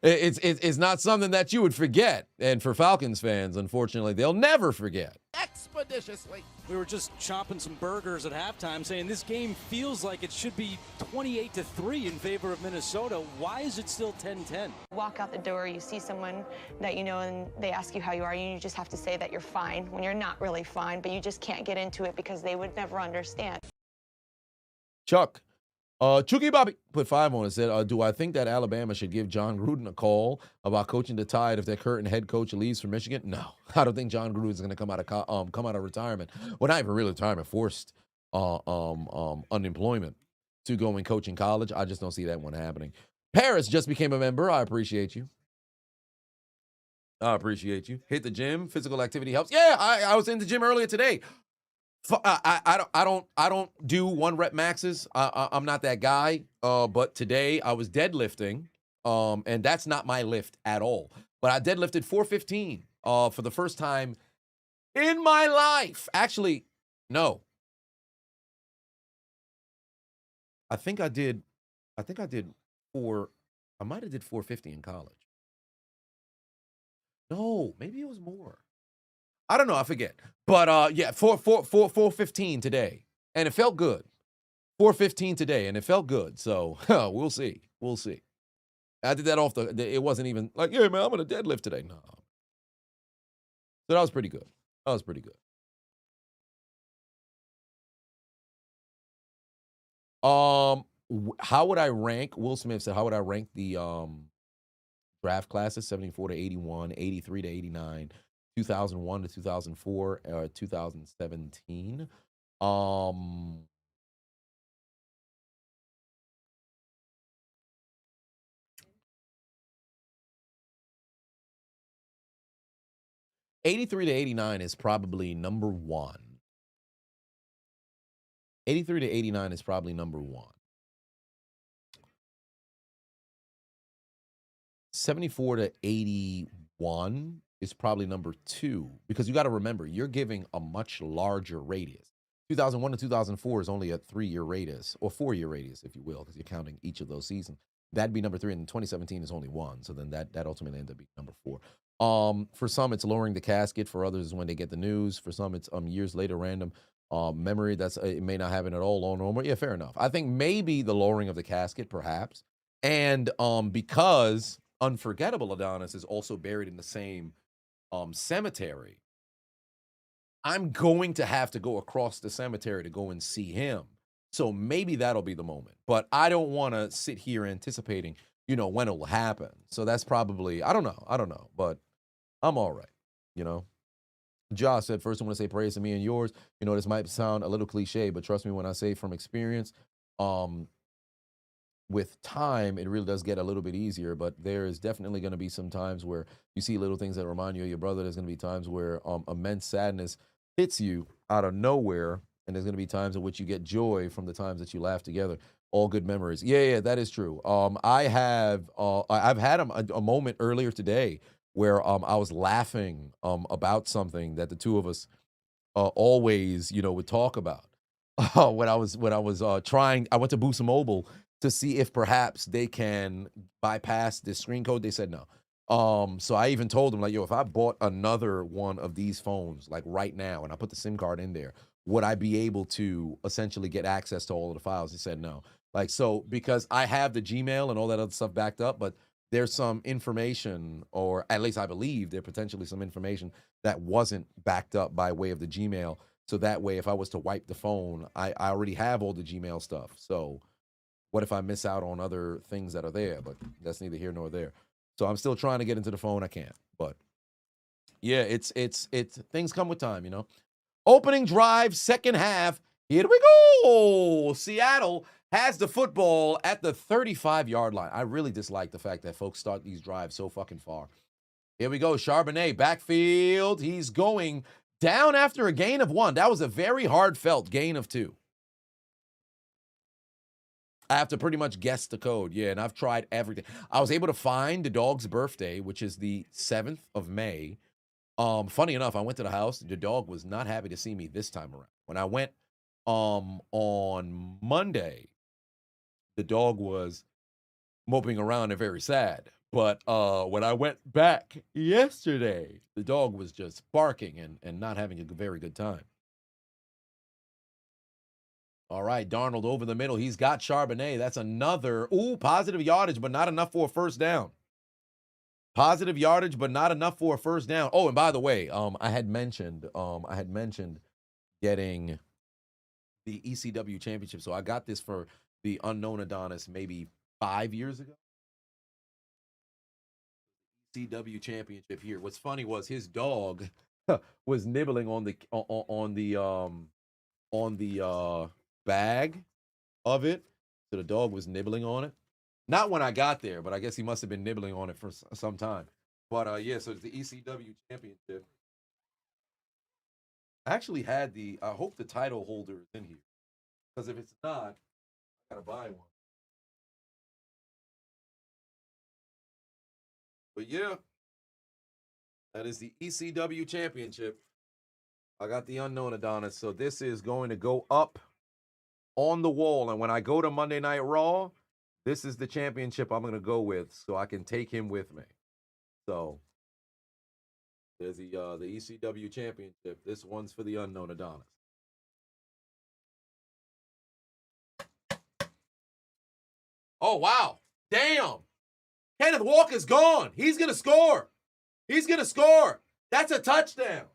it's not something that you would forget. And for Falcons fans, unfortunately, they'll never forget. Expeditiously. We were just chopping some burgers at halftime, saying this game feels like it should be 28-3 in favor of Minnesota. Why is it still 10-10? Walk out the door, you see someone that you know, and they ask you how you are, and you just have to say that you're fine when you're not really fine, but you just can't get into it because they would never understand. Chuck, Chucky Bobby put 5 on and said, do I think that Alabama should give John Gruden a call about coaching the Tide if their current head coach leaves for Michigan? No, I don't think John Gruden is going to come out of retirement. Well, not even really retirement, forced unemployment to go and coach in college. I just don't see that one happening. Paris just became a member. I appreciate you. Hit the gym. Physical activity helps. Yeah, I was in the gym earlier today. I don't do 1 rep maxes. I'm not that guy. But today I was deadlifting, and that's not my lift at all. But I deadlifted 415 for the first time in my life. Actually, no. I think I might have did 450 in college. No, maybe it was more. I don't know. I forget. But yeah, 415 today. And it felt good. 415 today, and it felt good. So we'll see. I did that off it wasn't even like, yeah, man, I'm going to deadlift today. No. So that was pretty good. How would I rank? Will Smith said, how would I rank the draft classes? 74-81, 83-89. 2001 to 2004, 2017. 83-89 is probably number 1. 83-89 is probably number 1. 74-81 is probably number 2, because you got to remember, you're giving a much larger radius. 2001 to 2004 is only a 3-year radius, or 4-year radius, if you will, because you're counting each of those seasons. That'd be number 3, and 2017 is only 1, so then that ultimately ends up being number 4. For some, it's lowering the casket. For others, is when they get the news. For some, it's years later, random memory. It may not happen at all on normal. Yeah, fair enough. I think maybe the lowering of the casket, perhaps, and because Unforgettable Adonis is also buried in the same cemetery, I'm going to have to go across the cemetery to go and see him. So maybe that'll be the moment. But I don't want to sit here anticipating, when it will happen. So that's probably, I don't know. But I'm all right, Josh said, first I want to say praise to me and yours. This might sound a little cliche, but trust me when I say from experience, with time, it really does get a little bit easier, but there is definitely going to be some times where you see little things that remind you of your brother. There's going to be times where immense sadness hits you out of nowhere, and there's going to be times in which you get joy from the times that you laugh together. All good memories. Yeah, that is true. I've had a moment earlier today where I was laughing about something that the two of us always, would talk about. When I was trying, I went to Boost Mobile to see if perhaps they can bypass this screen code. They said no. So I even told them, like, yo, if I bought another one of these phones, like right now, and I put the SIM card in there, would I be able to essentially get access to all of the files? He said no. Like, so because I have the Gmail and all that other stuff backed up, but there's some information, or at least I believe there's potentially some information that wasn't backed up by way of the Gmail. So that way, if I was to wipe the phone, I already have all the Gmail stuff. So what if I miss out on other things that are there? But that's neither here nor there. So I'm still trying to get into the phone. I can't. But yeah, it's things come with time, you know. Opening drive, second half. Here we go. Seattle has the football at the 35-yard line. I really dislike the fact that folks start these drives so fucking far. Here we go. Charbonnet, backfield. He's going down after a gain of 1. That was a very hard-felt gain of 2. I have to pretty much guess the code. Yeah, and I've tried everything. I was able to find the dog's birthday, which is the 7th of May. Funny enough, I went to the house. The dog was not happy to see me this time around. When I went on Monday, the dog was moping around and very sad. But when I went back yesterday, the dog was just barking and not having a very good time. All right, Darnold over the middle. He's got Charbonnet. That's another, positive yardage, but not enough for a first down. Positive yardage, but not enough for a first down. Oh, and by the way, I had mentioned getting the ECW championship. So I got this for the unknown Adonis maybe 5 years ago. ECW championship here. What's funny was his dog was nibbling on the bag of it. So the dog was nibbling on it. Not when I got there, but I guess he must have been nibbling on it for some time. But yeah, so it's the ECW championship. I actually had I hope the title holder is in here. Because if it's not, I gotta buy one. But yeah, that is the ECW championship. I got the unknown Adonis. So this is going to go up on the wall. And when I go to Monday Night Raw, this is the championship I'm going to go with so I can take him with me. So there's the ECW championship. This one's for the unknown Adonis. Oh, wow. Damn. Kenneth Walker's gone. He's going to score. He's going to score. That's a touchdown.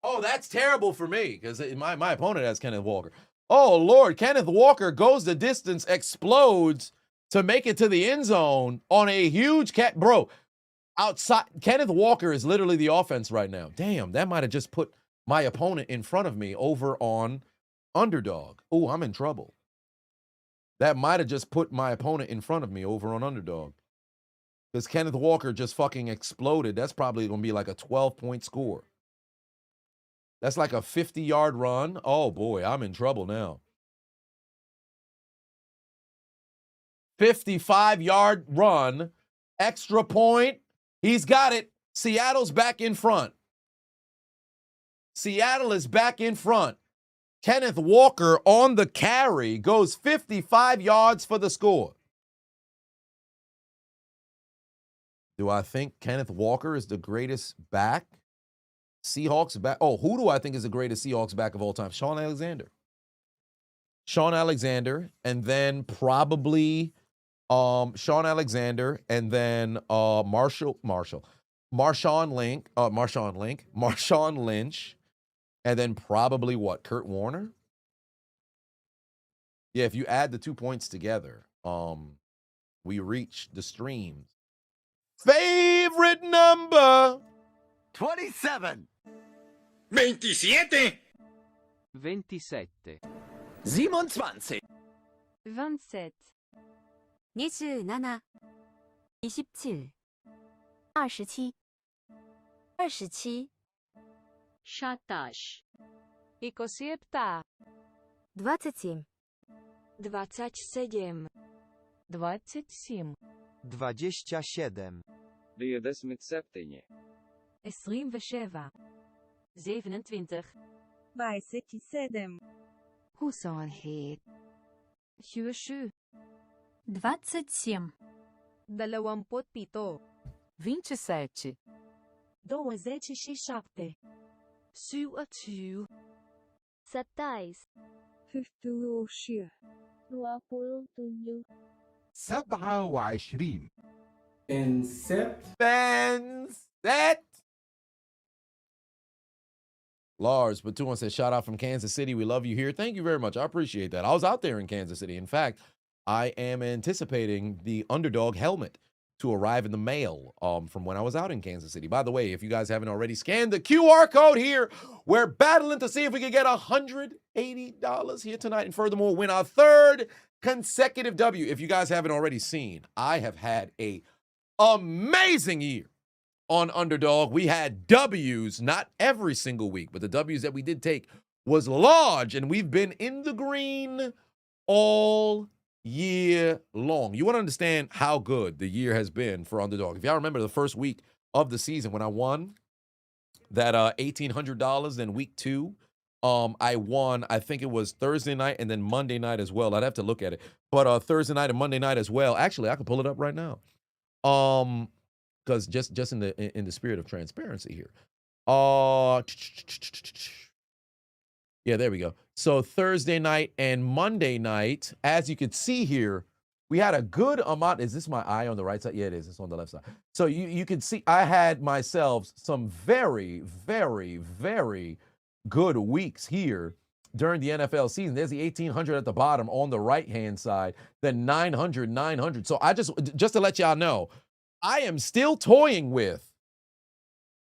Oh, that's terrible for me because my opponent has Kenneth Walker. Oh, Lord. Kenneth Walker goes the distance, explodes to make it to the end zone on a huge cat. Bro, outside. Kenneth Walker is literally the offense right now. Damn, that might have just put my opponent in front of me over on Underdog. Oh, I'm in trouble. That might have just put my opponent in front of me over on Underdog. Because Kenneth Walker just fucking exploded. That's probably going to be like a 12-point score. That's like a 50-yard run. Oh, boy, I'm in trouble now. 55-yard run. Extra point. He's got it. Seattle's back in front. Seattle is back in front. Kenneth Walker on the carry goes 55 yards for the score. Do I think Kenneth Walker is the greatest back? Seahawks back. Oh, who do I think is the greatest Seahawks back of all time? Shaun Alexander. Shaun Alexander, and then probably Shaun Alexander, and then Marshawn Lynch, and then probably what? Kurt Warner? Yeah, if you add the 2 points together, we reach the stream's favorite number. 27. 27. 27. 27. 27 27 27 27 27 17 27 27 27 27 27. 27. 27 27 27 27 27 27 27 27 27 27 17 27 27 27. Fans set. Lars Batuan says, shout out from Kansas City. We love you here. Thank you very much. I appreciate that. I was out there in Kansas City. In fact, I am anticipating the Underdog helmet to arrive in the mail from when I was out in Kansas City. By the way, if you guys haven't already scanned the QR code here, we're battling to see if we can get $180 here tonight and furthermore win our third consecutive W. If you guys haven't already seen, I have had a amazing year on Underdog. We had W's, not every single week, but the W's that we did take was large, and we've been in the green all year long. You want to understand how good the year has been for Underdog. If y'all remember the first week of the season when I won that $1,800 in week 2, I won, I think it was Thursday night and then Monday night as well. I'd have to look at it. But Thursday night and Monday night as well. Actually, I could pull it up right now. Because just in the spirit of transparency here. Yeah, there we go. So Thursday night and Monday night, as you could see here, we had a good amount. Is this my eye on the right side? Yeah, it is. It's on the left side. So you can see I had myself some very, very, very good weeks here during the NFL season. There's the 1,800 at the bottom on the right-hand side, then 900, 900. So I just to let y'all know, I am still toying with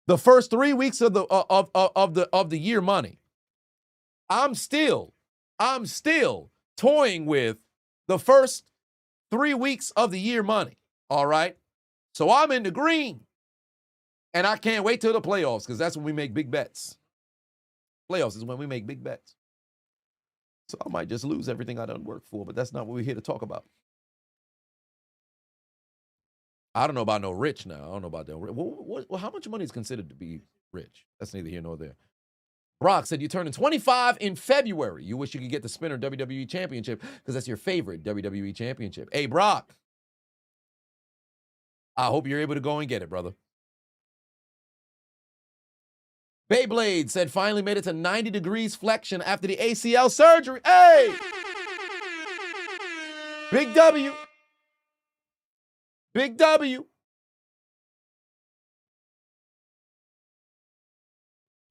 the first 3 weeks of the year money. I'm still toying with the first 3 weeks of the year money. All right. So I'm in the green. And I can't wait till the playoffs because that's when we make big bets. Playoffs is when we make big bets. So I might just lose everything I done worked for, but that's not what we're here to talk about. I don't know about no rich now. I don't know about that. Well, how much money is considered to be rich? That's neither here nor there. Brock said, you're turning 25 in February. You wish you could get the Spinner WWE Championship because that's your favorite WWE Championship. Hey, Brock, I hope you're able to go and get it, brother. Beyblade said, finally made it to 90 degrees flexion after the ACL surgery. Hey! Big W. Big W.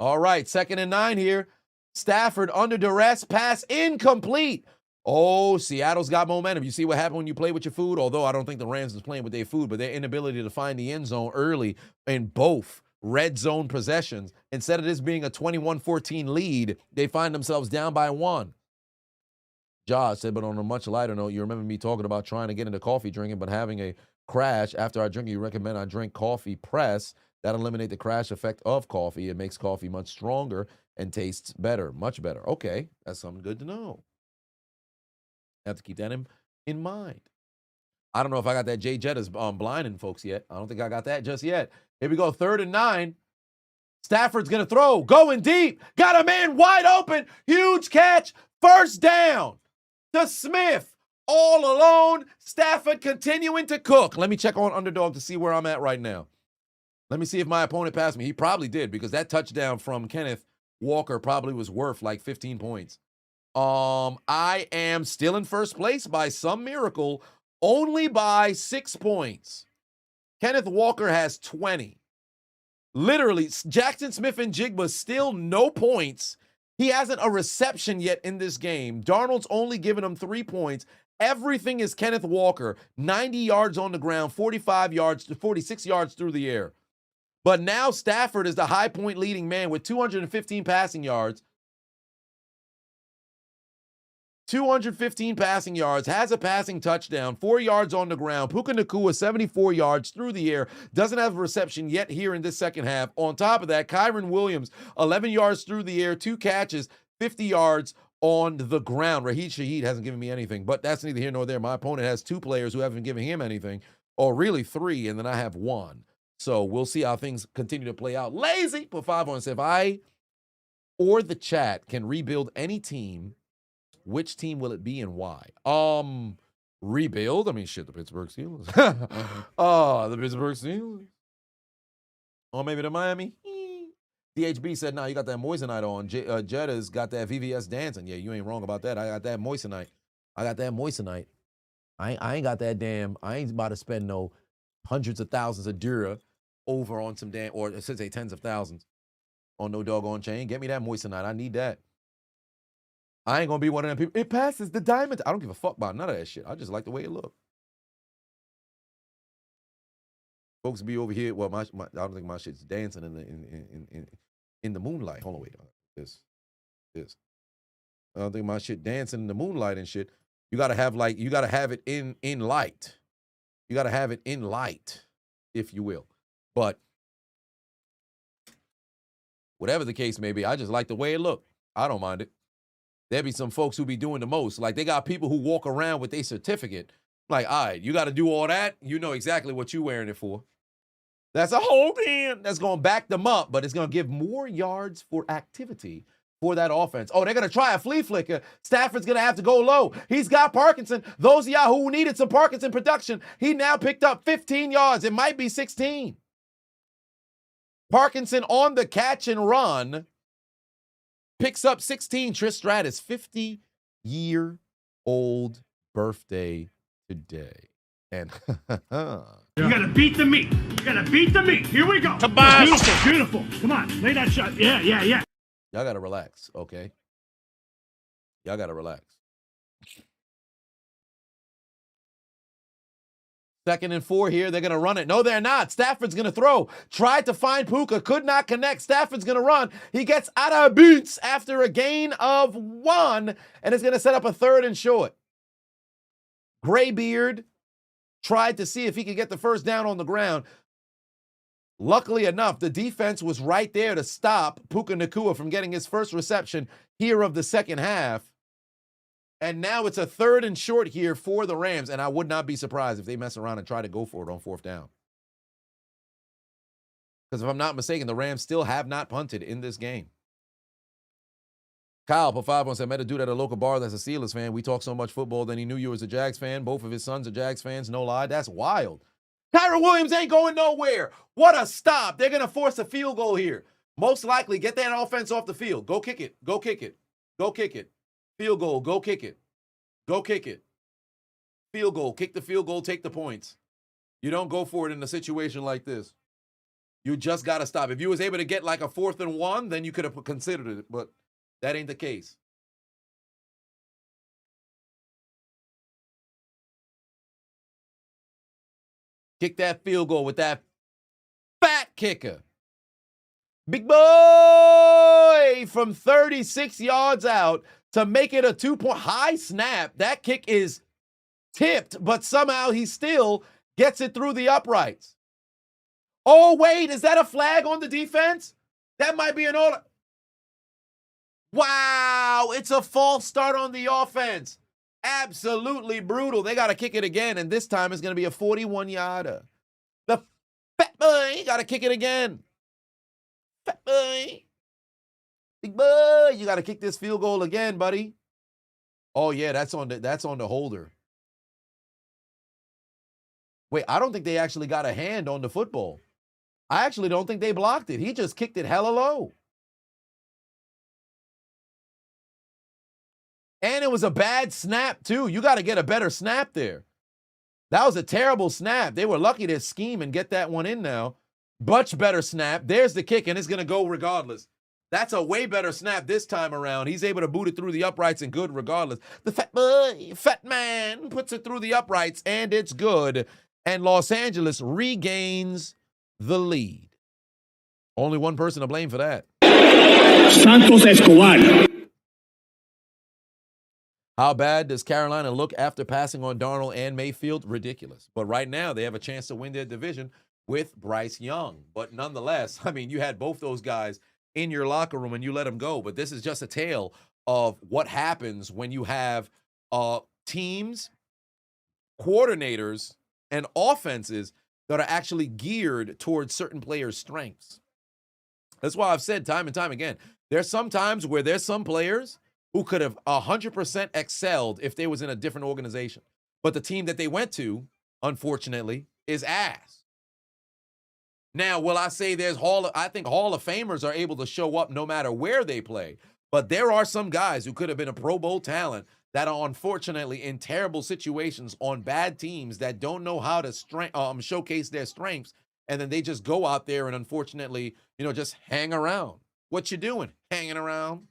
All right, 2nd and 9 here. Stafford under duress, pass incomplete. Oh, Seattle's got momentum. You see what happened when you play with your food? Although I don't think the Rams is playing with their food, but their inability to find the end zone early in both red zone possessions. Instead of this being a 21-14 lead, they find themselves down by 1. Josh said, but on a much lighter note, you remember me talking about trying to get into coffee drinking, but having a crash after I drink. You recommend I drink coffee press. That eliminate the crash effect of coffee. It makes coffee much stronger and tastes better, much better. Okay, that's something good to know. I have to keep that in mind. I don't know if I got that Jay Jetta's blinding folks yet. I don't think I got that just yet. Here we go, 3rd and 9. Stafford's going to throw, going deep. Got a man wide open. Huge catch. First down to Smith. All alone. Stafford continuing to cook. Let me check on Underdog to see where I'm at right now. Let me see if my opponent passed me. He probably did because that touchdown from Kenneth Walker probably was worth like 15 points. I am still in first place by some miracle, only by 6 points. Kenneth Walker has 20. Literally, Jackson Smith and Jigba still no points. He hasn't a reception yet in this game. Darnold's only given him 3 points. Everything is Kenneth Walker. 90 yards on the ground, 45 yards to 46 yards through the air. But now Stafford is the high point leading man with 215 passing yards. 215 passing yards, has a passing touchdown, 4 yards on the ground. Puka Nacua, 74 yards through the air, doesn't have a reception yet here in this second half. On top of that, Kyron Williams, 11 yards through the air, 2 catches, 50 yards on the ground. Raheed Shaheed hasn't given me anything, but that's neither here nor there. My opponent has 2 players who haven't given him anything, or really 3, and then I have 1. So we'll see how things continue to play out. Lazy put 5 on. If I or the chat can rebuild any team, which team will it be and why? Rebuild? I mean, shit, the Pittsburgh Steelers. The Pittsburgh Steelers. Or maybe the Miami. DHB said, no, you got that moissanite on. Jetta's got that VVS dancing. Yeah, you ain't wrong about that. I got that moissanite. I ain't got that damn. I ain't about to spend no hundreds of thousands of Dura over on some damn, or I should say tens of thousands on no doggone chain. Get me that moissanite. I need that. I ain't gonna be one of them people. It passes the diamond. I don't give a fuck about none of that shit. I just like the way it look. Folks be over here. Well, I don't think my shit's dancing in the moonlight. Hold on, wait. This. I don't think my shit dancing in the moonlight and shit. You gotta have it in light. You gotta have it in light, if you will. But whatever the case may be, I just like the way it look. I don't mind it. There be some folks who be doing the most. Like, they got people who walk around with a certificate. Like, all right, you got to do all that. You know exactly what you wearing it for. That's a hold in. That's going to back them up, but it's going to give more yards for activity for that offense. Oh, they're going to try a flea flicker. Stafford's going to have to go low. He's got Parkinson. Those of y'all who needed some Parkinson production, he now picked up 15 yards. It might be 16. Parkinson on the catch and run picks up 16. Trish Stratus, 50-year-old birthday today. And you gotta beat the meat. You gotta beat the meat. Here we go. Beautiful. Come on, lay that shot. Yeah. Y'all gotta relax, okay? Y'all gotta relax. 2nd and 4 here. They're going to run it. No, they're not. Stafford's going to throw. Tried to find Puka. Could not connect. Stafford's going to run. He gets out of boots after a gain of 1, and it's going to set up a 3rd and short. Graybeard tried to see if he could get the first down on the ground. Luckily enough, the defense was right there to stop Puka Nacua from getting his first reception here of the second half. And now it's a 3rd and short here for the Rams, and I would not be surprised if they mess around and try to go for it on 4th down. Because if I'm not mistaken, the Rams still have not punted in this game. Kyle, for 5 said, I met a dude at a local bar that's a Steelers fan. We talk so much football, then he knew you was a Jags fan. Both of his sons are Jags fans, no lie. That's wild. Kyron Williams ain't going nowhere. What a stop. They're going to force a field goal here. Most likely, get that offense off the field. Go kick it. Go kick it. Go kick it. Field goal, go kick it. Go kick it. Field goal, kick the field goal, take the points. You don't go for it in a situation like this. You just got to stop. If you was able to get like a 4th and 1, then you could have considered it, but that ain't the case. Kick that field goal with that fat kicker. Big boy from 36 yards out to make it a 2-point high snap. That kick is tipped, but somehow he still gets it through the uprights. Oh, wait, is that a flag on the defense? That might be an order. Wow, it's a false start on the offense. Absolutely brutal. They got to kick it again, and this time it's going to be a 41-yarder. The fat boy got to kick it again. Fat boy. Big boy, you got to kick this field goal again, buddy. Oh, yeah, that's on the holder. Wait, I don't think they actually got a hand on the football. I actually don't think they blocked it. He just kicked it hella low. And it was a bad snap, too. You got to get a better snap there. That was a terrible snap. They were lucky to scheme and get that one in now. Much better snap. There's the kick, and it's going to go regardless. That's a way better snap this time around. He's able to boot it through the uprights and good regardless. The fat man puts it through the uprights, and it's good. And Los Angeles regains the lead. Only one person to blame for that. Santos Escobar. How bad does Carolina look after passing on Darnold and Mayfield? Ridiculous. But right now, they have a chance to win their division with Bryce Young. But nonetheless, I mean, you had both those guys in your locker room and you let them go. But this is just a tale of what happens when you have teams, coordinators, and offenses that are actually geared towards certain players' strengths. That's why I've said time and time again, there's some times where there's some players who could have 100% excelled if they was in a different organization. But the team that they went to, unfortunately, is ass. Now, will I say I think Hall of Famers are able to show up no matter where they play. But there are some guys who could have been a Pro Bowl talent that are unfortunately in terrible situations on bad teams that don't know how to showcase their strengths, and then they just go out there and unfortunately, just hang around. What you doing? Hanging around.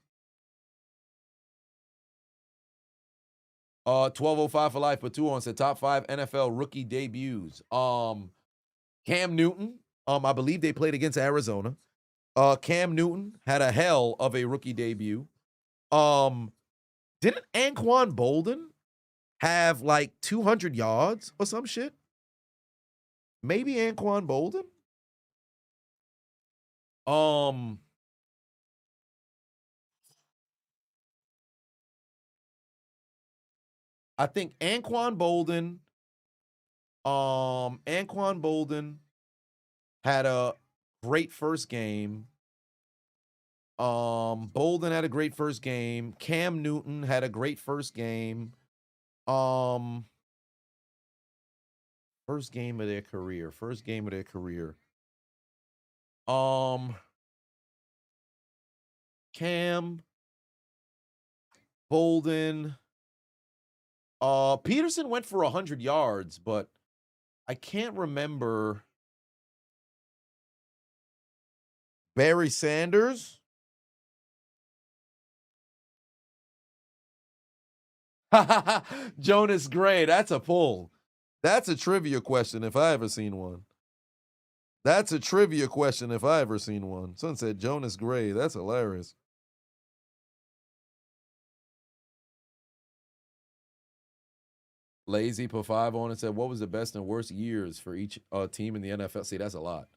1205 for life, but 2 on said top 5 NFL rookie debuts. Cam Newton, I believe they played against Arizona. Cam Newton had a hell of a rookie debut. Didn't Anquan Bolden have like 200 yards or some shit? Maybe Anquan Bolden? I think Anquan Bolden had a great first game. Bolden had a great first game. Cam Newton had a great first game. First game of their career. Cam, Bolden. Peterson went for 100 yards, but I can't remember. Barry Sanders. Jonas Gray. That's a pull. That's a trivia question if I ever seen one. Someone said Jonas Gray. That's hilarious. Lazy put 5 on and said, what was the best and worst years for each team in the NFL? See, that's a lot.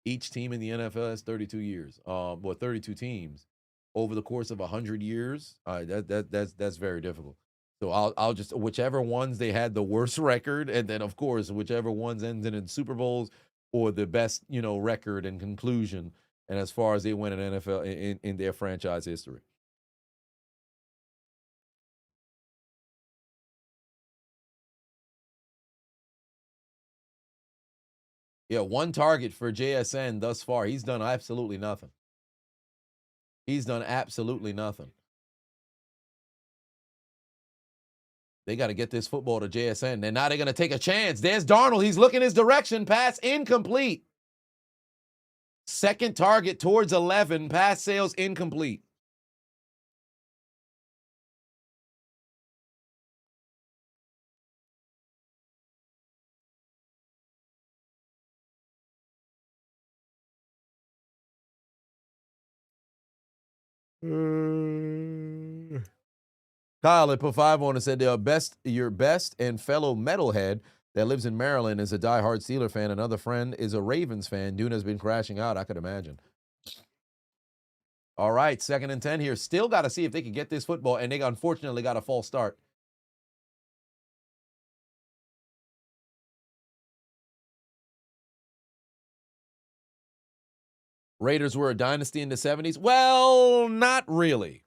Each team in the NFL has 32 years. 32 teams over the course of 100 years. That's very difficult. So I'll just, whichever ones they had the worst record, and then of course whichever ones ended in Super Bowls or the best record and conclusion, and as far as they went in NFL in their franchise history. Yeah, 1 target for JSN thus far. He's done absolutely nothing. They got to get this football to JSN. And now they're going to take a chance. There's Darnold. He's looking his direction. Pass incomplete. Second target towards 11. Pass sales incomplete. Kyle had put 5 on and said your best and fellow metalhead that lives in Maryland is a diehard Steeler fan. Another friend is a Ravens fan. Dune has been crashing out, I could imagine. All right, 2nd and 10 here. Still got to see if they can get this football, and they unfortunately got a false start. Raiders were a dynasty in the 70s. Well, not really.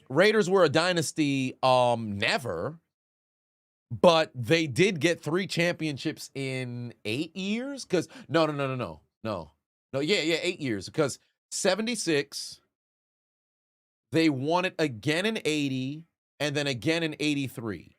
Raiders were a dynasty, never, but they did get 3 championships in 8 years. Because no, 8 years. Because 76, they won it again in 80, and then again in 83.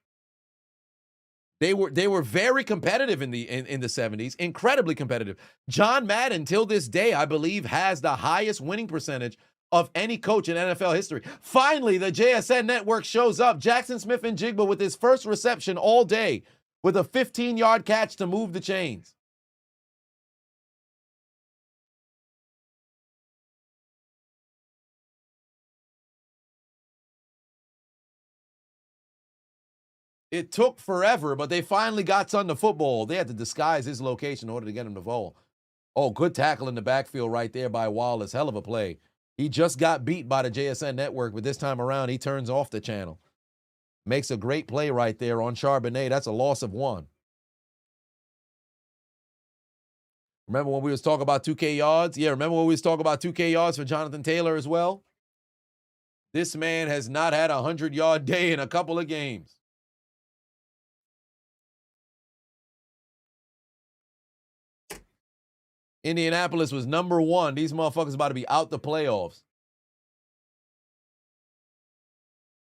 They were very competitive in the 70s, incredibly competitive. John Madden, till this day, I believe, has the highest winning percentage of any coach in NFL history. Finally, the JSN network shows up. Jackson Smith-Njigba with his first reception all day with a 15-yard catch to move the chains. It took forever, but they finally got Son to football. They had to disguise his location in order to get him the ball. Oh, good tackle in the backfield right there by Wallace. Hell of a play. He just got beat by the JSN network, but this time around, he turns off the channel. Makes a great play right there on Charbonnet. That's a loss of 1. Remember when we was talking about 2K yards? Yeah, remember when we was talking about 2K yards for Jonathan Taylor as well? This man has not had a 100-yard day in a couple of games. Indianapolis was number 1. These motherfuckers about to be out the playoffs.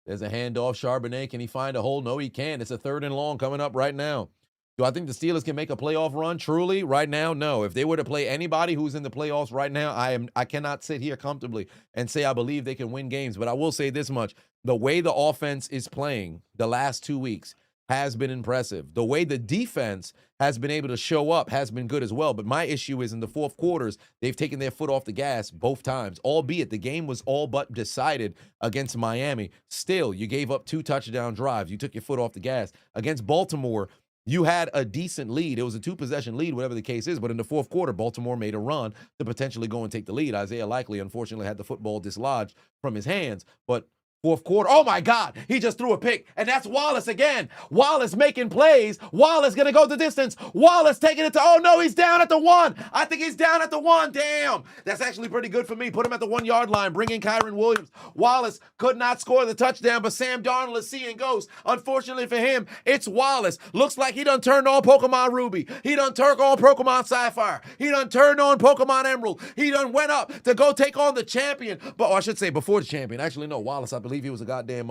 There's a handoff. Charbonnet, can he find a hole? No, he can't. It's a 3rd and long coming up right now. Do I think the Steelers can make a playoff run? Truly, right now, no. If they were to play anybody who's in the playoffs right now, I cannot sit here comfortably and say I believe they can win games. But I will say this much. The way the offense is playing the last 2 weeks has been impressive. The way the defense has been able to show up has been good as well. But my issue is in the fourth quarters, they've taken their foot off the gas both times, albeit the game was all but decided against Miami. Still, you gave up 2 touchdown drives. You took your foot off the gas. Against Baltimore, you had a decent lead. It was a 2-possession lead, whatever the case is. But in the fourth quarter, Baltimore made a run to potentially go and take the lead. Isaiah Likely, unfortunately, had the football dislodged from his hands. But fourth quarter, oh my God, he just threw a pick. And that's Wallace again. Wallace making plays. Wallace going to go the distance. Wallace taking it to, oh no, he's down at the 1. I think he's down at the 1. Damn. That's actually pretty good for me. Put him at the 1-yard line. Bring in Kyron Williams. Wallace could not score the touchdown, but Sam Darnold is seeing ghosts. Unfortunately for him, it's Wallace. Looks like he done turned on Pokemon Ruby. He done turned on Pokemon Sapphire. He done turned on Pokemon Emerald. He done went up to go take on the champion. But I should say before the champion. Actually, no, Wallace, I believe he was a goddamn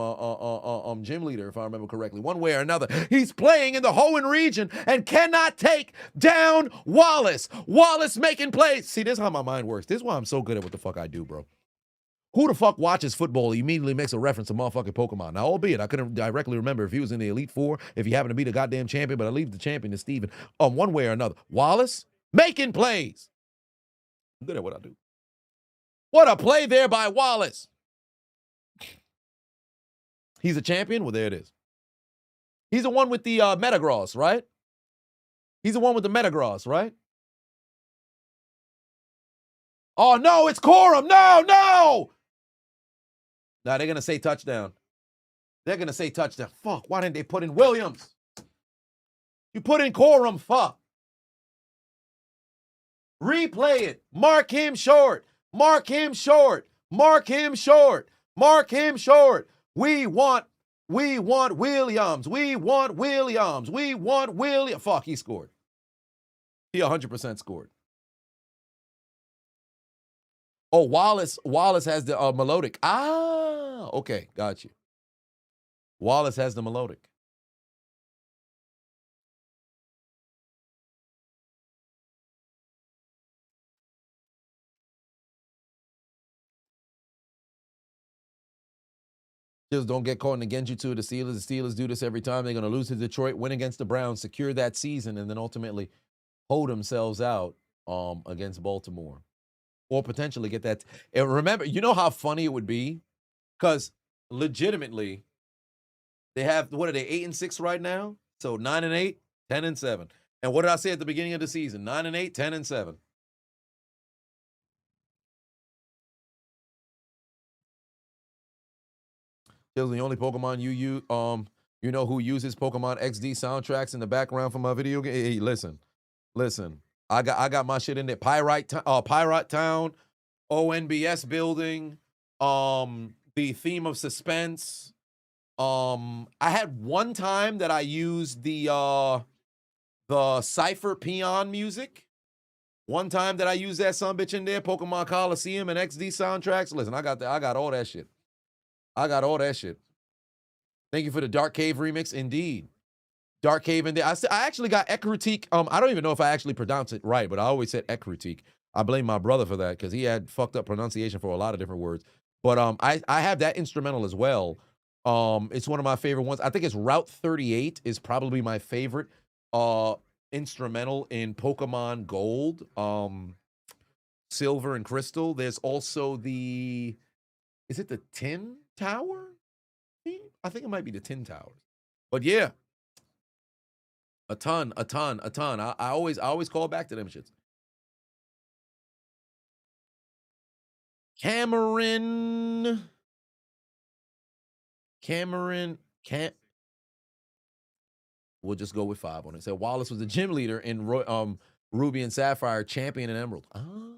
gym leader, if I remember correctly. One way or another, he's playing in the Hoenn region and cannot take down Wallace. Wallace making plays. See, this is how my mind works. This is why I'm so good at what the fuck I do, bro. Who the fuck watches football immediately makes a reference to motherfucking Pokemon? Now, albeit I couldn't directly remember if he was in the Elite Four, if he happened to be the goddamn champion, but I leave the champion to Steven. One way or another. Wallace making plays. I'm good at what I do. What a play there by Wallace. He's a champion? Well, there it is. He's the one with the Metagross, right? He's the one with the Metagross, right? Oh, no, it's Corum. No, no. Now, they're going to say touchdown. They're going to say touchdown. Fuck, why didn't they put in Williams? You put in Corum, fuck. Replay it. Mark him short. Mark him short. Mark him short. Mark him short. We want Williams. We want Williams. We want Williams. Fuck, he scored. He 100% scored. Oh, Wallace has the melodic. Ah, okay, got you. Wallace has the melodic. Just don't get caught in the Genjutsu of the Steelers. The Steelers do this every time. They're going to lose to Detroit, win against the Browns, secure that season, and then ultimately hold themselves out against Baltimore. Or potentially get that. And remember, you know how funny it would be? Because legitimately, they have, what are they, 8-6 right now? So 9-8, 10-7. And what did I say at the beginning of the season? 9-8, 10-7. Is the only Pokemon you use, you know, who uses Pokemon XD soundtracks in the background for my video game. Hey, listen. I got my shit in there. Pyrite Town, ONBS building, the theme of suspense. I had one time that I used the Cypher Peon music. One time that I used that sumbitch in there, Pokemon Coliseum and XD soundtracks. Listen, I got all that shit. I got all that shit. Thank you for the Dark Cave remix. Indeed. Dark Cave in there. I actually got Ekrutique. I don't even know if I actually pronounced it right, but I always said Ekrutique. I blame my brother for that because he had fucked up pronunciation for a lot of different words. But I have that instrumental as well. It's one of my favorite ones. I think it's Route 38 is probably my favorite instrumental in Pokemon Gold, Silver, and Crystal. There's also is it the Tin Tower? I think it might be the Tin Towers. But yeah, a ton. I always call back to them shits. Cameron. We'll just go with 5 on it. So Wallace was the gym leader in Ruby and Sapphire, champion and Emerald. Oh.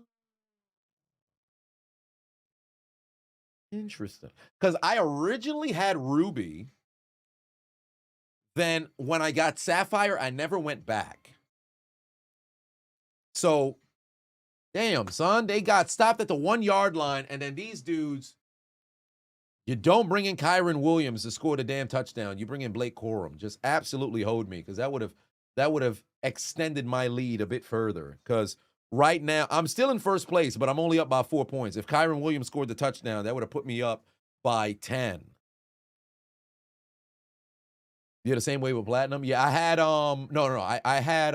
Interesting. Because I originally had Ruby. Then when I got Sapphire, I never went back. So, damn, son, they got stopped at the 1-yard line, and then these dudes You don't bring in Kyron Williams to score the damn touchdown. You bring in Blake Corum. Just absolutely hold me, because that would have extended my lead a bit further. Because right now I'm still in first place, but I'm only up by 4 points. If Kyron Williams scored the touchdown, that would have put me up by 10. You're the same way with Platinum? Yeah, I had I had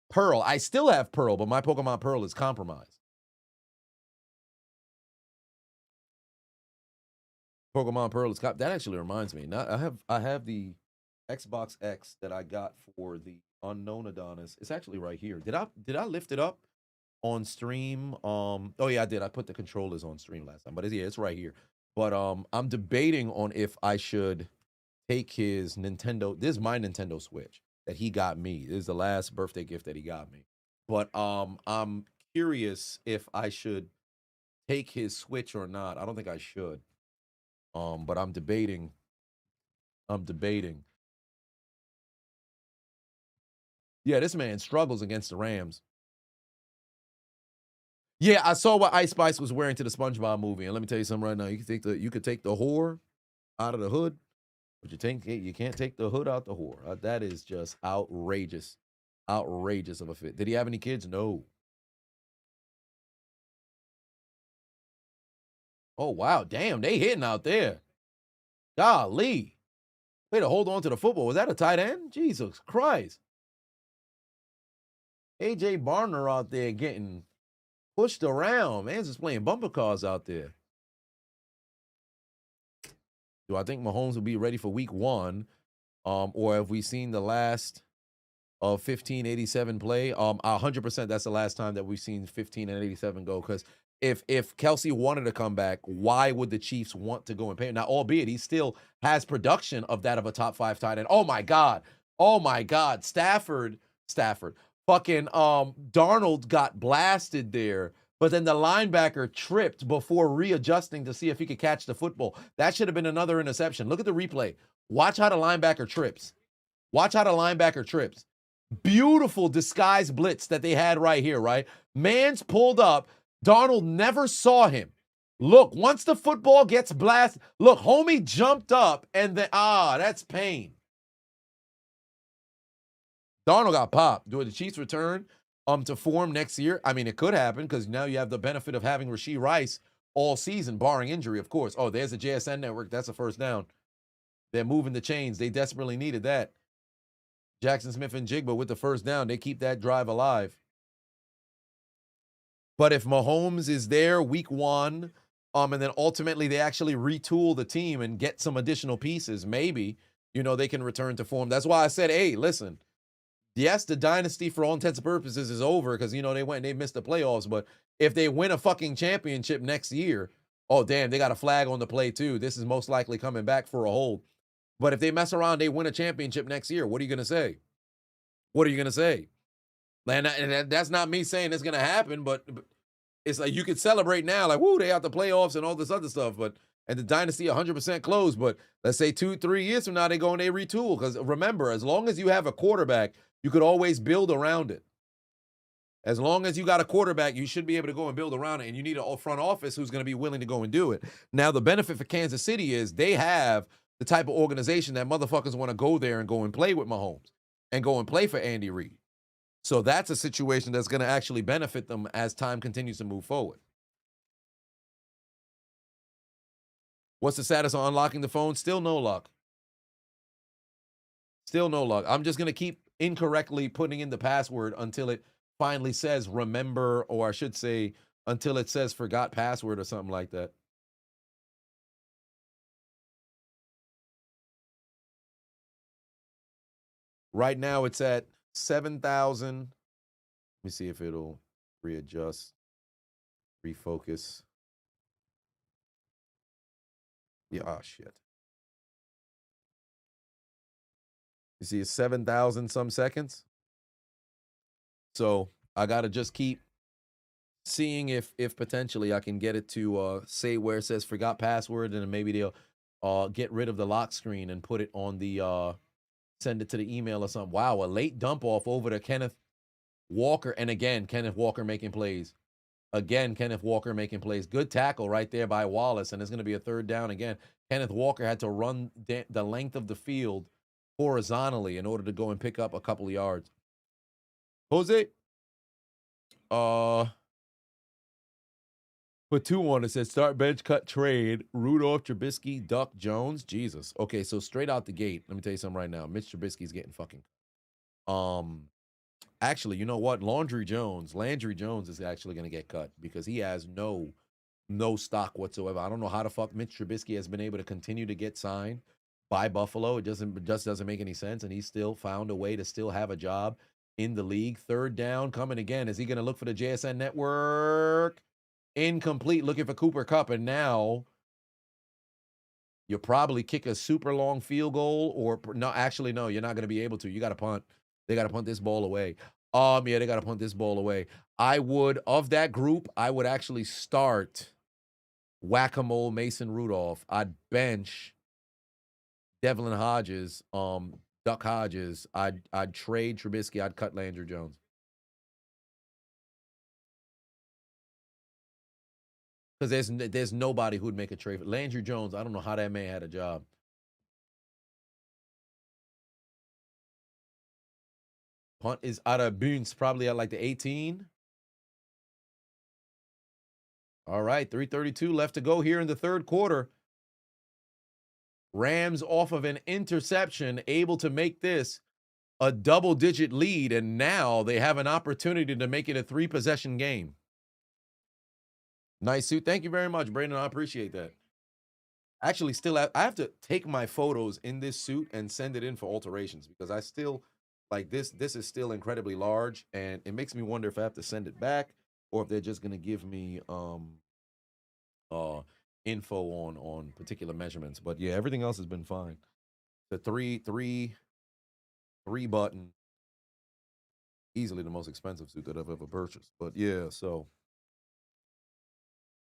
Pearl. I still have Pearl, but my Pokemon Pearl is compromised. Pokemon Pearl is that actually reminds me. I have the Xbox X that I got for the unknown Adonis. It's actually right here. Did I lift it up on stream? Oh yeah, I did. I put the controllers on stream last time. But it's right here. But I'm debating on if I should take his Nintendo. This is my Nintendo Switch that he got me. This is the last birthday gift that he got me. But I'm curious if I should take his Switch or not. I don't think I should. But I'm debating. Yeah, this man struggles against the Rams. Yeah, I saw what Ice Spice was wearing to the SpongeBob movie, and let me tell you something right now. You could take the whore out of the hood, but you can't take the hood out the whore. That is just outrageous of a fit. Did he have any kids? No. Oh wow, damn, they hitting out there. Golly, way to hold on to the football. Was that a tight end? Jesus Christ. AJ Barner out there getting pushed around. Man's just playing bumper cars out there. Do I think Mahomes will be ready for week 1? Or have we seen the last of 1587 play? 100% that's the last time that we've seen 1587 go. Because if Kelsey wanted to come back, why would the Chiefs want to go and pay him? Now, albeit he still has production of that of a top 5 tight end. Oh my God. Stafford. Fucking Darnold got blasted there, but then the linebacker tripped before readjusting to see if he could catch the football. That should have been another interception. Look at the replay. Watch how the linebacker trips. Beautiful disguise blitz that they had right here, right? Man's pulled up. Darnold never saw him. Look, once the football gets blasted, look, homie jumped up and then, that's pain. Darnold got popped. Do the Chiefs return to form next year? I mean, it could happen because now you have the benefit of having Rashee Rice all season, barring injury, of course. Oh, there's a JSN network. That's a first down. They're moving the chains. They desperately needed that. Jackson Smith and Jigba with the first down. They keep that drive alive. But if Mahomes is there week 1, and then ultimately they actually retool the team and get some additional pieces, maybe, they can return to form. That's why I said, hey, listen, yes, the dynasty for all intents and purposes is over because, they missed the playoffs. But if they win a fucking championship next year, oh, damn, they got a flag on the play too. This is most likely coming back for a hold. But if they mess around, they win a championship next year, what are you going to say? And that's not me saying it's going to happen, but it's like you could celebrate now, like, woo, they out the playoffs and all this other stuff. And the dynasty 100% closed. But let's say 2-3 years from now, they go and they retool. Because remember, as long as you have a quarterback, you could always build around it. As long as you got a quarterback, you should be able to go and build around it. And you need a front office who's going to be willing to go and do it. Now, the benefit for Kansas City is they have the type of organization that motherfuckers want to go there and go and play with Mahomes and go and play for Andy Reid. So that's a situation that's going to actually benefit them as time continues to move forward. What's the status on unlocking the phone? Still no luck. I'm just going to keep incorrectly putting in the password until it finally says remember, or I should say until it says forgot password or something like that. Right now it's at 7,000. Let me see if it'll readjust, refocus. Yeah, shit. You see, it's 7,000 some seconds. So I got to just keep seeing if potentially I can get it to say where it says forgot password, and then maybe they'll get rid of the lock screen and put it on the send it to the email or something. Wow, a late dump off over to Kenneth Walker. And again, Kenneth Walker making plays. Again, Kenneth Walker making plays. Good tackle right there by Wallace, and it's going to be a third down again. Kenneth Walker had to run the length of the field horizontally in order to go and pick up a couple of yards. Jose, put 2 on it. Says start, bench, cut, trade. Rudolph, Trubisky, Duck, Jones. Jesus. Okay, so straight out the gate, let me tell you something right now. Mitch Trubisky's getting fucking. Actually, you know what? Landry Jones is actually going to get cut because he has no stock whatsoever. I don't know how the fuck Mitch Trubisky has been able to continue to get signed by Buffalo. It just doesn't make any sense, and he's still found a way to still have a job in the league. Third down coming again. Is he going to look for the JSN network? Incomplete, looking for Cooper Kupp, and now you probably kick a super long field goal, or no, actually, no, you're not going to be able to. You got to punt. They got to punt this ball away. Yeah, they got to punt this ball away. Of that group, I would actually start Whack-A-Mole Mason Rudolph. I'd bench Devlin Hodges, Duck Hodges. I'd trade Trubisky. I'd cut Landry Jones. Because there's nobody who'd make a trade. Landry Jones, I don't know how that man had a job. Punt is out of bounds, probably at like the 18. All right, 3:32 left to go here in the third quarter. Rams off of an interception, able to make this a double-digit lead, and now they have an opportunity to make it a 3-possession game. Nice suit. Thank you very much, Brandon. I appreciate that. Actually, I have to take my photos in this suit and send it in for alterations because I still, like this is still incredibly large, and it makes me wonder if I have to send it back or if they're just going to give me info on particular measurements. But yeah, everything else has been fine. The three button, easily the most expensive suit that I've ever purchased. But yeah, so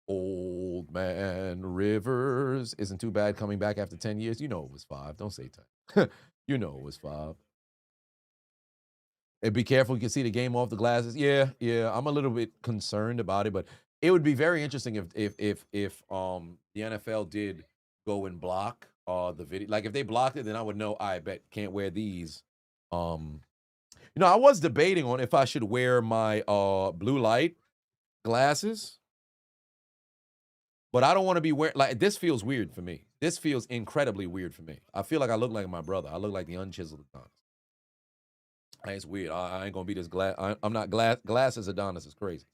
Old Man Rivers isn't too bad coming back after 10 years. You know it was 5. Don't say 10. You know it was 5. And be careful, you can see the game off the glasses. Yeah. I'm a little bit concerned about it, but it would be very interesting if the NFL did go and block the video. Like if they blocked it, then I would know, I bet can't wear these. I was debating on if I should wear my blue light glasses. But I don't want to be wearing, like, this feels weird for me. This feels incredibly weird for me. I feel like I look like my brother. I look like the unchiseled Adonis. It's weird. I ain't going to be this I'm not glasses Adonis is crazy.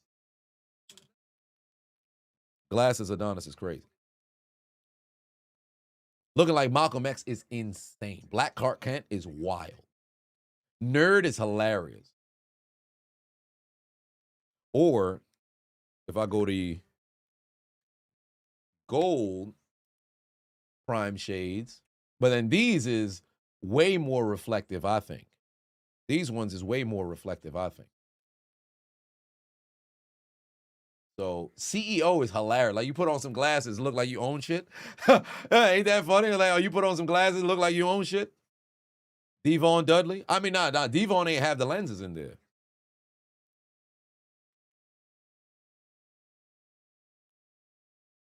Glasses Adonis is crazy. Looking like Malcolm X is insane. Black Clark Kent is wild. Nerd is hilarious. Or if I go to gold prime shades, but then these is way more reflective, I think. These ones is way more reflective, I think. So CEO is hilarious. Like you put on some glasses, look like you own shit. Ain't that funny? Like, you put on some glasses, look like you own shit. Devon Dudley. I mean, nah, Devon ain't have the lenses in there.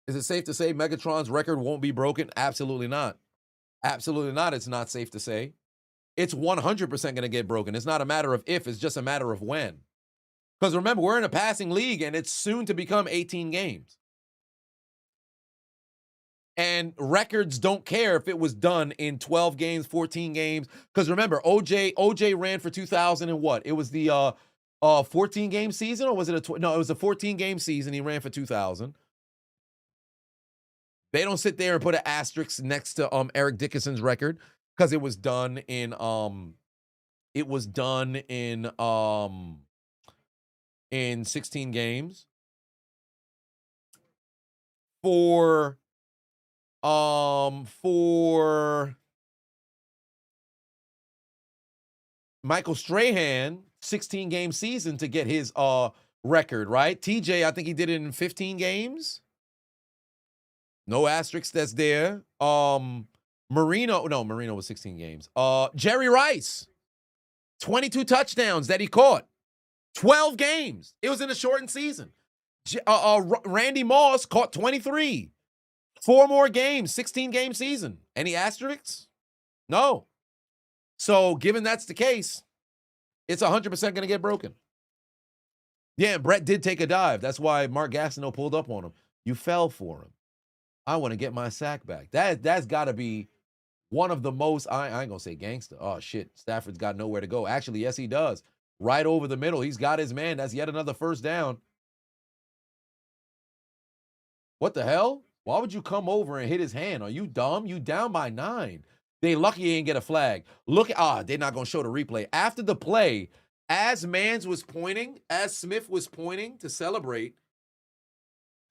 Is it safe to say Megatron's record won't be broken? Absolutely not. Absolutely not. It's not safe to say. It's 100% going to get broken. It's not a matter of if, it's just a matter of when. Because remember, we're in a passing league, and it's soon to become 18 games. And records don't care if it was done in 12 games, 14 games. Because remember, OJ ran for 2,000 and what? It was the 14-game season, or was it no, it was a 14-game season. He ran for 2,000. They don't sit there and put an asterisk next to Eric Dickerson's record because it was done in 16 games. For Michael Strahan, 16-game season to get his record, right? TJ, I think he did it in 15 games. No asterisk that's there. Marino was 16 games. Jerry Rice, 22 touchdowns that he caught. 12 games. It was in a shortened season. Randy Moss caught 23. 4 more games, 16-game season. Any asterisks? No. So, given that's the case, it's 100% going to get broken. Yeah, and Brett did take a dive. That's why Mark Gastineau pulled up on him. You fell for him. I want to get my sack back. That's got to be one of the most, I ain't going to say gangster. Oh, shit. Stafford's got nowhere to go. Actually, yes, he does. Right over the middle. He's got his man. That's yet another first down. What the hell? Why would you come over and hit his hand? Are you dumb? You down by 9. They lucky he ain't get a flag. Look, they're not going to show the replay. After the play, as Smith was pointing to celebrate,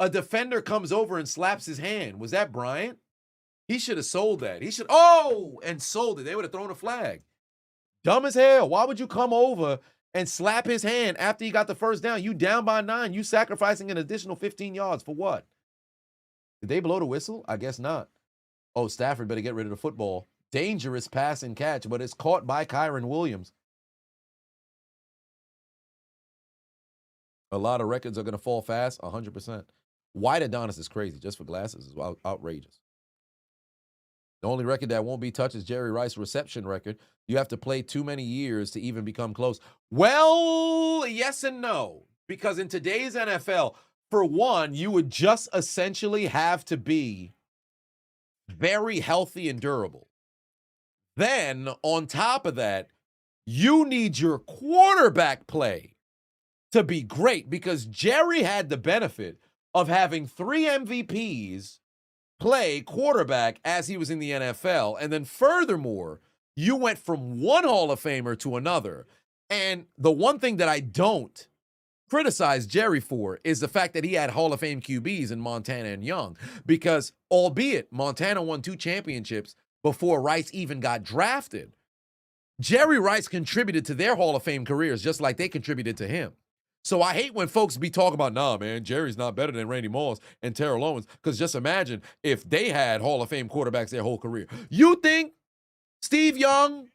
a defender comes over and slaps his hand. Was that Bryant? He should have sold that. And sold it. They would have thrown a flag. Dumb as hell. Why would you come over and slap his hand after he got the first down? You down by 9. You sacrificing an additional 15 yards for what? Did they blow the whistle? I guess not. Oh, Stafford better get rid of the football. Dangerous pass and catch, but it's caught by Kyren Williams. A lot of records are going to fall fast, 100%. White Adonis is crazy. Just for glasses is outrageous. The only record that won't be touched is Jerry Rice's reception record. You have to play too many years to even become close. Well, yes and no. Because in today's NFL, for one, you would just essentially have to be very healthy and durable. Then, on top of that, you need your quarterback play to be great because Jerry had the benefit of having 3 MVPs play quarterback as he was in the NFL. And then furthermore, you went from one Hall of Famer to another. And the one thing that I don't criticize Jerry for is the fact that he had Hall of Fame QBs in Montana and Young, because albeit Montana won 2 championships before Rice even got drafted, Jerry Rice contributed to their Hall of Fame careers just like they contributed to him. So I hate when folks be talking about, nah, man, Jerry's not better than Randy Moss and Terrell Owens, because just imagine if they had Hall of Fame quarterbacks their whole career. You think Steve Young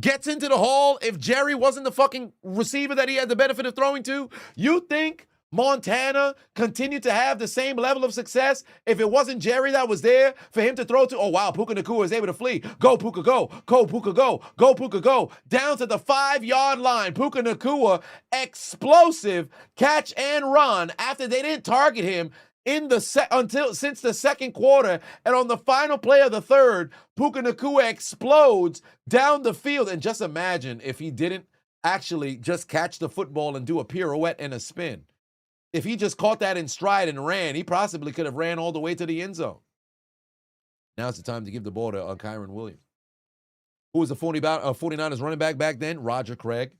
gets into the Hall if Jerry wasn't the fucking receiver that he had the benefit of throwing to? You think Montana continued to have the same level of success if it wasn't Jerry that was there for him to throw to? Oh, wow, Puka Nacua was able to flee. Go, Puka, go. Go, Puka, go. Go, Puka, go. Down to the 5-yard line. Puka Nacua, explosive catch and run after they didn't target him since the second quarter. And on the final play of the third, Puka Nacua explodes down the field. And just imagine if he didn't actually just catch the football and do a pirouette and a spin. If he just caught that in stride and ran, he possibly could have ran all the way to the end zone. Now it's the time to give the ball to Kyren Williams. Who was the 49ers running back then? Roger Craig,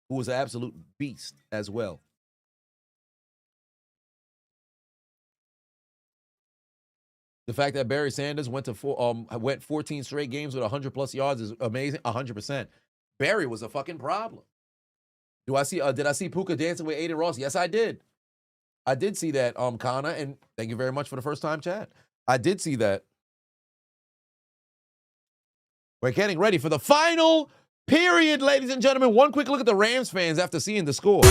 who was an absolute beast as well. The fact that Barry Sanders went 14 straight games with 100-plus yards is amazing, 100%. Barry was a fucking problem. Did I see Puka dancing with Aiden Ross? Yes, I did. I did see that, Kana, and thank you very much for the first time chat. I did see that. We're getting ready for the final period, ladies and gentlemen. One quick look at the Rams fans after seeing the score.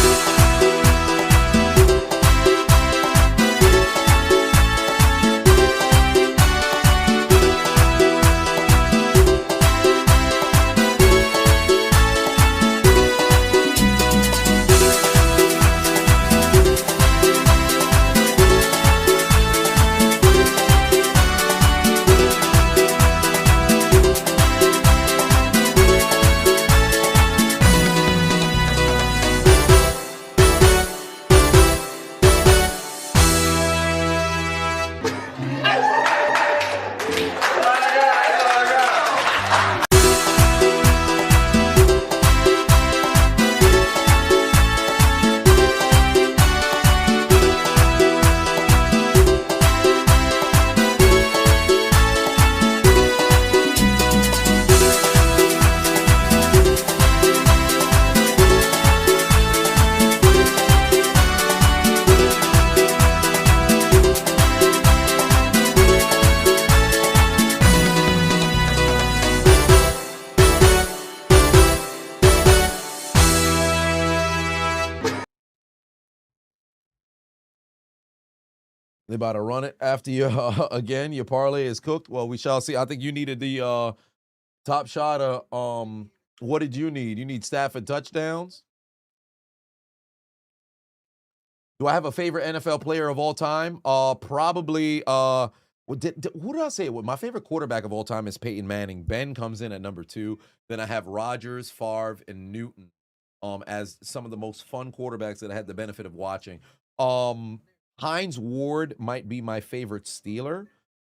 They about to run it after you again. Your parlay is cooked. Well, we shall see. I think you needed the top shot. What did you need? You need Stafford touchdowns. Do I have a favorite NFL player of all time? Probably. Who did I say? My favorite quarterback of all time is Peyton Manning. Ben comes in at number 2. Then I have Rodgers, Favre, and Newton as some of the most fun quarterbacks that I had the benefit of watching. Hines Ward might be my favorite Steeler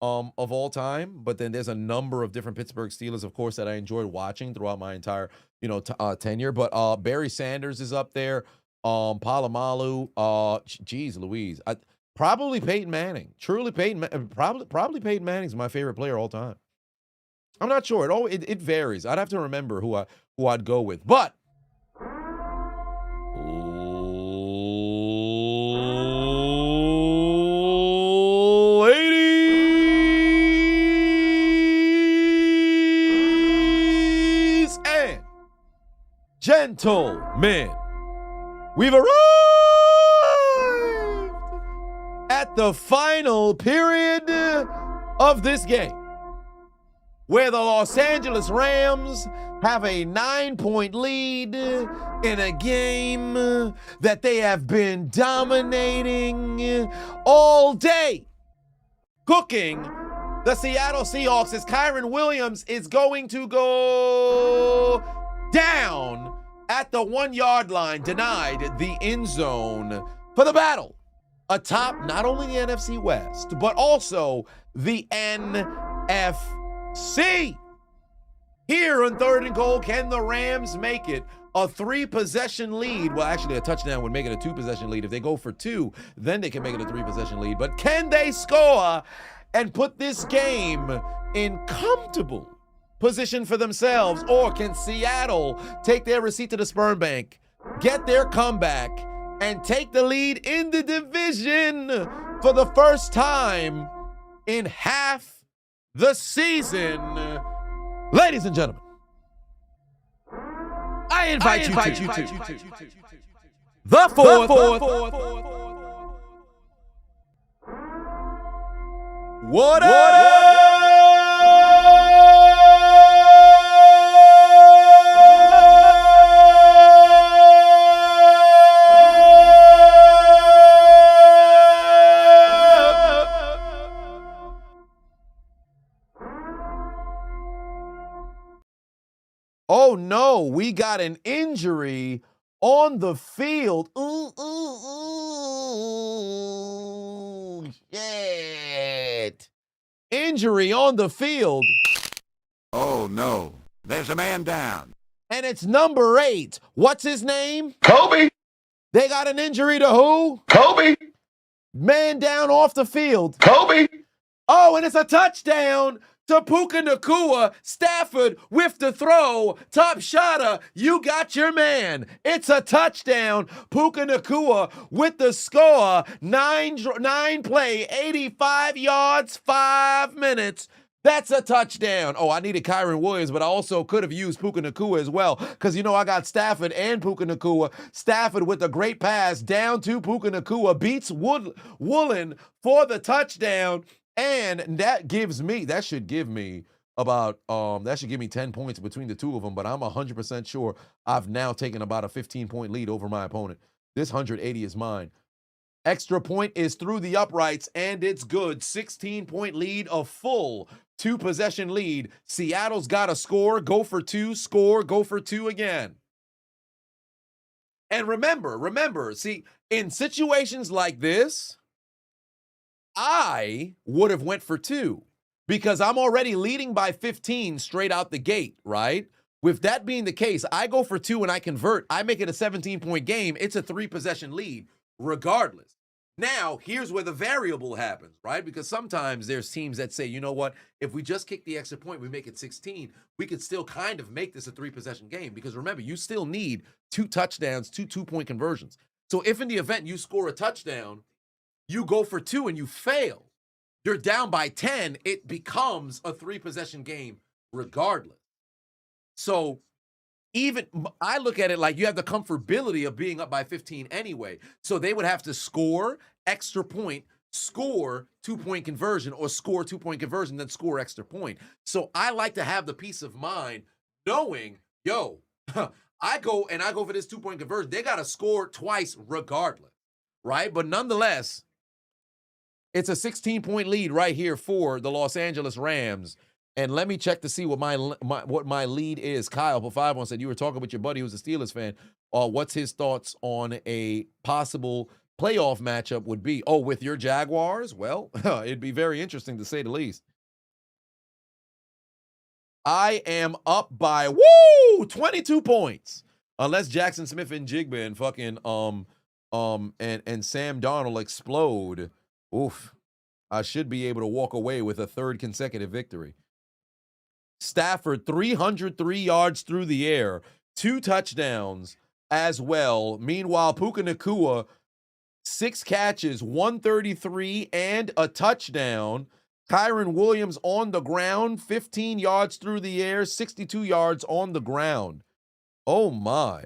of all time, but then there's a number of different Pittsburgh Steelers, of course, that I enjoyed watching throughout my entire tenure. But Barry Sanders is up there. Palomalu, geez Louise. Probably Peyton Manning. Truly Peyton. Probably Peyton Manning is my favorite player all time. I'm not sure. It varies. I'd have to remember who I'd go with. But ladies and gentlemen, we've arrived at the final period of this game, where the Los Angeles Rams have a 9-point lead in a game that they have been dominating all day, cooking the Seattle Seahawks as Kyren Williams is going to go down at the 1-yard line, denied the end zone for the battle atop not only the NFC West, but also the NFC. Here on 3rd and goal, can the Rams make it a 3-possession lead? Well, actually, a touchdown would make it a 2-possession lead. If they go for 2, then they can make it a 3-possession lead. But can they score and put this game in comfortable position for themselves? Or can Seattle take their receipt to the sperm bank, get their comeback, and take the lead in the division for the first time in half the season? Ladies and gentlemen, I invite you to the fourth. What up? Oh no, we got an injury on the field. Shit. Injury on the field. Oh no, there's a man down. And it's number 8. What's his name? Kobe! They got an injury to who? Kobe! Man down off the field. Kobe! Oh, and it's a touchdown to Puka Nacua. Stafford with the throw. Top shotter. You got your man. It's a touchdown. Puka Nacua with the score. 9 play, 85 yards, 5 minutes. That's a touchdown. Oh, I needed Kyren Williams, but I also could have used Puka Nacua as well, because, I got Stafford and Puka Nacua. Stafford with a great pass down to Puka Nacua, beats Woolen for the touchdown, and that should give me 10 points between the two of them, but I'm 100% sure I've now taken about a 15-point lead over my opponent. This 180 is mine. Extra point is through the uprights, and it's good. 16-point lead, a full 2-possession lead. Seattle's got to score, go for 2, score, go for 2 again. And remember, see, in situations like this, I would have went for 2 because I'm already leading by 15 straight out the gate, right? With that being the case, I go for 2 and I convert. I make it a 17-point game. It's a 3-possession lead regardless. Now, here's where the variable happens, right? Because sometimes there's teams that say, you know what, if we just kick the extra point, we make it 16, we could still kind of make this a 3-possession game. Because remember, you still need 2 touchdowns, 2 2-point conversions. So if in the event you score a touchdown, you go for 2 and you fail, you're down by 10, it becomes a 3-possession game regardless. So even I look at it like you have the comfortability of being up by 15 anyway. So they would have to score, extra point, score 2-point conversion or score 2-point conversion, then score extra point. So I like to have the peace of mind knowing, yo, I go for this 2-point conversion. They got to score twice regardless, right? But nonetheless, it's a 16-point lead right here for the Los Angeles Rams. And let me check to see what my lead is. Kyle for 5-1 said, you were talking with your buddy who's a Steelers fan. What's his thoughts on a possible playoff matchup would be? Oh, with your Jaguars? Well, it'd be very interesting to say the least. I am up by 22 points. Unless Jackson Smith and Jigba and fucking and Sam Darnold explode. Oof. I should be able to walk away with a third consecutive victory. Stafford, 303 yards through the air, 2 touchdowns as well. Meanwhile, Puka Nacua, 6 catches, 133 and a touchdown. Kyron Williams on the ground, 15 yards through the air, 62 yards on the ground. Oh, my.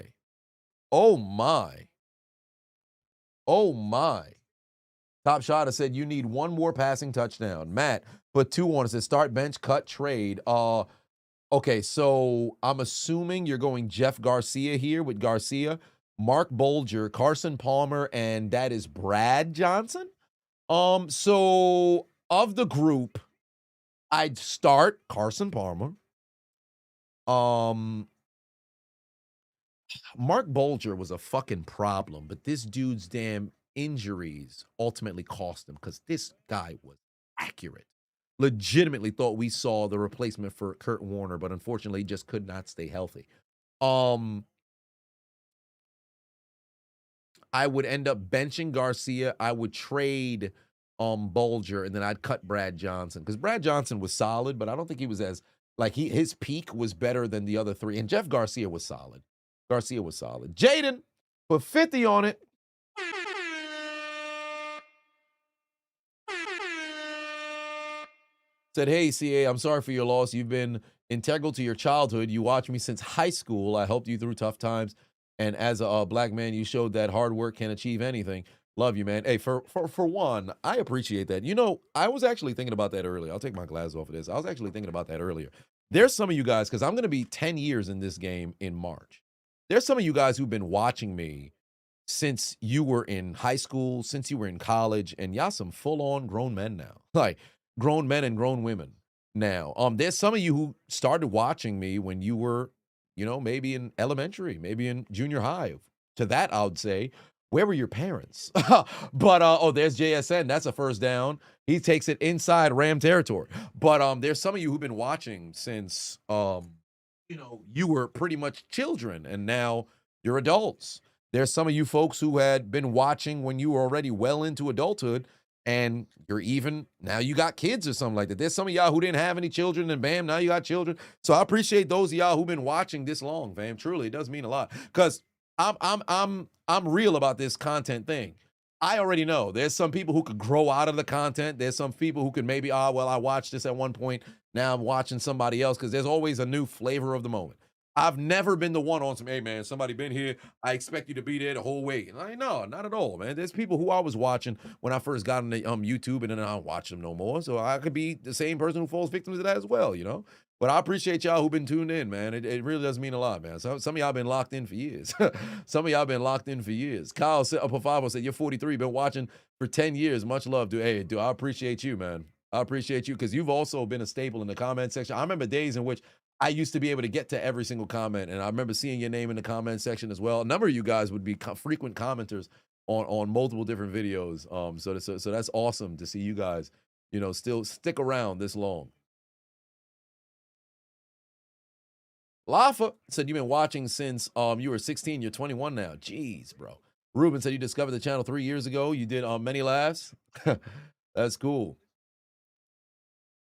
Oh, my. Oh, my. Top Shot said you need 1 more passing touchdown. Matt put 2 on it. Said start, bench, cut, trade. Okay, so I'm assuming you're going Jeff Garcia here with Garcia, Mark Bolger, Carson Palmer, and that is Brad Johnson. So of the group, I'd start Carson Palmer. Mark Bolger was a fucking problem, but this dude's damn injuries ultimately cost him because this guy was accurate. Legitimately thought we saw the replacement for Kurt Warner, but unfortunately just could not stay healthy. I would end up benching Garcia. I would trade Bolger, and then I'd cut Brad Johnson because Brad Johnson was solid, but I don't think he was as his peak was better than the other 3. And Jeff Garcia was solid. Jaden put 50 on it. Said, hey, CA, I'm sorry for your loss. You've been integral to your childhood. You watched me since high school. I helped you through tough times. And as a black man, you showed that hard work can achieve anything. Love you, man. Hey, for one, I appreciate that. You know, I was actually thinking about that earlier. I'll take my glasses off of this. I was actually thinking about that earlier. There's some of you guys, because I'm going to be 10 years in this game in March. There's some of you guys who've been watching me since you were in high school, since you were in college, and y'all some full-on grown men now. Like, grown men and grown women now. There's some of you who started watching me when you were, maybe in elementary, maybe in junior high. To that, I would say, where were your parents? But, there's JSN. That's a first down. He takes it inside Ram territory. But there's some of you who've been watching since, you were pretty much children, and now you're adults. There's some of you folks who had been watching when you were already well into adulthood, and now you got kids or something like that. There's some of y'all who didn't have any children, and bam, now you got children. So I appreciate those of y'all who've been watching this long, fam. Truly, it does mean a lot. Because I'm real about this content thing. I already know there's some people who could grow out of the content. There's some people who could maybe, I watched this at one point. Now I'm watching somebody else, because there's always a new flavor of the moment. I've never been the one on some, hey, man, somebody been here. I expect you to be there the whole way. And no, not at all, man. There's people who I was watching when I first got into YouTube, and then I don't watch them no more. So I could be the same person who falls victim to that as well, But I appreciate y'all who've been tuned in, man. It really does mean a lot, man. So, some of y'all been locked in for years. Kyle said, Pafavo said, you're 43, been watching for 10 years. Much love, dude. Hey, dude, I appreciate you, man. I appreciate you, because you've also been a staple in the comment section. I remember days in which I used to be able to get to every single comment, and I remember seeing your name in the comment section as well. A number of you guys would be frequent commenters on multiple different videos. So that's awesome to see you guys, still stick around this long. Lafa said, you've been watching since you were 16. You're 21 now. Jeez, bro. Ruben said you discovered the channel 3 years ago. You did many laughs. That's cool.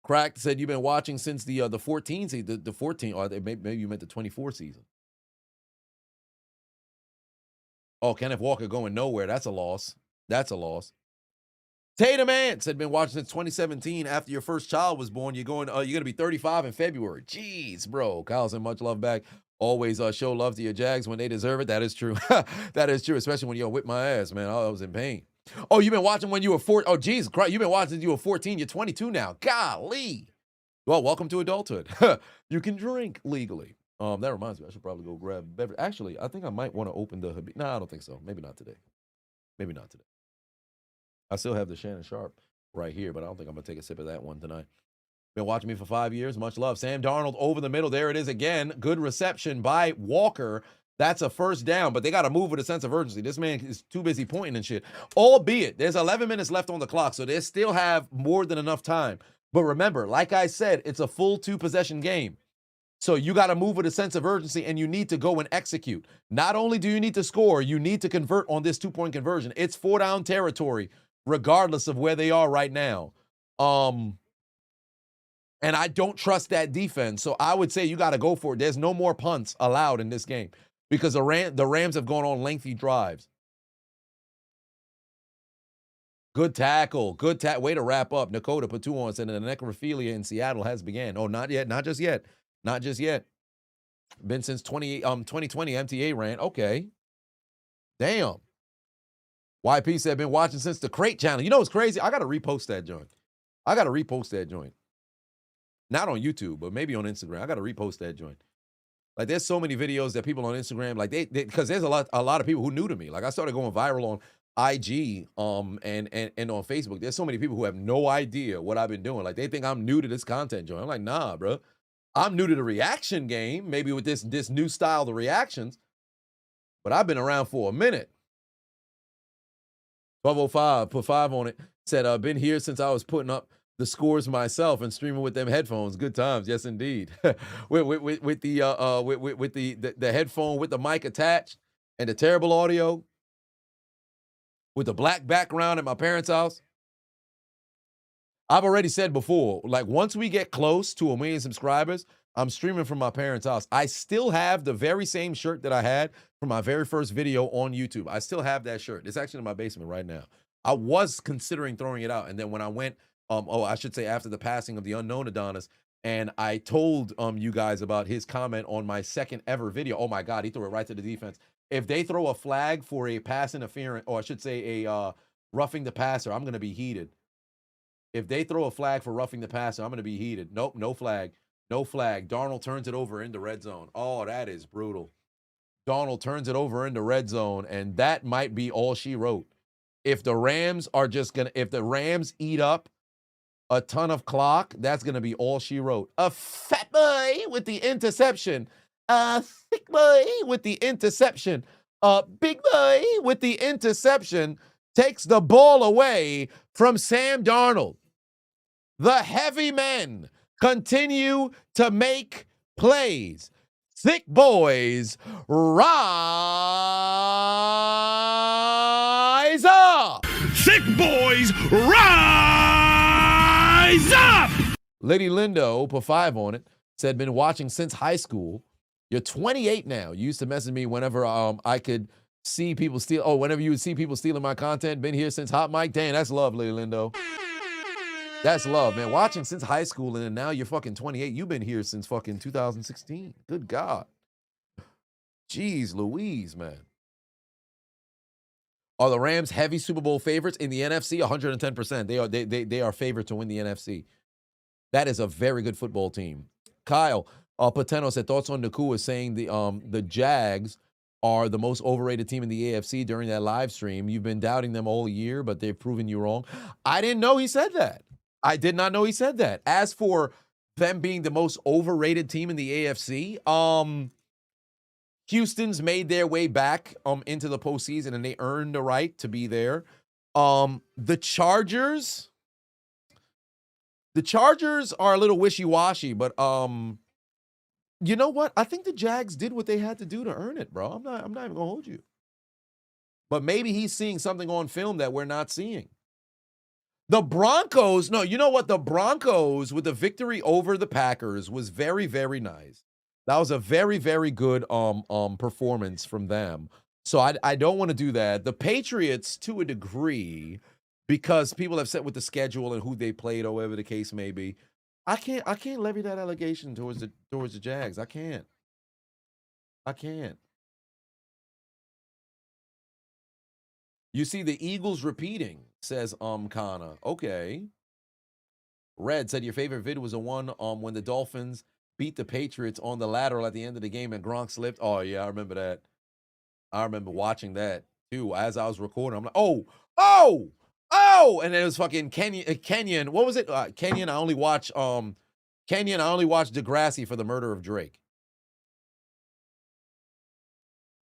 Cracked said you've been watching since the 14 season, the 14, or maybe you meant the 24 season. Oh, Kenneth Walker going nowhere. That's a loss. Tatum Ant said been watching since 2017. After your first child was born, you're gonna be 35 in February. Jeez, bro. Kyle said much love back. Always show love to your Jags when they deserve it. That is true. That is true, especially when you whip my ass, man. I was in pain. Oh, you've been watching when you were 4. Oh, Jesus Christ. You've been watching since you were 14. You're 22 now. Golly. Well, welcome to adulthood. You can drink legally. That reminds me, I should probably go grab a beverage. Actually, I think I might want to open the Habib. No, I don't think so. Maybe not today. Maybe not today. I still have the Shannon Sharp right here, but I don't think I'm going to take a sip of that one tonight. Been watching me for 5 years. Much love. Sam Darnold over the middle. There it is again. Good reception by Walker. That's a first down, but they got to move with a sense of urgency. This man is too busy pointing and shit. Albeit, there's 11 minutes left on the clock, so they still have more than enough time. But remember, like I said, it's a full 2-possession game. So you got to move with a sense of urgency, and you need to go and execute. Not only do you need to score, you need to convert on this 2-point conversion. It's 4-down territory, regardless of where they are right now. And I don't trust that defense. So I would say you got to go for it. There's no more punts allowed in this game because the Rams have gone on lengthy drives. Good tackle. Way to wrap up. Nakota put 2 on, said the necrophilia in Seattle has began. Oh, not yet. Not just yet. Not just yet. Been since 2020 MTA ran. Okay. Damn. YP said been watching since the Crate channel. You know what's crazy? I got to repost that joint. Not on YouTube, but maybe on Instagram. I got to repost that joint. Like, there's so many videos that people on Instagram, like, they because there's a lot of people who new to me. Like, I started going viral on IG and on Facebook. There's so many people who have no idea what I've been doing. Like, they think I'm new to this content joint. I'm like, nah, bro. I'm new to the reaction game, maybe with this new style of reactions, but I've been around for a minute. 1205, put 5 on it, said, I've been here since I was putting up the scores myself and streaming with them headphones. Good times, yes indeed. with the headphone with the mic attached and the terrible audio, with the black background at my parents' house. I've already said before, like, once we get close to 1 million subscribers, I'm streaming from my parents' house. I still have the very same shirt that I had from my very first video on YouTube. I still have that shirt. It's actually in my basement right now. I was considering throwing it out, and then when I went, I should say after the passing of the unknown Adonis, and I told you guys about his comment on my second ever video. Oh my God, he threw it right to the defense. If they throw a flag for a pass interference, or I should say a roughing the passer, I'm going to be heated. If they throw a flag for roughing the passer, I'm going to be heated. Nope, no flag. No flag. Darnold turns it over in the red zone. Oh, that is brutal. Darnold turns it over in the red zone, and that might be all she wrote. If the Rams eat up a ton of clock, that's going to be all she wrote. A fat boy with the interception. A thick boy with the interception. A big boy with the interception takes the ball away from Sam Darnold. The heavy men continue to make plays. Thick boys rise up. Thick boys rise up. Lady Lindo put 5 on it. Said been watching since high school. You're 28 now. You used to message me whenever I could see people steal. Oh, whenever you would see people stealing my content. Been here since Hot Mic. Dang, that's love, Lady Lindo. That's love, man. Watching since high school, and then now you're fucking 28. You've been here since fucking 2016. Good God. Jeez Louise, man. Are the Rams heavy Super Bowl favorites in the NFC? 110%. They are favored to win the NFC. That is a very good football team. Kyle Pateno said thoughts on Nacua saying the Jags are the most overrated team in the AFC during that live stream. You've been doubting them all year, but they've proven you wrong. I didn't know he said that. I did not know he said that. As for them being the most overrated team in the AFC, Houston's made their way back into the postseason, and they earned the right to be there. The Chargers are a little wishy-washy, but you know what? I think the Jags did what they had to do to earn it, bro. I'm not even gonna hold you. But maybe he's seeing something on film that we're not seeing. The Broncos, no, you know what? The Broncos with the victory over the Packers was very, very nice. That was a very, very good performance from them. So I don't want to do that. The Patriots, to a degree, because people have said with the schedule and who they played or whatever the case may be, I can't levy that allegation towards the Jags. I can't. You see the Eagles repeating, says Kana. Okay. Red said your favorite vid was the one when the Dolphins beat the Patriots on the lateral at the end of the game and Gronk slipped. Oh, yeah, I remember that. I remember watching that, too, as I was recording. I'm like, oh! And then it was fucking Kenyon. What was it? Kenyon, I only watch Degrassi for the murder of Drake.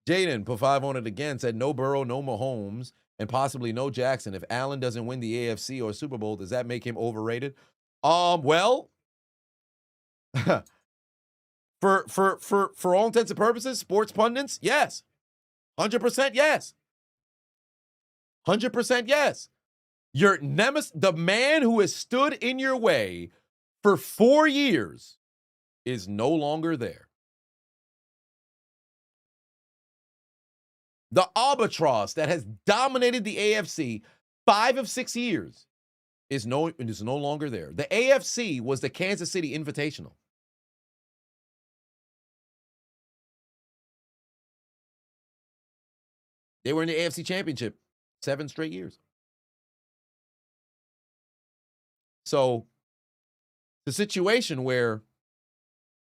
Jaden put 5 on it again, said no Burrow, no Mahomes, and possibly no Jackson. If Allen doesn't win the AFC or Super Bowl, does that make him overrated? Well, for all intents and purposes, sports pundits, yes. 100% yes. 100% yes. Your nemesis, the man who has stood in your way for 4 years, is no longer there. The albatross that has dominated the AFC 5 of 6 years is no longer there. The AFC was the Kansas City Invitational. They were in the AFC Championship 7 straight years. So, the situation where,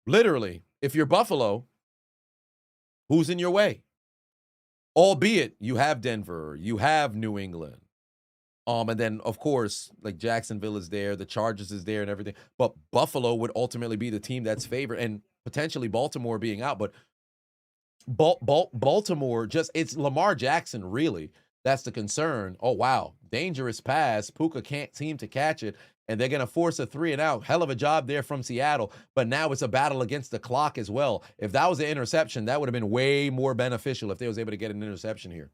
literally, if you're Buffalo, who's in your way? Albeit, you have Denver, you have New England. And then, of course, like Jacksonville is there, the Chargers is there and everything. But Buffalo would ultimately be the team that's favored, and potentially Baltimore being out. But Baltimore, it's Lamar Jackson, really. That's the concern. Oh, wow. Dangerous pass. Puka can't seem to catch it, and they're going to force a 3 and out. Hell of a job there from Seattle, but now it's a battle against the clock as well. If that was an interception, that would have been way more beneficial if they was able to get an interception here.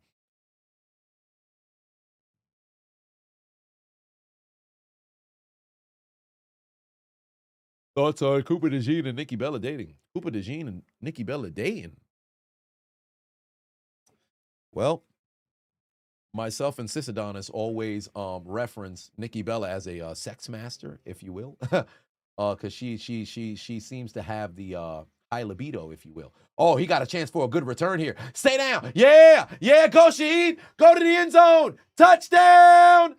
Thoughts on Cooper DeJean and Nikki Bella dating? Cooper DeJean and Nikki Bella dating? Well, myself and Sis Adonis always reference Nikki Bella as a sex master, if you will, because she seems to have the high libido, if you will. Oh, he got a chance for a good return here. Stay down. Yeah, go Shaheed. Go to the end zone. Touchdown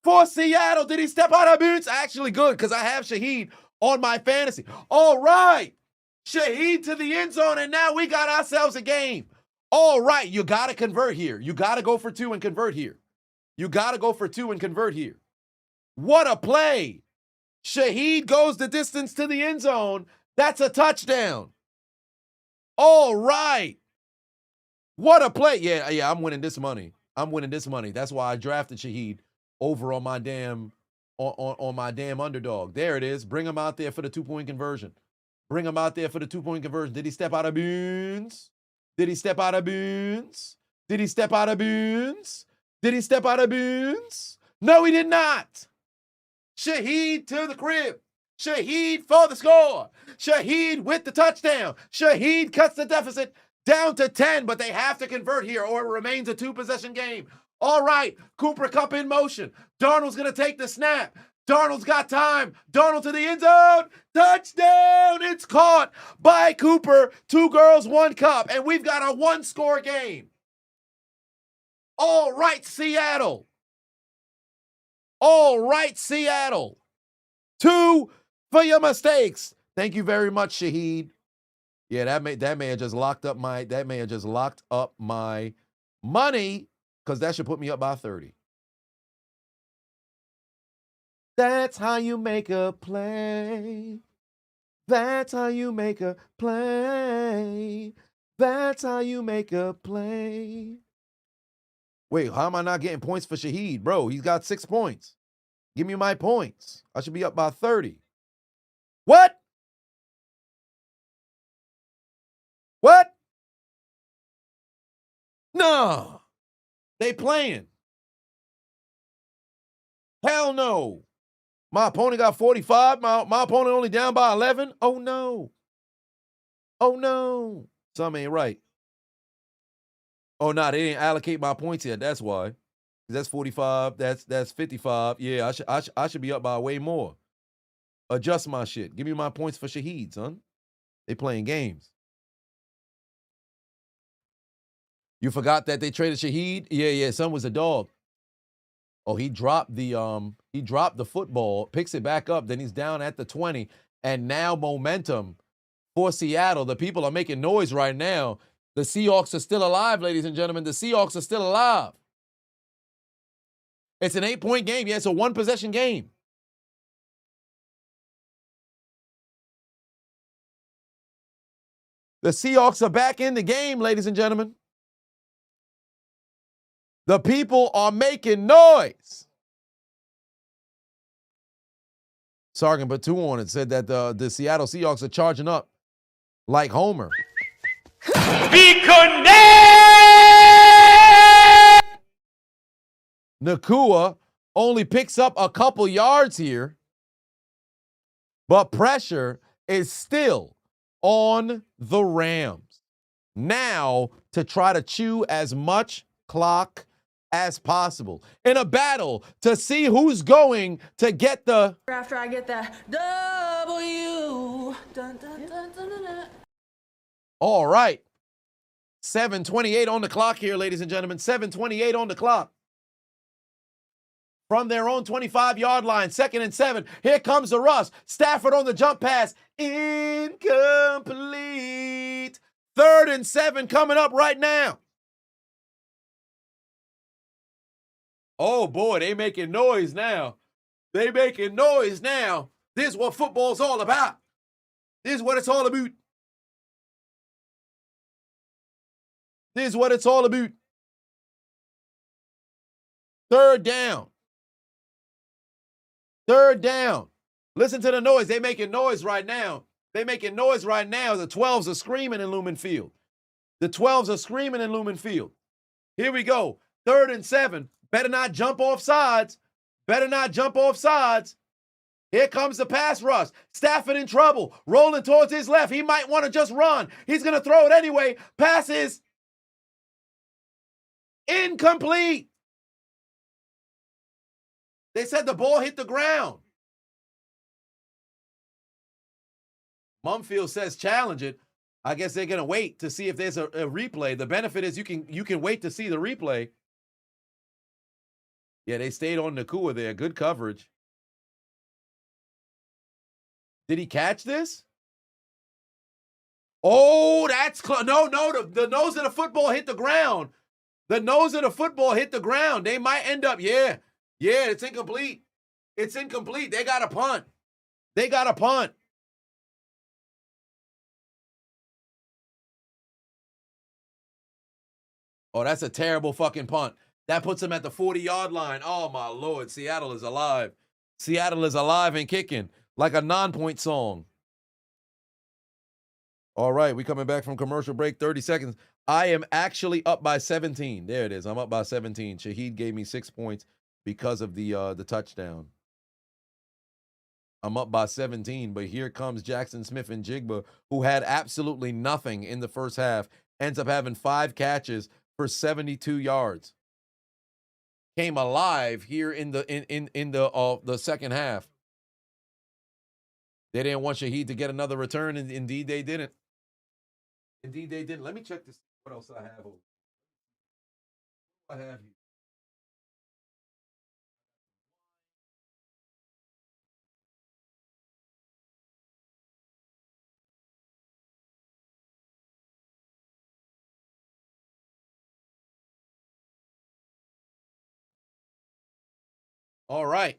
for Seattle. Did he step out of bounds? Actually good, because I have Shaheed on my fantasy. All right. Shaheed to the end zone, and now we got ourselves a game. All right, you got to convert here. You got to go for 2 and convert here. You got to go for 2 and convert here. What a play. Shaheed goes the distance to the end zone. That's a touchdown. All right. What a play. Yeah, I'm winning this money. That's why I drafted Shaheed over on my damn on my damn underdog. There it is. Bring him out there for the 2-point conversion. Did he step out of bounds? Did he step out of bounds? No, he did not. Shaheed to the crib. Shaheed for the score. Shaheed with the touchdown. Shaheed cuts the deficit down to 10, but they have to convert here or it remains a 2-possession game. All right, Cooper Kupp in motion. Darnold's going to take the snap. Darnold's got time. Darnold to the end zone. Touchdown. It's caught by Cooper. 2 girls, 1 cup. And we've got a 1-score game. All right, Seattle. 2 for your mistakes. Thank you very much, Shaheed. Yeah, that may have just locked up my money, because that should put me up by 30. That's how you make a play. That's how you make a play. Wait, how am I not getting points for Shaheed? Bro, he's got 6 points. Give me my points. I should be up by 30. What? No. They playing. Hell no. My opponent got 45. My opponent only down by 11. Oh, no. Something ain't right. Oh, no, they didn't allocate my points yet. That's why. That's 45. That's 55. Yeah, I should be up by way more. Adjust my shit. Give me my points for Shaheed, son. They playing games. You forgot that they traded Shaheed? Yeah, son was a dog. Oh, he dropped the football, picks it back up, then he's down at the 20, and now momentum for Seattle. The people are making noise right now. The Seahawks are still alive, ladies and gentlemen. The Seahawks are still alive. It's an 8-point game. Yeah, it's a one-possession game. The Seahawks are back in the game, ladies and gentlemen. The people are making noise. Sergeant Batu on it said that the Seattle Seahawks are charging up like Homer. Nacua only picks up a couple yards here, but pressure is still on the Rams. Now to try to chew as much clock as possible in a battle to see who's going to get the After I get that W. Dun, dun, dun, dun, dun, dun. All right. 7:28 on the clock here, ladies and gentlemen. 7:28 on the clock. From their own 25-yard line, 2nd and 7. Here comes the rush. Stafford on the jump pass. Incomplete. 3rd and 7 coming up right now. Oh, boy, they making noise now. They making noise now. This is what football's all about. This is what it's all about. This is what it's all about. 3rd down. 3rd down. Listen to the noise. They making noise right now. They making noise right now. The 12s are screaming in Lumen Field. The 12s are screaming in Lumen Field. Here we go. 3rd and 7. Better not jump off sides. Better not jump off sides. Here comes the pass rush. Stafford in trouble. Rolling towards his left. He might want to just run. He's going to throw it anyway. Passes. Incomplete. They said the ball hit the ground. Mumfield says challenge it. I guess they're going to wait to see if there's a replay. The benefit is you can wait to see the replay. Yeah, they stayed on Nacua there. Good coverage. Did he catch this? Oh, that's close. No, the nose of the football hit the ground. The nose of the football hit the ground. They might end up, yeah, it's incomplete. It's incomplete. They got a punt. They got a punt. Oh, that's a terrible fucking punt. That puts them at the 40-yard line. Oh, my Lord. Seattle is alive. Seattle is alive and kicking like a non-point song. All right, we coming back from commercial break, 30 seconds. I am actually up by 17. There it is. I'm up by 17. Shaheed gave me 6 points because of the touchdown. I'm up by 17, but here comes Jackson Smith and Jigba, who had absolutely nothing in the first half, ends up having 5 catches for 72 yards. Came alive here in the second half. They didn't want Shaheed to get another return, and indeed they didn't. Indeed they didn't. Let me check this. What else I have over? I have here. All right.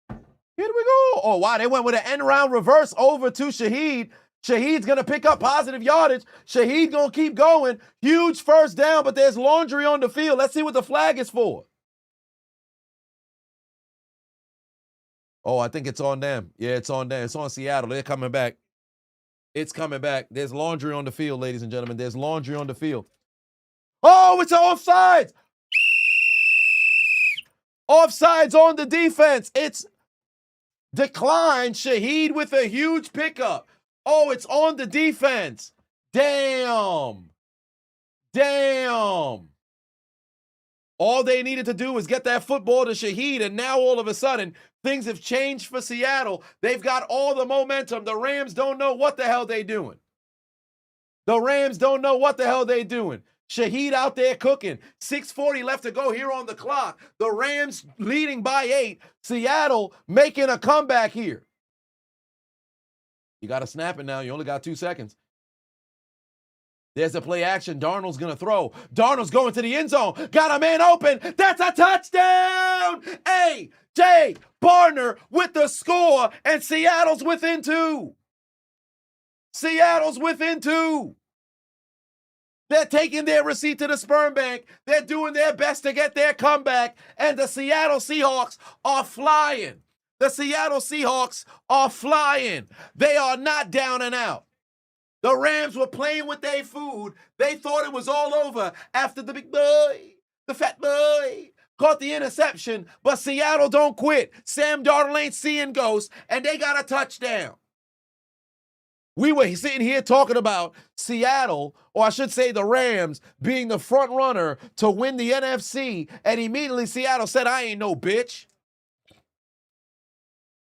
Here we go. Oh, wow. They went with an end-round reverse over to Shaheed. Shaheed's going to pick up positive yardage. Shaheed going to keep going. Huge first down, but there's laundry on the field. Let's see what the flag is for. Oh, I think it's on them. Yeah, it's on them. It's on Seattle. They're coming back. It's coming back. There's laundry on the field, ladies and gentlemen. There's laundry on the field. Oh, it's offsides. Offsides on the defense. It's declined. Shaheed with a huge pickup. Oh, it's on the defense. Damn. Damn. All they needed to do was get that football to Shaheed, and now all of a sudden, things have changed for Seattle. They've got all the momentum. The Rams don't know what the hell they're doing. The Rams don't know what the hell they're doing. Shaheed out there cooking. 6:40 left to go here on the clock. The Rams leading by 8. Seattle making a comeback here. You got to snap it now. You only got 2 seconds. There's a play action. Darnold's going to throw. Darnold's going to the end zone. Got a man open. That's a touchdown. A.J. Barner with the score, and Seattle's within 2. Seattle's within 2. They're taking their receipt to the sperm bank. They're doing their best to get their comeback, and the Seattle Seahawks are flying. The Seattle Seahawks are flying. They are not down and out. The Rams were playing with their food. They thought it was all over after the big boy, the fat boy, caught the interception, but Seattle don't quit. Sam Darnold ain't seeing ghosts, and they got a touchdown. We were sitting here talking about Seattle, or I should say the Rams, being the front runner to win the NFC, and immediately Seattle said, I ain't no bitch.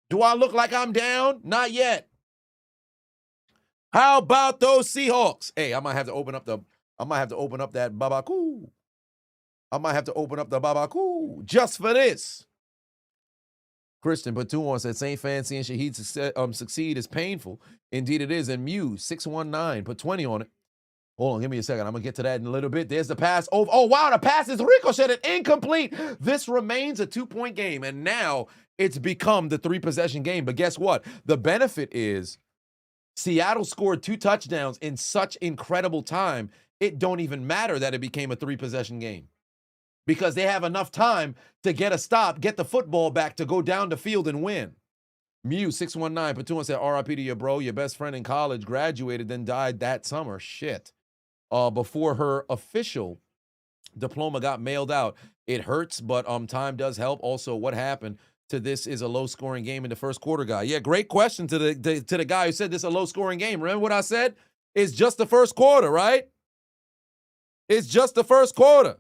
Do I look like I'm down? Not yet. How about those Seahawks? Hey, I might have to open up that babakoo. I might have to open up the babakoo just for this. Christian Batuan said, St. Fancy and Shaheed succeed is painful. Indeed it is. And Muse, 619, put 20 on it. Hold on, give me a second. I'm going to get to that in a little bit. There's the pass. Oh, wow, the pass is ricocheted, incomplete. This remains a 2-point game, and now it's become the 3-possession game. But guess what? The benefit is Seattle scored 2 touchdowns in such incredible time, it don't even matter that it became a 3-possession game. Because they have enough time to get a stop, get the football back, to go down the field and win. Mew, 619, Patuan said, RIP to your bro, your best friend in college, graduated, then died that summer. Shit. Before her official diploma got mailed out. It hurts, but time does help. Also, what happened to this is a low-scoring game in the first quarter, guy? Yeah, great question to the guy who said this is a low-scoring game. Remember what I said? It's just the first quarter, right? It's just the first quarter.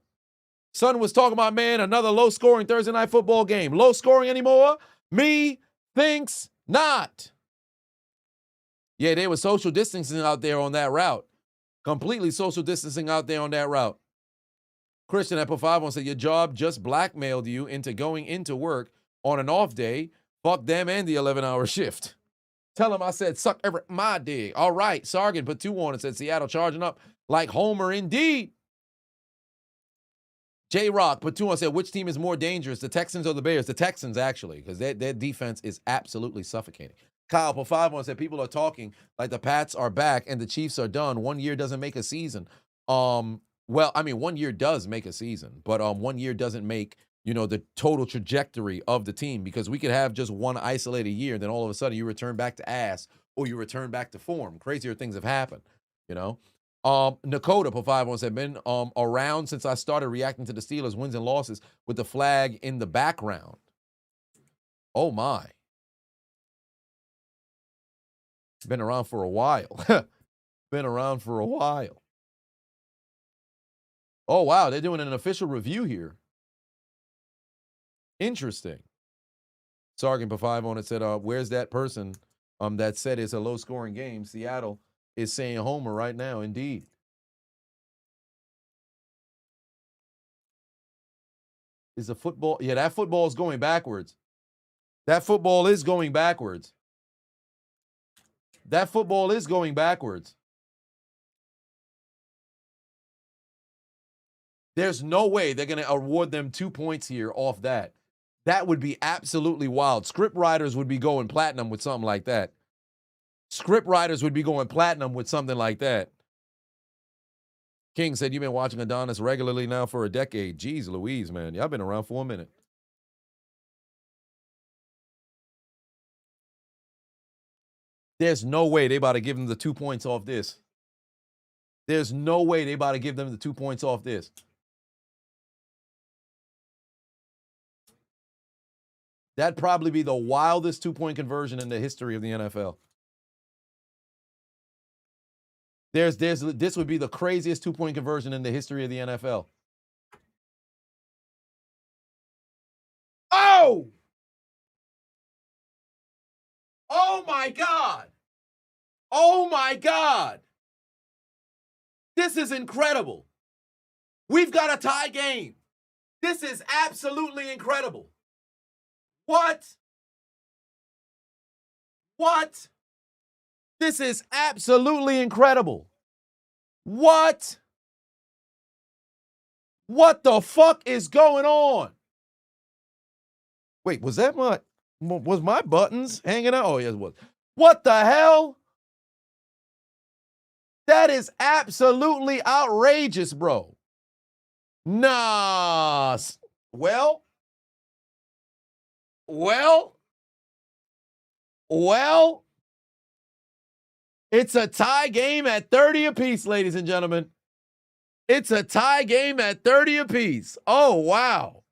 Son was talking about, man, another low-scoring Thursday night football game. Low-scoring anymore? Me thinks not. Yeah, they were social distancing out there on that route. Completely social distancing out there on that route. Christian at put 5 on said, your job just blackmailed you into going into work on an off day. Fuck them and the 11-hour shift. Tell them I said, suck my dig. All right, Sargent put 2 on and said, Seattle charging up like Homer indeed. J-Rock put 2 on and said, which team is more dangerous, the Texans or the Bears? The Texans, actually, because their defense is absolutely suffocating. Kyle put 5 on and said, people are talking like the Pats are back and the Chiefs are done. 1 year doesn't make a season. Well, I mean, 1 year does make a season, but 1 year doesn't make, the total trajectory of the team, because we could have just one isolated year, and then all of a sudden you return back to ass or you return back to form. Crazier things have happened, Nakota, put 5 on, said, been around since I started reacting to the Steelers' wins and losses with the flag in the background. Oh, my. Been around for a while. Been around for a while. Oh, wow. They're doing an official review here. Interesting. Sargent put 5 on it, said, where's that person that said it's a low-scoring game? Seattle is saying Homer right now, indeed. Is the football? Yeah, that football is going backwards. That football is going backwards. That football is going backwards. There's no way they're going to award them 2 points here off that. That would be absolutely wild. Script writers would be going platinum with something like that. Script writers would be going platinum with something like that. King said, you've been watching Adonis regularly now for a decade. Jeez Louise, man. Y'all been around for a minute. There's no way they about to give them the 2 points off this. There's no way they about to give them the 2 points off this. That'd probably be the wildest 2-point conversion in the history of the NFL. This would be the craziest 2-point conversion in the history of the NFL. Oh! Oh my God! Oh my God! This is incredible. We've got a tie game. This is absolutely incredible. What? What? This is absolutely incredible. What? What the fuck is going on? Wait, was my buttons hanging out? Oh, yes, it was. What the hell? That is absolutely outrageous, bro. Nah. Well, it's a tie game at 30 apiece, ladies and gentlemen. It's a tie game at 30 apiece. Oh, wow.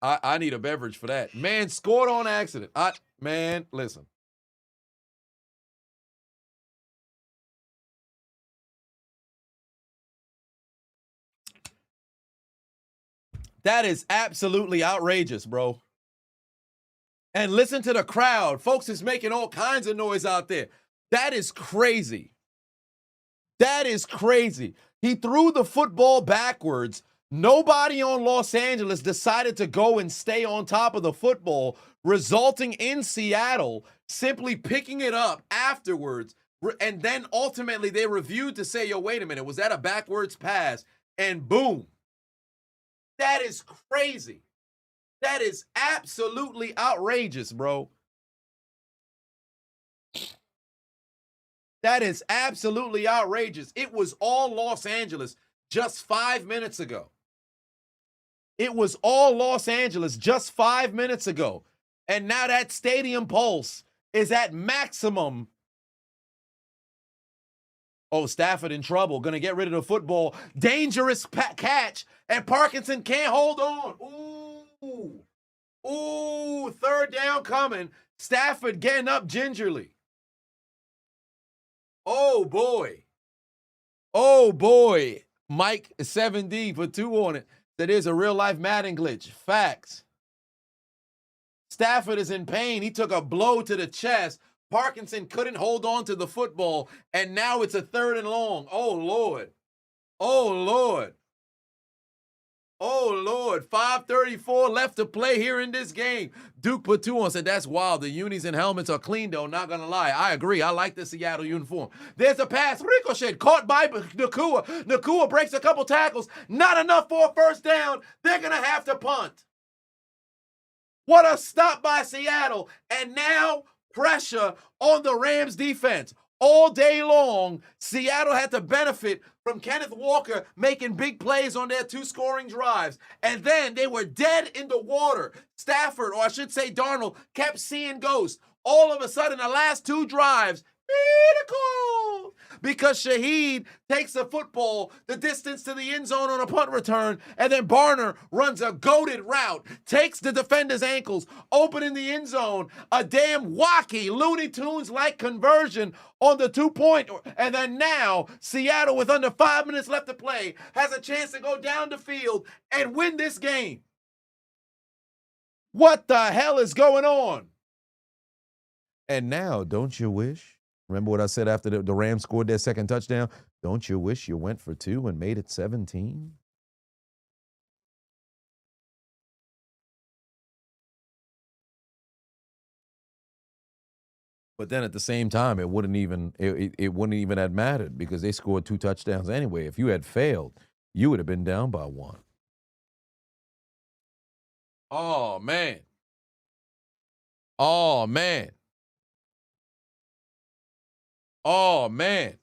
I need a beverage for that. Man scored on accident. Man, listen. That is absolutely outrageous, bro. And listen to the crowd. Folks is making all kinds of noise out there. That is crazy. That is crazy. He threw the football backwards. Nobody on Los Angeles decided to go and stay on top of the football, resulting in Seattle simply picking it up afterwards. And then ultimately they reviewed to say, yo, wait a minute, was that a backwards pass? And boom. That is crazy. That is absolutely outrageous, bro. That is absolutely outrageous. It was all Los Angeles just 5 minutes ago. It was all Los Angeles just 5 minutes ago. And now that stadium pulse is at maximum. Oh, Stafford in trouble. Going to get rid of the football. Dangerous catch. And Parkinson can't hold on. Ooh, third down coming. Stafford getting up gingerly. Oh, boy. Oh, boy. Mike 7D put 2 on it. That is a real-life Madden glitch. Facts. Stafford is in pain. He took a blow to the chest. Parkinson couldn't hold on to the football, and now it's a 3rd and long. Oh, Lord. Oh, Lord. Oh, Lord. 5:34 left to play here in this game. Duke put 2 on, said, that's wild. The unis and helmets are clean, though. Not going to lie. I agree. I like the Seattle uniform. There's a pass. Ricochet caught by Nacua. Nacua breaks a couple tackles. Not enough for a first down. They're going to have to punt. What a stop by Seattle. And now pressure on the Rams defense. All day long, Seattle had to benefit from Kenneth Walker making big plays on their 2 scoring drives. And then they were dead in the water. Stafford, or I should say Darnold, kept seeing ghosts. All of a sudden, the last 2 drives, miracle! Because Shaheed takes the football the distance to the end zone on a punt return, and then Barner runs a goated route, takes the defender's ankles, opening the end zone, a damn wacky Looney Tunes-like conversion on the 2-point, and then now Seattle, with under 5 minutes left to play, has a chance to go down the field and win this game. What the hell is going on? And now, don't you wish? Remember what I said after the Rams scored their second touchdown? Don't you wish you went for 2 and made it 17? But then at the same time, it wouldn't even have mattered because they scored 2 touchdowns anyway. If you had failed, you would have been down by 1. Oh, man. Oh, man. Oh, man.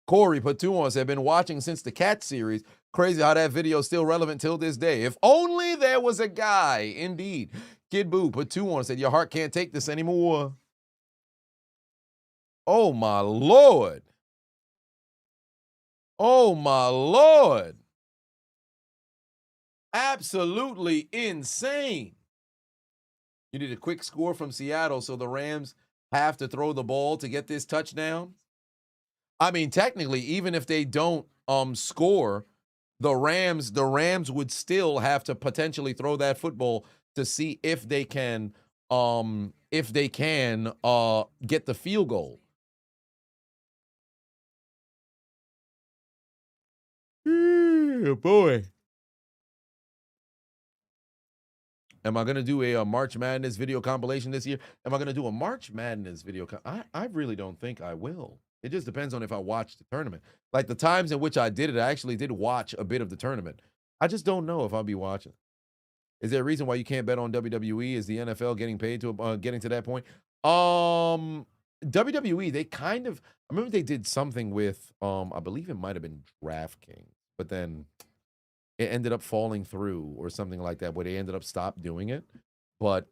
Corey put 2 on, said, been watching since the Cat series. Crazy how that video is still relevant till this day. If only there was a guy. Indeed. Kid Boo put 2 on, said, your heart can't take this anymore. Oh, my Lord. Oh, my Lord. Absolutely insane. You need a quick score from Seattle so the Rams have to throw the ball to get this touchdown. I mean, technically, even if they don't score, the Rams would still have to potentially throw that football to see if they can get the field goal. Oh, boy. Am I going to do a March Madness video compilation this year? Am I going to do a March Madness video? I really don't think I will. It just depends on if I watch the tournament. Like the times in which I did it, I actually did watch a bit of the tournament. I just don't know if I'll be watching. Is there a reason why you can't bet on WWE? Is the NFL getting paid to getting to that point? WWE, they kind of, I remember they did something with, I believe it might have been DraftKings, but then it ended up falling through or something like that, where they ended up stop doing it. But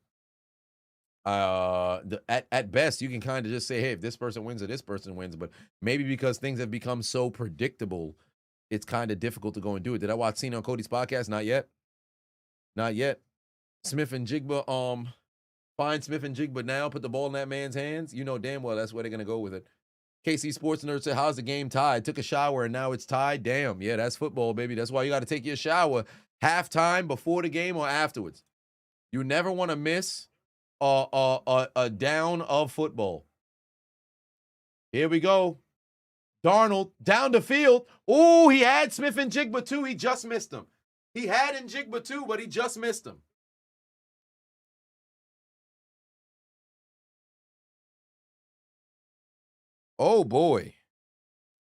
at best, you can kind of just say, hey, if this person wins or this person wins. But maybe because things have become so predictable, it's kind of difficult to go and do it. Did I watch Cena on Cody's podcast? Not yet. Not yet. Smith and Jigba, find Smith and Jigba now, put the ball in that man's hands. You know damn well that's where they're going to go with it. KC Sports Nerd said, how's the game tied? Took a shower and now it's tied. Damn. Yeah, that's football, baby. That's why you got to take your shower halftime, before the game, or afterwards. You never want to miss a down of football. Here we go. Darnold down the field. Oh, he had Smith and Jigba too. He just missed him. He had in Jigba too, but he just missed him. Oh, boy.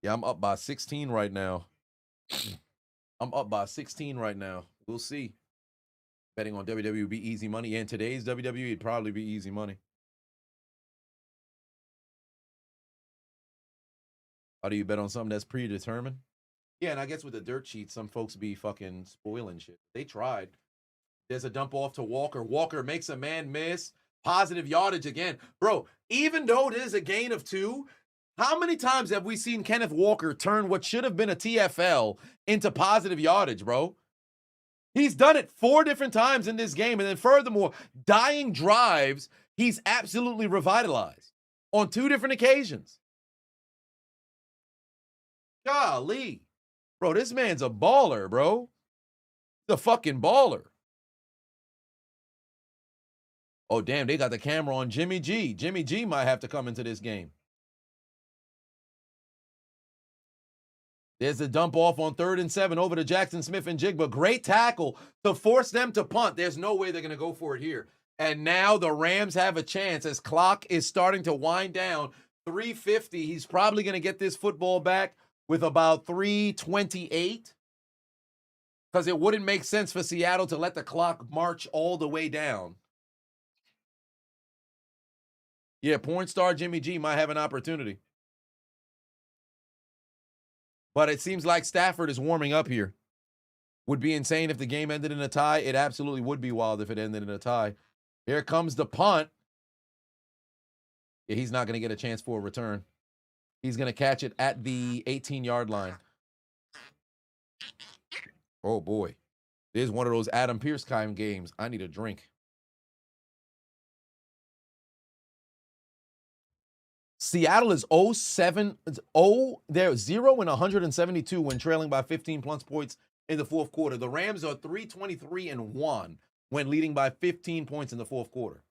Yeah, I'm up by 16 right now. I'm up by 16 right now. We'll see. Betting on WWE would be easy money. And today's WWE, it'd probably be easy money. How do you bet on something that's predetermined? Yeah, and I guess with the dirt sheet, some folks be fucking spoiling shit. They tried. There's a dump off to Walker. Walker makes a man miss. Positive yardage again. Bro, even though there's a gain of 2, how many times have we seen Kenneth Walker turn what should have been a TFL into positive yardage, bro? He's done it 4 different times in this game. And then furthermore, dying drives, he's absolutely revitalized on 2 different occasions. Golly. Bro, this man's a baller, bro. He's a fucking baller. Oh, damn, they got the camera on Jimmy G. Jimmy G might have to come into this game. There's a dump off on 3rd and 7 over to Jackson Smith and Jigba. Great tackle to force them to punt. There's no way they're going to go for it here. And now the Rams have a chance as clock is starting to wind down. 3:50. He's probably going to get this football back with about 3:28. Because it wouldn't make sense for Seattle to let the clock march all the way down. Yeah, porn star Jimmy G might have an opportunity. But it seems like Stafford is warming up here. Would be insane if the game ended in a tie. It absolutely would be wild if it ended in a tie. Here comes the punt. Yeah, he's not going to get a chance for a return. He's going to catch it at the 18-yard line. Oh, boy. This is one of those Adam Pierce kind of games. I need a drink. Seattle is 0-7. They're 0-172 when trailing by 15 plus points in the fourth quarter. The Rams are 3-23-1 when leading by 15 points in the fourth quarter.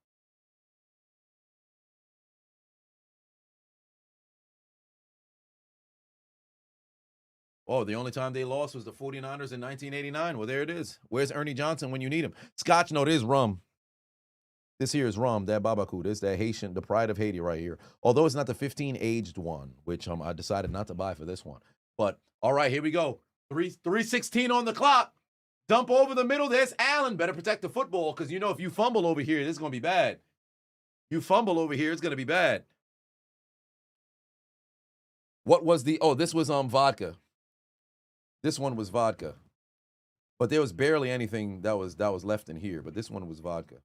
Oh, the only time they lost was the 49ers in 1989. Well, there it is. Where's Ernie Johnson when you need him? Scotch, no, this is rum. This here is rum, that Babaku. This that Haitian, the pride of Haiti right here. Although it's not the 15 aged one, which I decided not to buy for this one. But all right, here we go. 3:16 on the clock. Dump over the middle. There's Allen. Better protect the football because you know if you fumble over here, this is gonna be bad. You fumble over here, it's gonna be bad. What was the? Oh, this was vodka. This one was vodka, but there was barely anything that was left in here. But this one was vodka.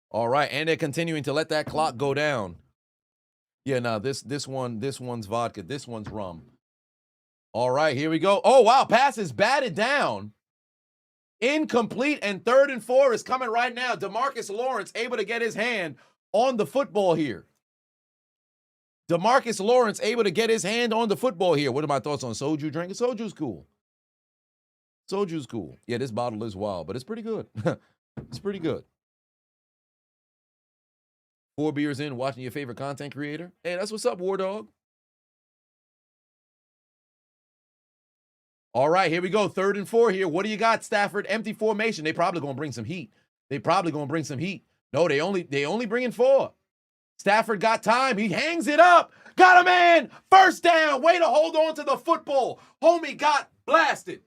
All right, and they're continuing to let that clock go down. Yeah, no, this one's vodka. This one's rum. All right, here we go. Oh, wow, pass is batted down. Incomplete, and 3rd and 4 is coming right now. DeMarcus Lawrence able to get his hand on the football here. DeMarcus Lawrence able to get his hand on the football here. What are my thoughts on soju drinking? Soju's cool. Soju's cool. Yeah, this bottle is wild, but it's pretty good. It's pretty good. 4 beers in, watching your favorite content creator. Hey, that's what's up, War Dog. All right, here we go. 3rd and 4 here. What do you got, Stafford? Empty formation. They probably going to bring some heat. No, they only bring in 4. Stafford got time. He hangs it up. Got a man. First down. Way to hold on to the football. Homie got blasted.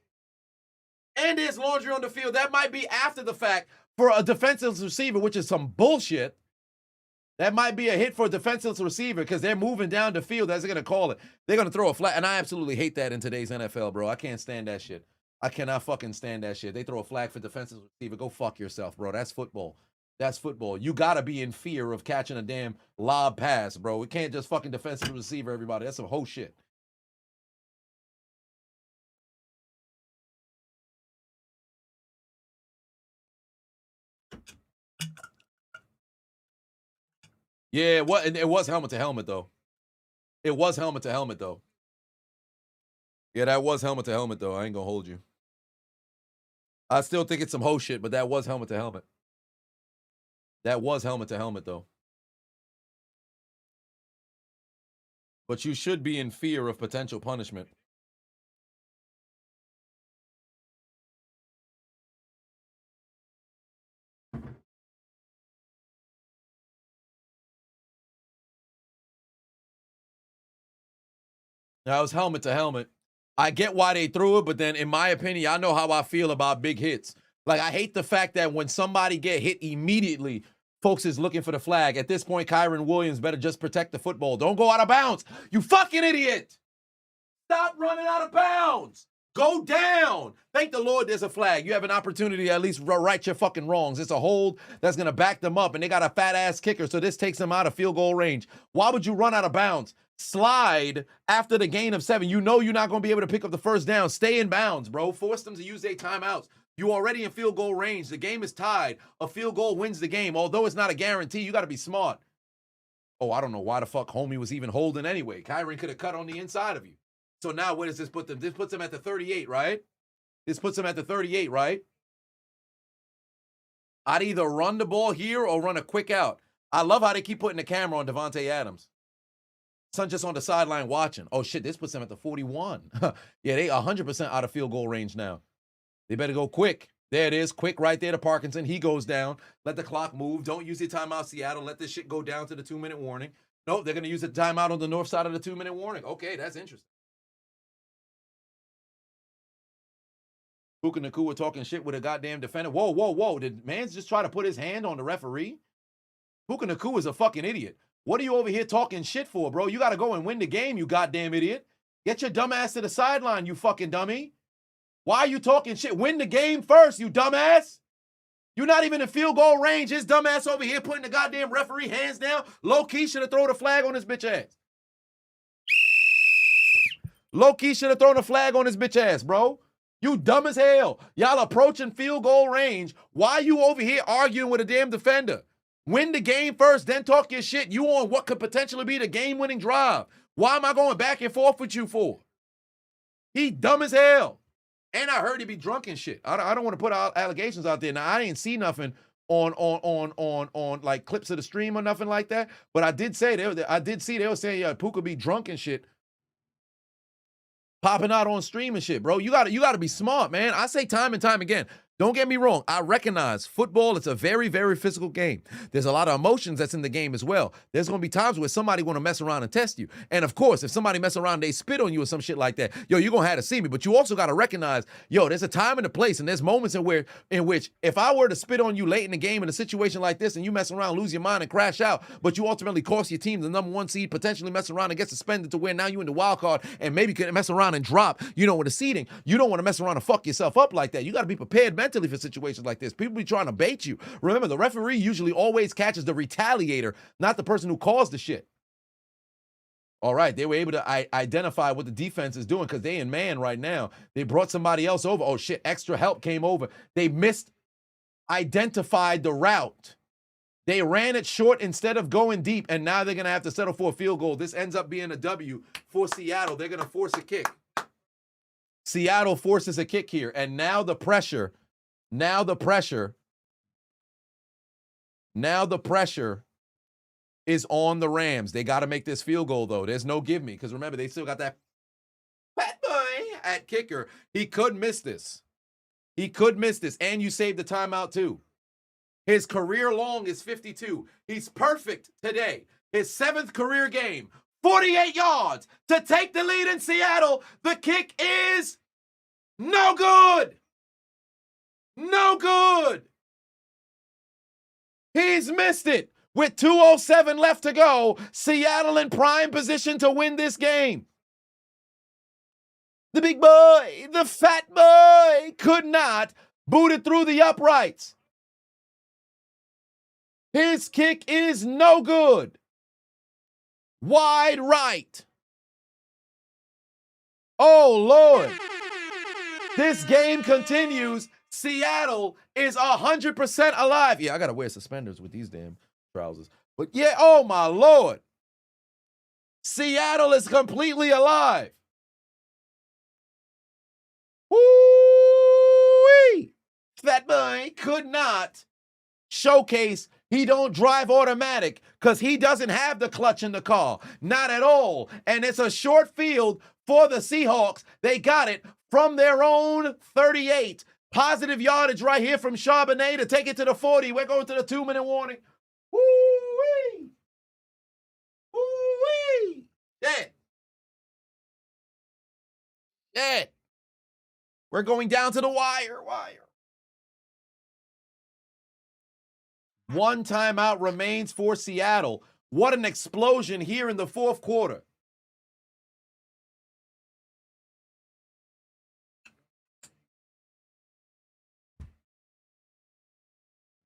And there's laundry on the field. That might be after the fact for a defensive receiver, which is some bullshit. That might be a hit for a defensive receiver because they're moving down the field, as they're going to call it. They're going to throw a flag. And I absolutely hate that in today's NFL, bro. I can't stand that shit. I cannot fucking stand that shit. They throw a flag for defensive receiver. Go fuck yourself, bro. That's football. That's football. You got to be in fear of catching a damn lob pass, bro. We can't just fucking defensive receiver everybody. That's some whole shit. Yeah, it was helmet to helmet, though. It was helmet to helmet, though. Yeah, that was helmet to helmet, though. I ain't going to hold you. I still think it's some whole shit, but that was helmet to helmet. That was helmet to helmet, though. But you should be in fear of potential punishment. Now, it was helmet to helmet. I get why they threw it, but then in my opinion, I know how I feel about big hits. Like, I hate the fact that when somebody get hit immediately, folks is looking for the flag. At this point, Kyron Williams better just protect the football. Don't go out of bounds. You fucking idiot. Stop running out of bounds. Go down. Thank the Lord there's a flag. You have an opportunity to at least right your fucking wrongs. It's a hold that's going to back them up, and they got a fat-ass kicker, so this takes them out of field goal range. Why would you run out of bounds? Slide after the gain of 7. You know you're not going to be able to pick up the first down. Stay in bounds, bro. Force them to use their timeouts. You already in field goal range. The game is tied. A field goal wins the game. Although it's not a guarantee, you got to be smart. Oh, I don't know why the fuck homie was even holding anyway. Kyron could have cut on the inside of you. So now where does this put them? This puts them at the 38, right? This puts them at the 38, right? I'd either run the ball here or run a quick out. I love how they keep putting the camera on Devontae Adams. Son just on the sideline watching. Oh, shit, this puts them at the 41. Yeah, they 100% out of field goal range now. They better go quick. There it is. Quick right there to Parkinson. He goes down. Let the clock move. Don't use the timeout, Seattle. Let this shit go down to the 2-minute warning. Nope, they're going to use the timeout on the north side of the 2-minute warning. Okay, that's interesting. Puka Nacua talking shit with a goddamn defender. Whoa, whoa, whoa. Did Mans just try to put his hand on the referee? Puka Nacua is a fucking idiot. What are you over here talking shit for, bro? You got to go and win the game, you goddamn idiot. Get your dumb ass to the sideline, you fucking dummy. Why are you talking shit? Win the game first, you dumbass. You're not even in field goal range. His dumbass over here putting the goddamn referee hands down. Low-key should have thrown a flag on his bitch ass. Low-key should have thrown a flag on his bitch ass, bro. You dumb as hell. Y'all approaching field goal range. Why you over here arguing with a damn defender? Win the game first, then talk your shit. You on what could potentially be the game-winning drive. Why am I going back and forth with you for? He dumb as hell. And I heard he be drunk and shit. I don't want to put allegations out there. Now, I didn't see nothing on like clips of the stream or nothing like that. But I did see they were saying, yeah, Puka be drunk and shit. Popping out on stream and shit, bro. You gotta be smart, man. I say time and time again. Don't get me wrong. I recognize football, it's a very, very physical game. There's a lot of emotions that's in the game as well. There's going to be times where somebody want to mess around and test you. And, of course, if somebody mess around, they spit on you or some shit like that, yo, you're going to have to see me. But you also got to recognize, yo, there's a time and a place, and there's moments in which if I were to spit on you late in the game in a situation like this and you mess around, lose your mind, and crash out, but you ultimately cost your team the number 1 seed, potentially mess around and get suspended to where now you in the wild card and maybe can mess around and drop, with the seeding. You don't want to mess around and fuck yourself up like that. You got to be prepared mentally for situations like this. People be trying to bait you. Remember, the referee usually always catches the retaliator, not the person who caused the shit. All right, they were able to identify what the defense is doing because they in man right now. They brought somebody else over. Oh, shit, extra help came over. They identified the route. They ran it short instead of going deep, and now they're going to have to settle for a field goal. This ends up being a W for Seattle. They're going to force a kick. Seattle forces a kick here, and now the pressure is on the Rams. They got to make this field goal, though. There's no give me, because remember, they still got that fat boy at kicker. He could miss this. He could miss this, and you saved the timeout, too. His career long is 52. He's perfect today. His 7th career game, 48 yards to take the lead in Seattle. The kick is no good. No good. He's missed it. With 2:07 left to go, Seattle in prime position to win this game. The big boy, the fat boy, could not boot it through the uprights. His kick is no good. Wide right. Oh, Lord. This game continues. Seattle is 100% alive. Yeah, I got to wear suspenders with these damn trousers. But yeah, oh, my Lord. Seattle is completely alive. Woo-wee! Fat boy could not showcase he don't drive automatic because he doesn't have the clutch in the car. Not at all. And it's a short field for the Seahawks. They got it from their own 38. Positive yardage right here from Charbonnet to take it to the 40. We're going to the 2-minute warning. Woo-wee! Woo-wee! Dead. Dead. We're going down to the wire. One timeout remains for Seattle. What an explosion here in the 4th quarter.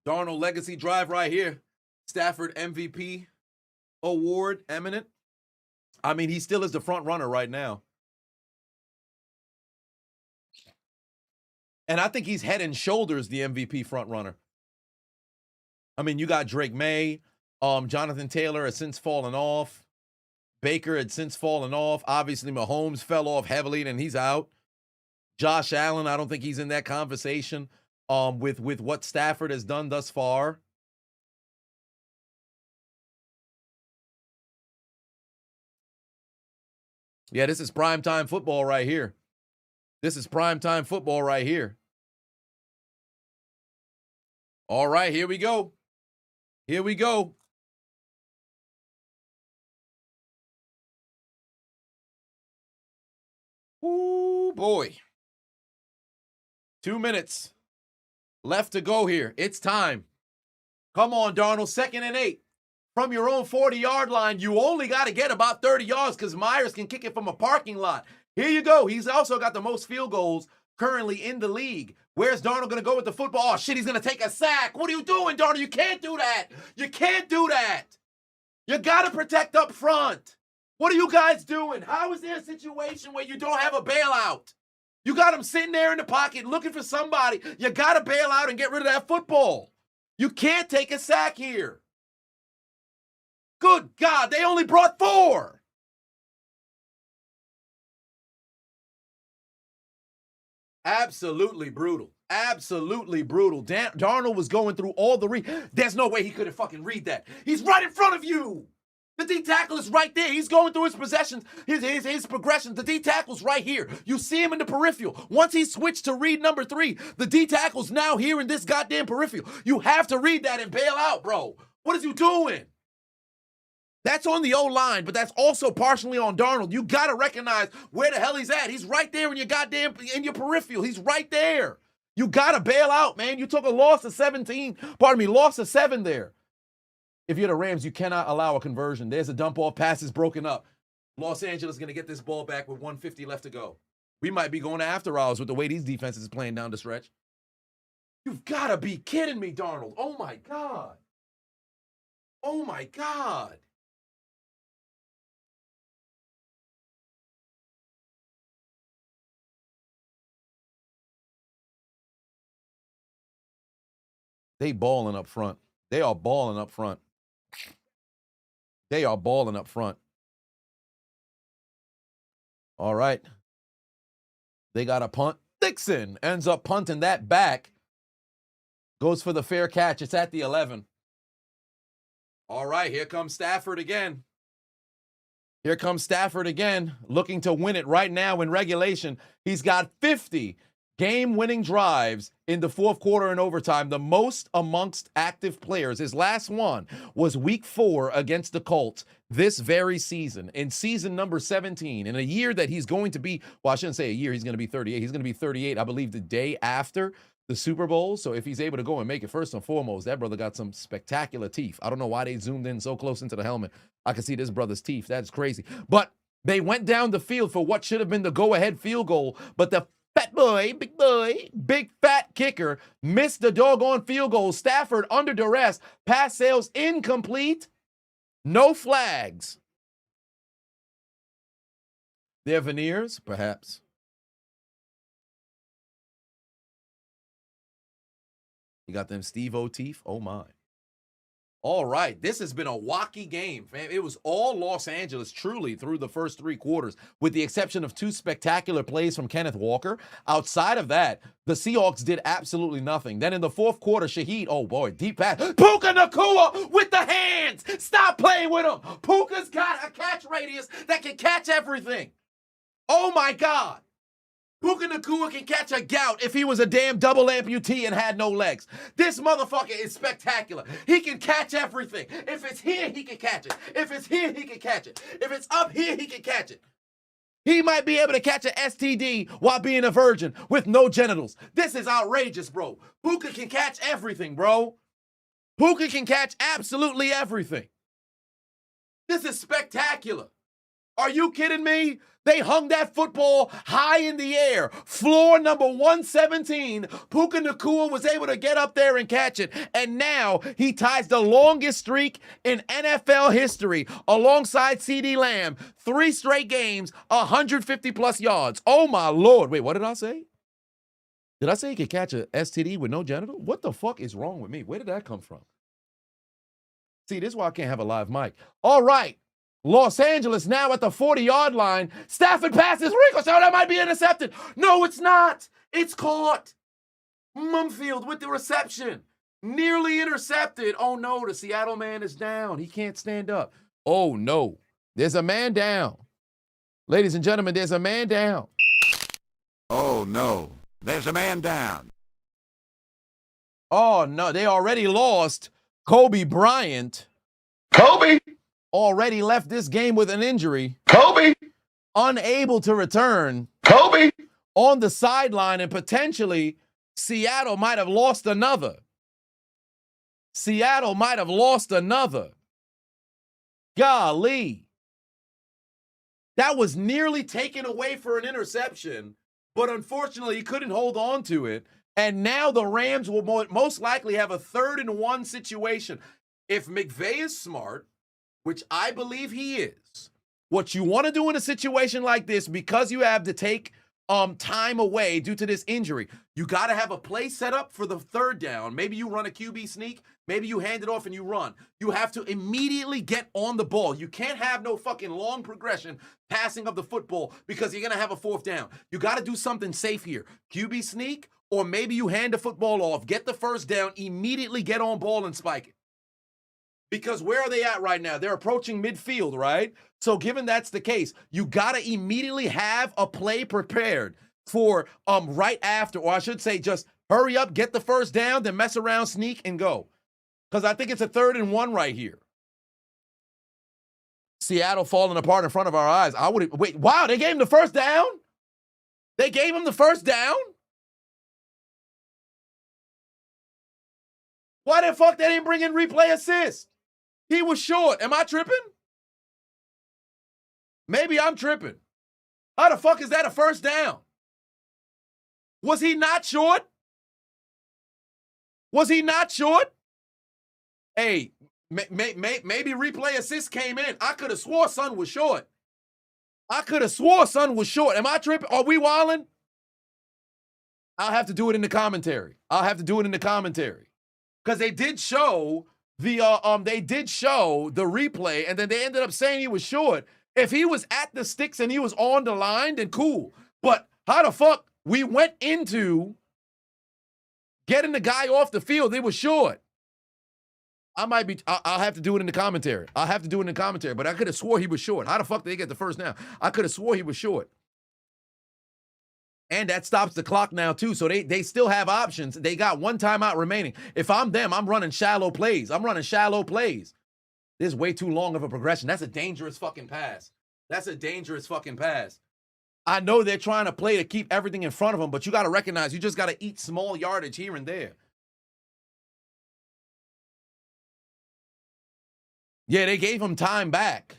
Darnold legacy drive right here. Stafford MVP award eminent. I mean, he still is the front runner right now. And I think he's head and shoulders the MVP front runner. I mean, you got Drake May. Jonathan Taylor has since fallen off. Baker had since fallen off. Obviously, Mahomes fell off heavily, and he's out. Josh Allen, I don't think he's in that conversation with what Stafford has done thus far. Yeah, this is primetime football right here. This is primetime football right here. All right, here we go. Here we go. Ooh, boy. 2 minutes left to go here. It's time. Come on, Darnold. 2nd and 8. From your own 40-yard line, you only got to get about 30 yards because Myers can kick it from a parking lot. Here you go. He's also got the most field goals currently in the league. Where's Darnold going to go with the football? Oh, shit, he's going to take a sack. What are you doing, Darnold? You can't do that. You can't do that. You got to protect up front. What are you guys doing? How is there a situation where you don't have a bailout? You got him sitting there in the pocket looking for somebody. You got to bail out and get rid of that football. You can't take a sack here. Good God, they only brought 4. Absolutely brutal. Absolutely brutal. Darnold was going through all the There's no way he couldn't fucking read that. He's right in front of you. The D tackle is right there. He's going through his possessions, his progressions. The D tackle's right here. You see him in the peripheral. Once he switched to read number 3, the D tackle's now here in this goddamn peripheral. You have to read that and bail out, bro. What is you doing? That's on the O-line, but that's also partially on Darnold. You got to recognize where the hell he's at. He's right there in your goddamn, in your peripheral. He's right there. You got to bail out, man. You took a loss of 7 there. If you're the Rams, you cannot allow a conversion. There's a dump off, pass is broken up. Los Angeles is going to get this ball back with 1:50 left to go. We might be going to after hours with the way these defenses is playing down the stretch. You've got to be kidding me, Darnold. Oh, my God. Oh, my God. They balling up front. They are balling up front. They are balling up front. All right. They got a punt. Dixon ends up punting that back. Goes for the fair catch. It's at the 11. All right, here comes Stafford again. Here comes Stafford again, looking to win it right now in regulation. He's got 50 game-winning drives in the fourth quarter and overtime, the most amongst active players. His last one was week 4 against the Colts this very season, in season number 17, in a year that he's going to be, well, I shouldn't say a year, he's going to be 38. He's going to be 38, I believe, the day after the Super Bowl. So if he's able to go and make it, first and foremost, that brother got some spectacular teeth. I don't know why they zoomed in so close into the helmet. I can see this brother's teeth. That's crazy. But they went down the field for what should have been the go-ahead field goal, but the fat boy, big fat kicker missed the doggone field goal. Stafford under duress. Pass sails incomplete. No flags. They're veneers, perhaps. You got them Steve-O teeth? Oh, my. All right, this has been a wacky game, fam. It was all Los Angeles, truly, through the first 3 quarters, with the exception of 2 spectacular plays from Kenneth Walker. Outside of that, the Seahawks did absolutely nothing. Then in the fourth quarter, Shaheed, oh boy, deep pass. Puka Nacua with the hands. Stop playing with him. Puka's got a catch radius that can catch everything. Oh my God. Puka Nacua can catch a gout if he was a damn double amputee and had no legs. This motherfucker is spectacular. He can catch everything. If it's here, he can catch it. If it's here, he can catch it. If it's up here, he can catch it. He might be able to catch an STD while being a virgin with no genitals. This is outrageous, bro. Puka can catch everything, bro. Puka can catch absolutely everything. This is spectacular. Are you kidding me? They hung that football high in the air. Floor number 117. Puka Nacua was able to get up there and catch it. And now he ties the longest streak in NFL history alongside CeeDee Lamb. 3 straight games, 150-plus yards. Oh, my Lord. Wait, what did I say? Did I say he could catch a STD with no genital? What the fuck is wrong with me? Where did that come from? See, this is why I can't have a live mic. All right. Los Angeles now at the 40-yard line. Stafford passes ricochet. Oh, that might be intercepted. No, it's not. It's caught. Mumfield with the reception. Nearly intercepted. Oh, no, the Seattle man is down. He can't stand up. Oh, no. There's a man down. Ladies and gentlemen, there's a man down. Oh, no. There's a man down. Oh, no. They already lost Kobe Bryant. Kobe! Already left this game with an injury. Kobe! Unable to return. Kobe! On the sideline, and potentially Seattle might have lost another. Seattle might have lost another. Golly. That was nearly taken away for an interception, but unfortunately he couldn't hold on to it. And now the Rams will most likely have a 3rd and 1 situation. If McVay is smart, which I believe he is, what you want to do in a situation like this, because you have to take time away due to this injury, you got to have a play set up for the 3rd down. Maybe you run a QB sneak. Maybe you hand it off and you run. You have to immediately get on the ball. You can't have no fucking long progression passing of the football because you're going to have a 4th down. You got to do something safe here. QB sneak, or maybe you hand the football off, get the 1st down, immediately get on ball and spike it. Because where are they at right now? They're approaching midfield, right? So given that's the case, you got to immediately have a play prepared for right after, or I should say just hurry up, get the 1st down, then mess around, sneak, and go. Because I think it's a 3rd and 1 right here. Seattle falling apart in front of our eyes. I would wait. Wow, they gave him the 1st down? They gave him the 1st down? Why the fuck they didn't bring in replay assist? He was short. Am I tripping? Maybe I'm tripping. How the fuck is that a 1st down? Was he not short? Was he not short? Hey, maybe replay assist came in. I could have swore son was short. I could have swore son was short. Am I tripping? Are we wilding? I'll have to do it in the commentary. Because they did show the replay, and then they ended up saying he was short. If he was at the sticks and he was on the line, then cool. But how the fuck we went into getting the guy off the field? They were short. I might be. I'll have to do it in the commentary. I'll have to do it in the commentary. But I could have swore he was short. How the fuck did they get the first down? I could have swore he was short. And that stops the clock now, too. So they still have options. They got one timeout remaining. If I'm them, I'm running shallow plays. I'm running shallow plays. This is way too long of a progression. That's a dangerous fucking pass. That's a dangerous fucking pass. I know they're trying to play to keep everything in front of them, but you got to recognize you just got to eat small yardage here and there. Yeah, they gave him time back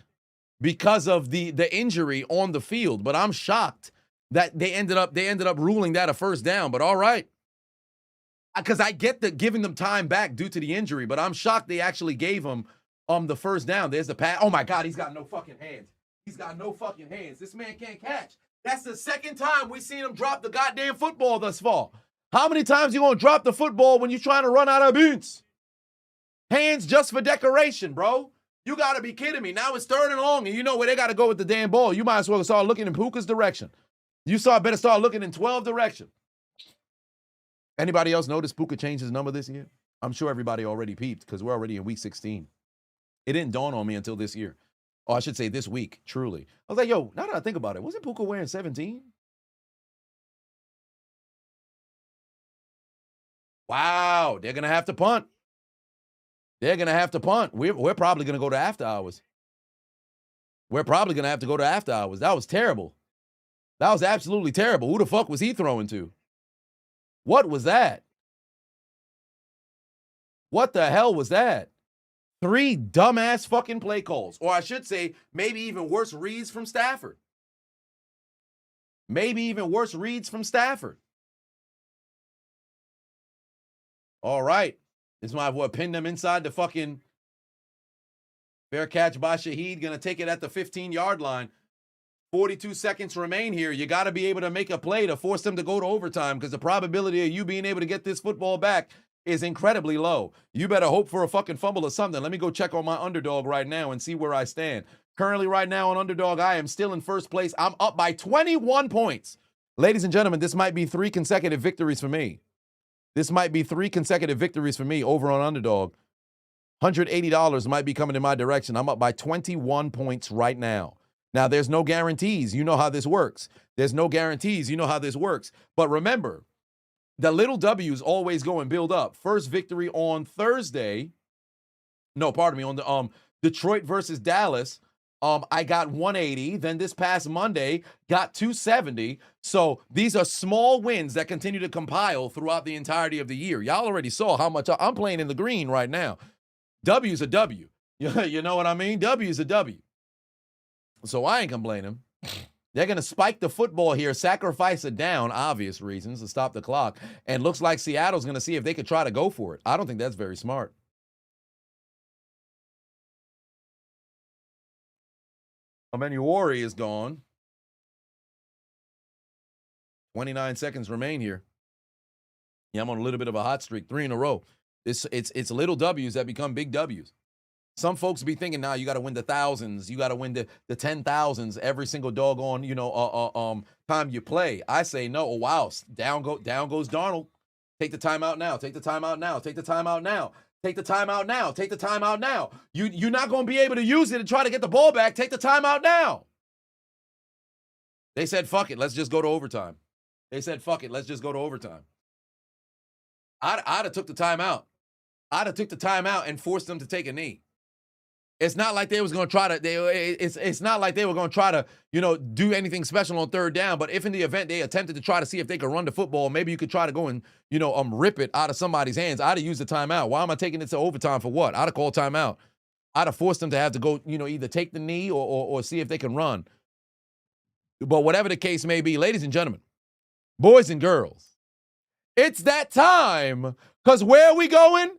because of the injury on the field, but I'm shocked that they ended up ruling that a first down. But all right, because I get the giving them time back due to the injury, but I'm shocked they actually gave him the first down. There's the pass. Oh my God, he's got no fucking hands. He's got no fucking hands. This man can't catch. That's the second time we've seen him drop the goddamn football thus far. How many times you gonna drop the football when you're trying to run out of beans? Hands just for decoration, bro. You gotta be kidding me. Now it's 3rd and long, and you know where they gotta go with the damn ball. You might as well start looking in Puka's direction. Better start looking in 12 direction. Anybody else notice Puka changed his number this year? I'm sure everybody already peeped because we're already in week 16. It didn't dawn on me until this year. Or I should say this week, truly. I was like, yo, now that I think about it, wasn't Puka wearing 17? Wow, they're going to have to punt. They're going to have to punt. We're probably going to go to after hours. We're probably going to have to go to after hours. That was terrible. That was absolutely terrible. Who the fuck was he throwing to? What was that? What the hell was that? 3 dumbass fucking play calls. Or I should say, maybe even worse reads from Stafford. Maybe even worse reads from Stafford. All right. This might have pinned them inside the fucking fair catch by Shaheed. Going to take it at the 15-yard line. 42 seconds remain here. You got to be able to make a play to force them to go to overtime because the probability of you being able to get this football back is incredibly low. You better hope for a fucking fumble or something. Let me go check on my Underdog right now and see where I stand. Currently right now on Underdog, I am still in first place. I'm up by 21 points. Ladies and gentlemen, this might be 3 consecutive victories for me. This might be 3 consecutive victories for me over on Underdog. $180 might be coming in my direction. I'm up by 21 points right now. Now, there's no guarantees. You know how this works. There's no guarantees. You know how this works. But remember, the little W's always go and build up. First victory on Thursday. No, pardon me. On the Detroit versus Dallas, I got 180. Then this past Monday, got 270. So these are small wins that continue to compile throughout the entirety of the year. Y'all already saw how much I'm playing in the green right now. W's a W. You know what I mean? W's a W. So I ain't complaining. They're going to spike the football here, sacrifice it down, obvious reasons, to stop the clock. And looks like Seattle's going to see if they could try to go for it. I don't think that's very smart. Amenuori is gone. 29 seconds remain here. Yeah, I'm on a little bit of a hot streak, 3 in a row. It's little W's that become big W's. Some folks be thinking now you got to win the thousands, you got to win the 10,000s every single doggone time you play. I say no. Oh wow, down goes Darnold. Take the timeout now. Take the timeout now. Take the timeout now. Take the timeout now. Take the timeout now. You're not going to be able to use it and try to get the ball back. Take the timeout now. They said fuck it. Let's just go to overtime. They said fuck it. Let's just go to overtime. I'd have took the timeout. I'd have took the timeout and forced them to take a knee. It's not like they was going to try to. It's not like they were going to try to, do anything special on 3rd down. But if in the event they attempted to try to see if they could run the football, maybe you could try to go and rip it out of somebody's hands. I'd have used the timeout. Why am I taking it to overtime for what? I'd have called timeout. I'd have forced them to have to go, either take the knee or see if they can run. But whatever the case may be, ladies and gentlemen, boys and girls, it's that time. Because where are we going?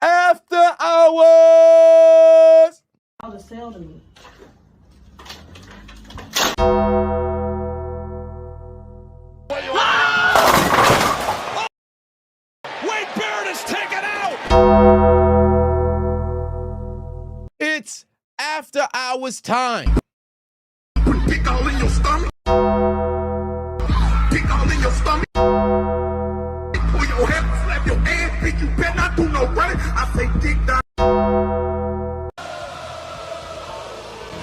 After hours. How to sell to me. Wade Barrett is taken out. It's after hours time. Pick all in your stomach. Pick all in your stomach. Pull your head, slap your ass, bitch. You better not do no running. I say dick down.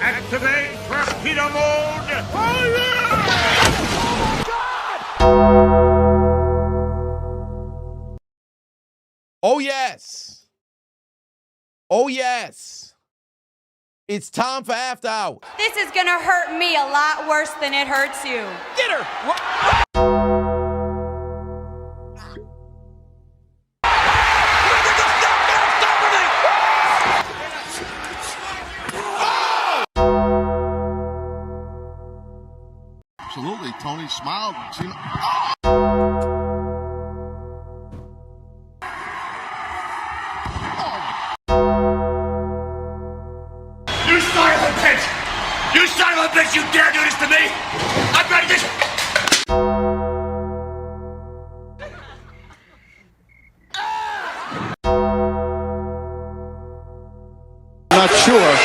Activate torpedo mode! Fire! Oh, yes. Oh, yes. It's time for After Hours. This is gonna hurt me a lot worse than it hurts you. Get her! Absolutely, Tony smiled. You son of a bitch! You son of a bitch! You dare do this to me? I'm ready to... Not sure.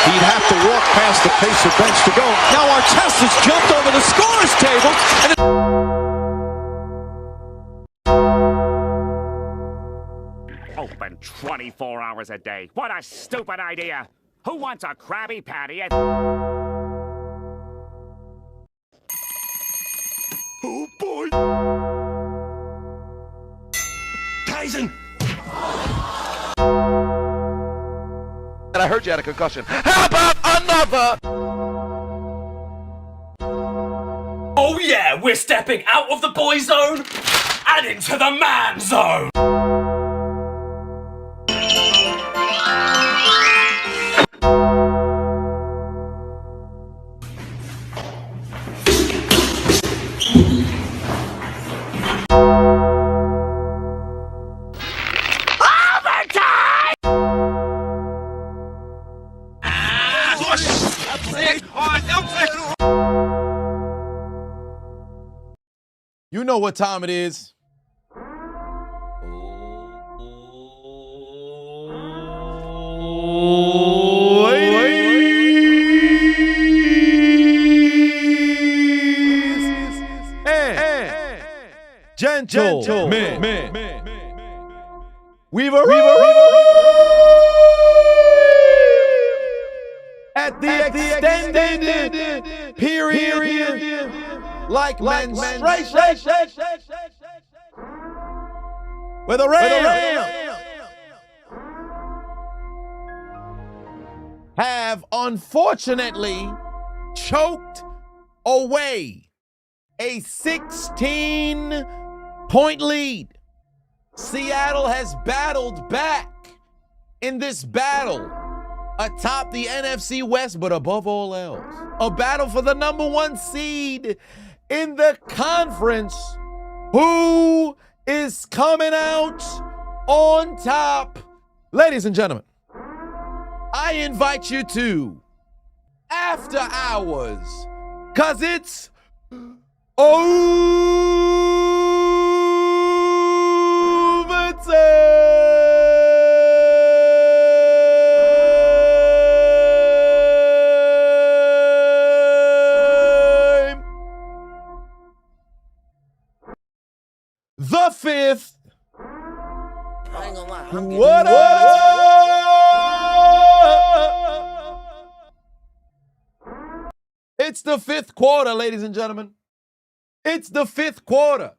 He'd have to walk past the Pacer bench to go. Now Artest has jumped over the scorer's table. Open 24 hours a day. What a stupid idea. Who wants a Krabby Patty at... Oh, boy. Tyson! I heard you had a concussion. How about another? Oh yeah, we're stepping out of the boy zone and into the man zone. You know what time it is. Gentlemen, we've arrived at the extended period like menstruation, where the Rams have unfortunately choked away a 16-point lead. Seattle has battled back in this battle atop the NFC West, but above all else, a battle for the #1 seed in the conference. Who is coming out on top? Ladies and gentlemen, I invite you to After Hours, cause it's overtime. The fifth. I ain't gonna lie. What up? It's the fifth quarter, ladies and gentlemen. It's the fifth quarter.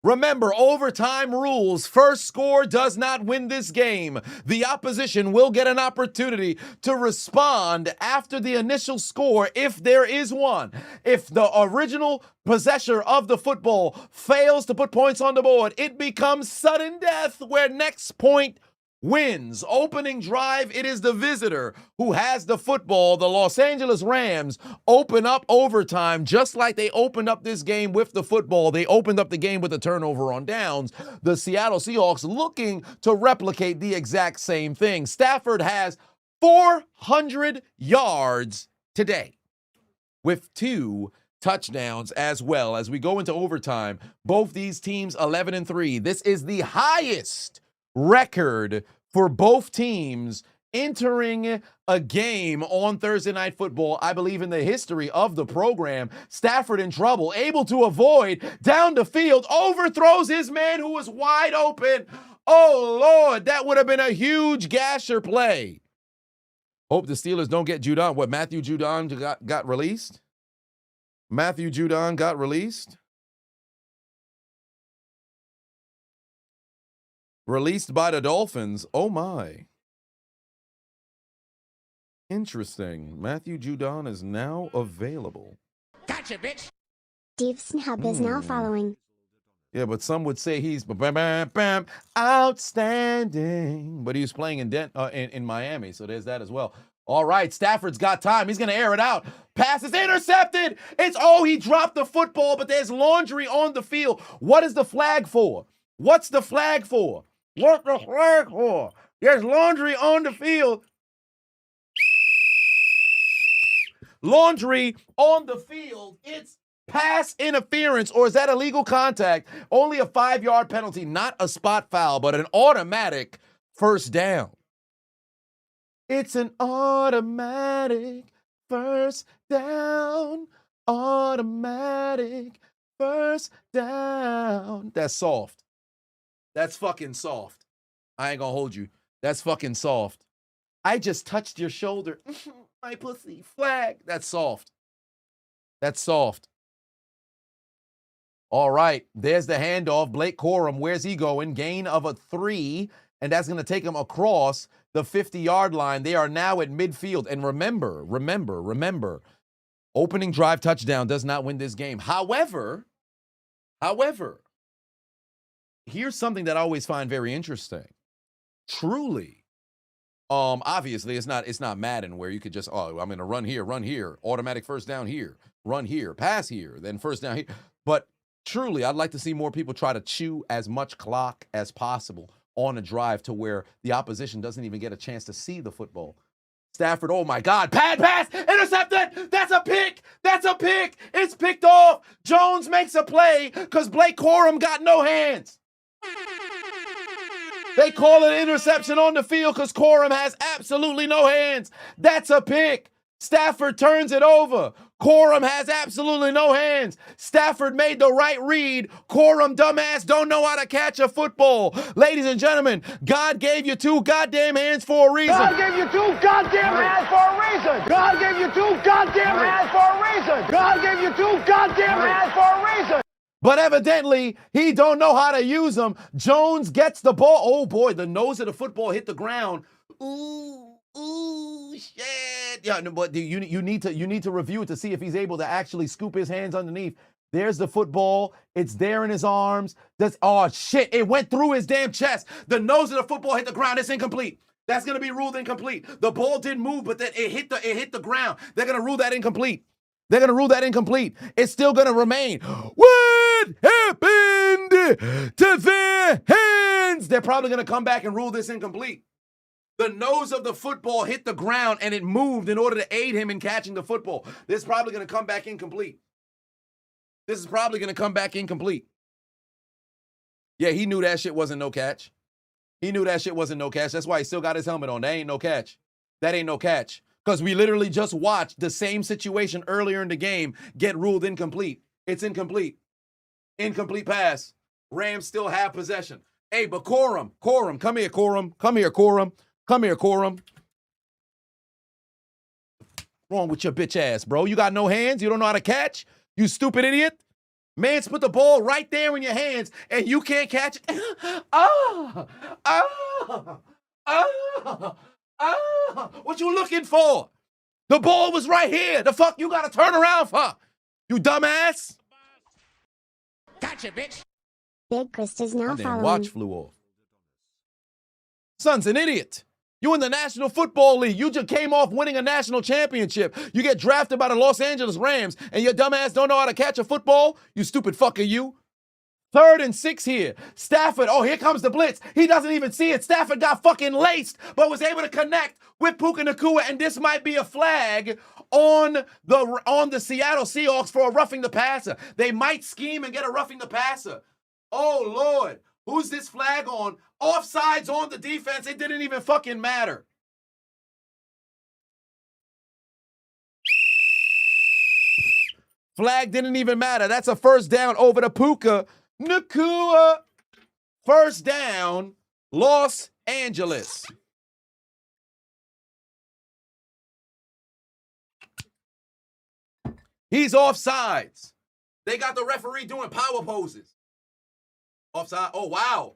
Remember, overtime rules. First score does not win this game. The opposition will get an opportunity to respond after the initial score, if there is one. If the original possessor of the football fails to put points on the board, it becomes sudden death, where next point wins. Opening drive, it is the visitor who has the football. The Los Angeles Rams open up overtime just like they opened up this game with the football. They opened up the game with a turnover on downs. The Seattle Seahawks looking to replicate the exact same thing. Stafford has 400 yards today with 2 touchdowns as well. As we go into overtime, both these teams 11-3. This is the highest record for both teams entering a game on Thursday Night Football, I believe, in the history of the program. Stafford in trouble, able to avoid down the field, overthrows his man who was wide open. Oh, Lord, that would have been a huge gasher play. Hope the Steelers don't get Judon. What, Matthew Judon got released? Matthew Judon got released? Released by the Dolphins. Oh, my. Interesting. Matthew Judon is now available. Gotcha, bitch. Steve Snub is now following. Yeah, but some would say he's outstanding. But he was playing in Miami, so there's that as well. All right, Stafford's got time. He's going to air it out. Pass is intercepted. He dropped the football, but there's laundry on the field. What is the flag for? What's the flag for? What's the flag for? There's laundry on the field. Laundry on the field. It's pass interference, or is that illegal contact? Only a 5-yard penalty, not a spot foul, but an automatic first down. It's an automatic first down. Automatic first down. That's soft. That's fucking soft. I ain't gonna hold you. That's fucking soft. I just touched your shoulder. My pussy. Flag. That's soft. That's soft. All right. There's the handoff. Blake Corum. Where's he going? Gain of a 3. And that's going to take him across the 50-yard line. They are now at midfield. And remember, opening drive touchdown does not win this game. However, here's something that I always find very interesting. Truly, obviously it's not Madden where you could just, I'm going to run here, automatic first down here, run here, pass here, then first down here. But truly, I'd like to see more people try to chew as much clock as possible on a drive to where the opposition doesn't even get a chance to see the football. Stafford, oh my God, pad pass, intercepted, that's a pick, it's picked off. Jones makes a play because Blake Corum got no hands. They call it interception on the field because Corum has absolutely no hands. That's a pick. Stafford turns it over. Corum has absolutely no hands. Stafford made the right read. Corum, dumbass, don't know how to catch a football. Ladies and gentlemen, God gave you 2 goddamn hands for a reason. God gave you 2 goddamn hands for a reason. God gave you 2 goddamn hands for a reason. God gave you 2 goddamn hands for a reason. But evidently, he don't know how to use them. Jones gets the ball. Oh, boy, the nose of the football hit the ground. Ooh, shit. Yeah, no, but you need to review it to see if he's able to actually scoop his hands underneath. There's the football. It's there in his arms. Oh, shit. It went through his damn chest. The nose of the football hit the ground. It's incomplete. That's going to be ruled incomplete. The ball didn't move, but then it hit the ground. They're going to rule that incomplete. It's still going to remain. What happened to their hands? They're probably going to come back and rule this incomplete. The nose of the football hit the ground and it moved in order to aid him in catching the football. This is probably going to come back incomplete. Yeah, he knew that shit wasn't no catch. That's why he still got his helmet on. That ain't no catch. Because we literally just watched the same situation earlier in the game get ruled incomplete. It's incomplete. Incomplete pass. Rams still have possession. Hey, but Corum, come here, Corum. Wrong with your bitch ass, bro? You got no hands? You don't know how to catch? You stupid idiot? Man's put the ball right there in your hands and you can't catch it. What you looking for? The ball was right here. The fuck you gotta turn around for? You dumbass. Gotcha, bitch. Big Chris is now following. Watch flew off. Son's an idiot. You in the National Football League. You just came off winning a national championship. You get drafted by the Los Angeles Rams, and your dumbass don't know how to catch a football? You stupid fucker, you. 3rd and 6 here. Stafford, here comes the blitz. He doesn't even see it. Stafford got fucking laced, but was able to connect with Puka Nacua, and this might be a flag on the Seattle Seahawks for a roughing the passer. They might scheme and get a roughing the passer. Oh, Lord. Who's this flag on? Offsides on the defense. It didn't even fucking matter. Flag didn't even matter. That's a first down over to Puka Nacua. First down, Los Angeles. He's offsides. They got the referee doing power poses. Offside. Oh, wow.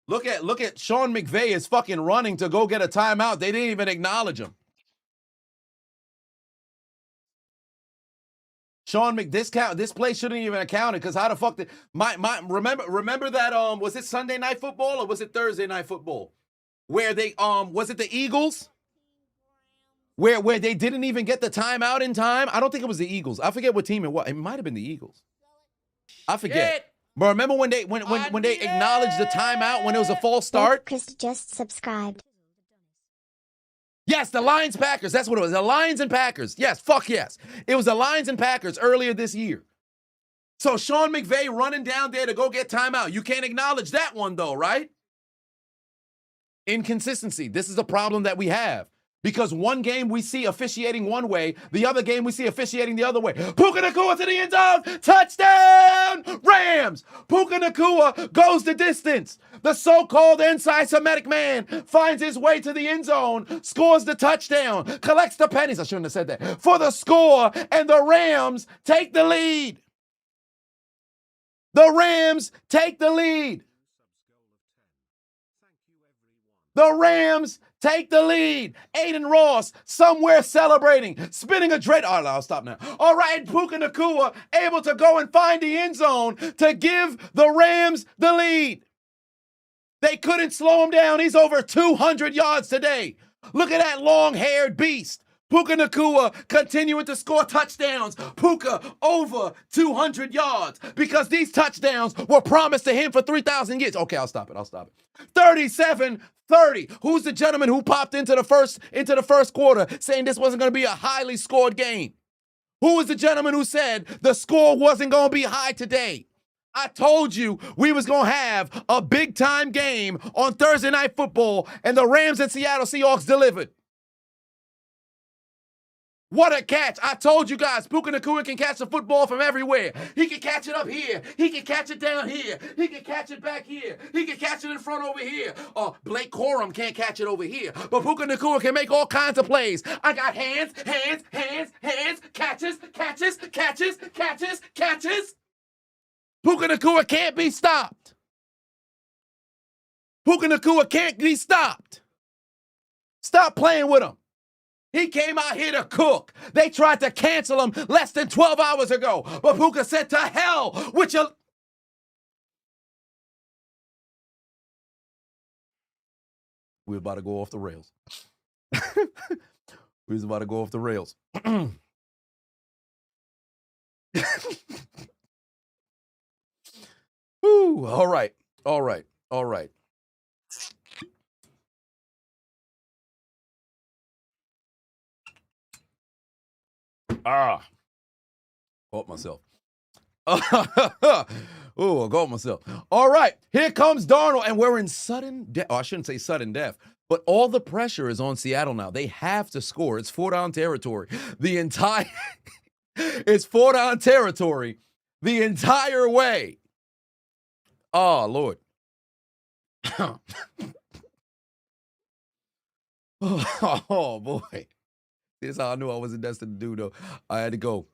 Look at Sean McVay is fucking running to go get a timeout. They didn't even acknowledge him. This play shouldn't even have counted because how the fuck did remember that was it Sunday Night Football or was it Thursday Night Football where they was it the Eagles where they didn't even get the timeout in time? I don't think it was the Eagles. I forget what team it was. It might have been the Eagles. I forget. But remember when they acknowledged the timeout when it was a false start? Chris just subscribed. Yes, the Lions Packers. That's what it was. The Lions and Packers. Yes, fuck yes. It was the Lions and Packers earlier this year. So Sean McVay running down there to go get timeout. You can't acknowledge that one though, right? Inconsistency. This is a problem that we have. Because one game we see officiating one way, the other game we see officiating the other way. Puka Nacua to the end zone, touchdown, Rams! Puka Nacua goes the distance. The so-called anti-Semitic man finds his way to the end zone, scores the touchdown, collects the pennies, I shouldn't have said that, for the score, and the Rams take the lead. The Rams take the lead. The Rams take the lead. Aiden Ross somewhere celebrating, spinning a dread. All right, I'll stop now. All right, Puka Nacua able to go and find the end zone to give the Rams the lead. They couldn't slow him down. He's over 200 yards today. Look at that long-haired beast. Puka Nacua continuing to score touchdowns. Puka over 200 yards because these touchdowns were promised to him for 3,000 years. Okay, I'll stop it. 37-30. Who's the gentleman who popped into the first quarter saying this wasn't going to be a highly scored game? Who was the gentleman who said the score wasn't going to be high today? I told you we was going to have a big-time game on Thursday Night Football, and the Rams and Seattle Seahawks delivered. What a catch. I told you guys, Puka Nacua can catch the football from everywhere. He can catch it up here. He can catch it down here. He can catch it back here. He can catch it in front over here. Blake Corum can't catch it over here. But Puka Nacua can make all kinds of plays. I got hands, catches. Puka Nacua can't be stopped. Puka Nacua can't be stopped. Stop playing with him. He came out here to cook. They tried to cancel him less than 12 hours ago. But Puka said, to hell with your... We was about to go off the rails. We was about to go off the rails. Whew, all right. Caught myself. Oh, I caught myself. All right, here comes Darnold, and we're in sudden death. Oh, I shouldn't say sudden death, but all the pressure is on Seattle now. They have to score. It's 4-down territory. It's 4-down territory the entire way. Oh, Lord. Oh, boy. This is how I knew I wasn't destined to do, though. I had to go.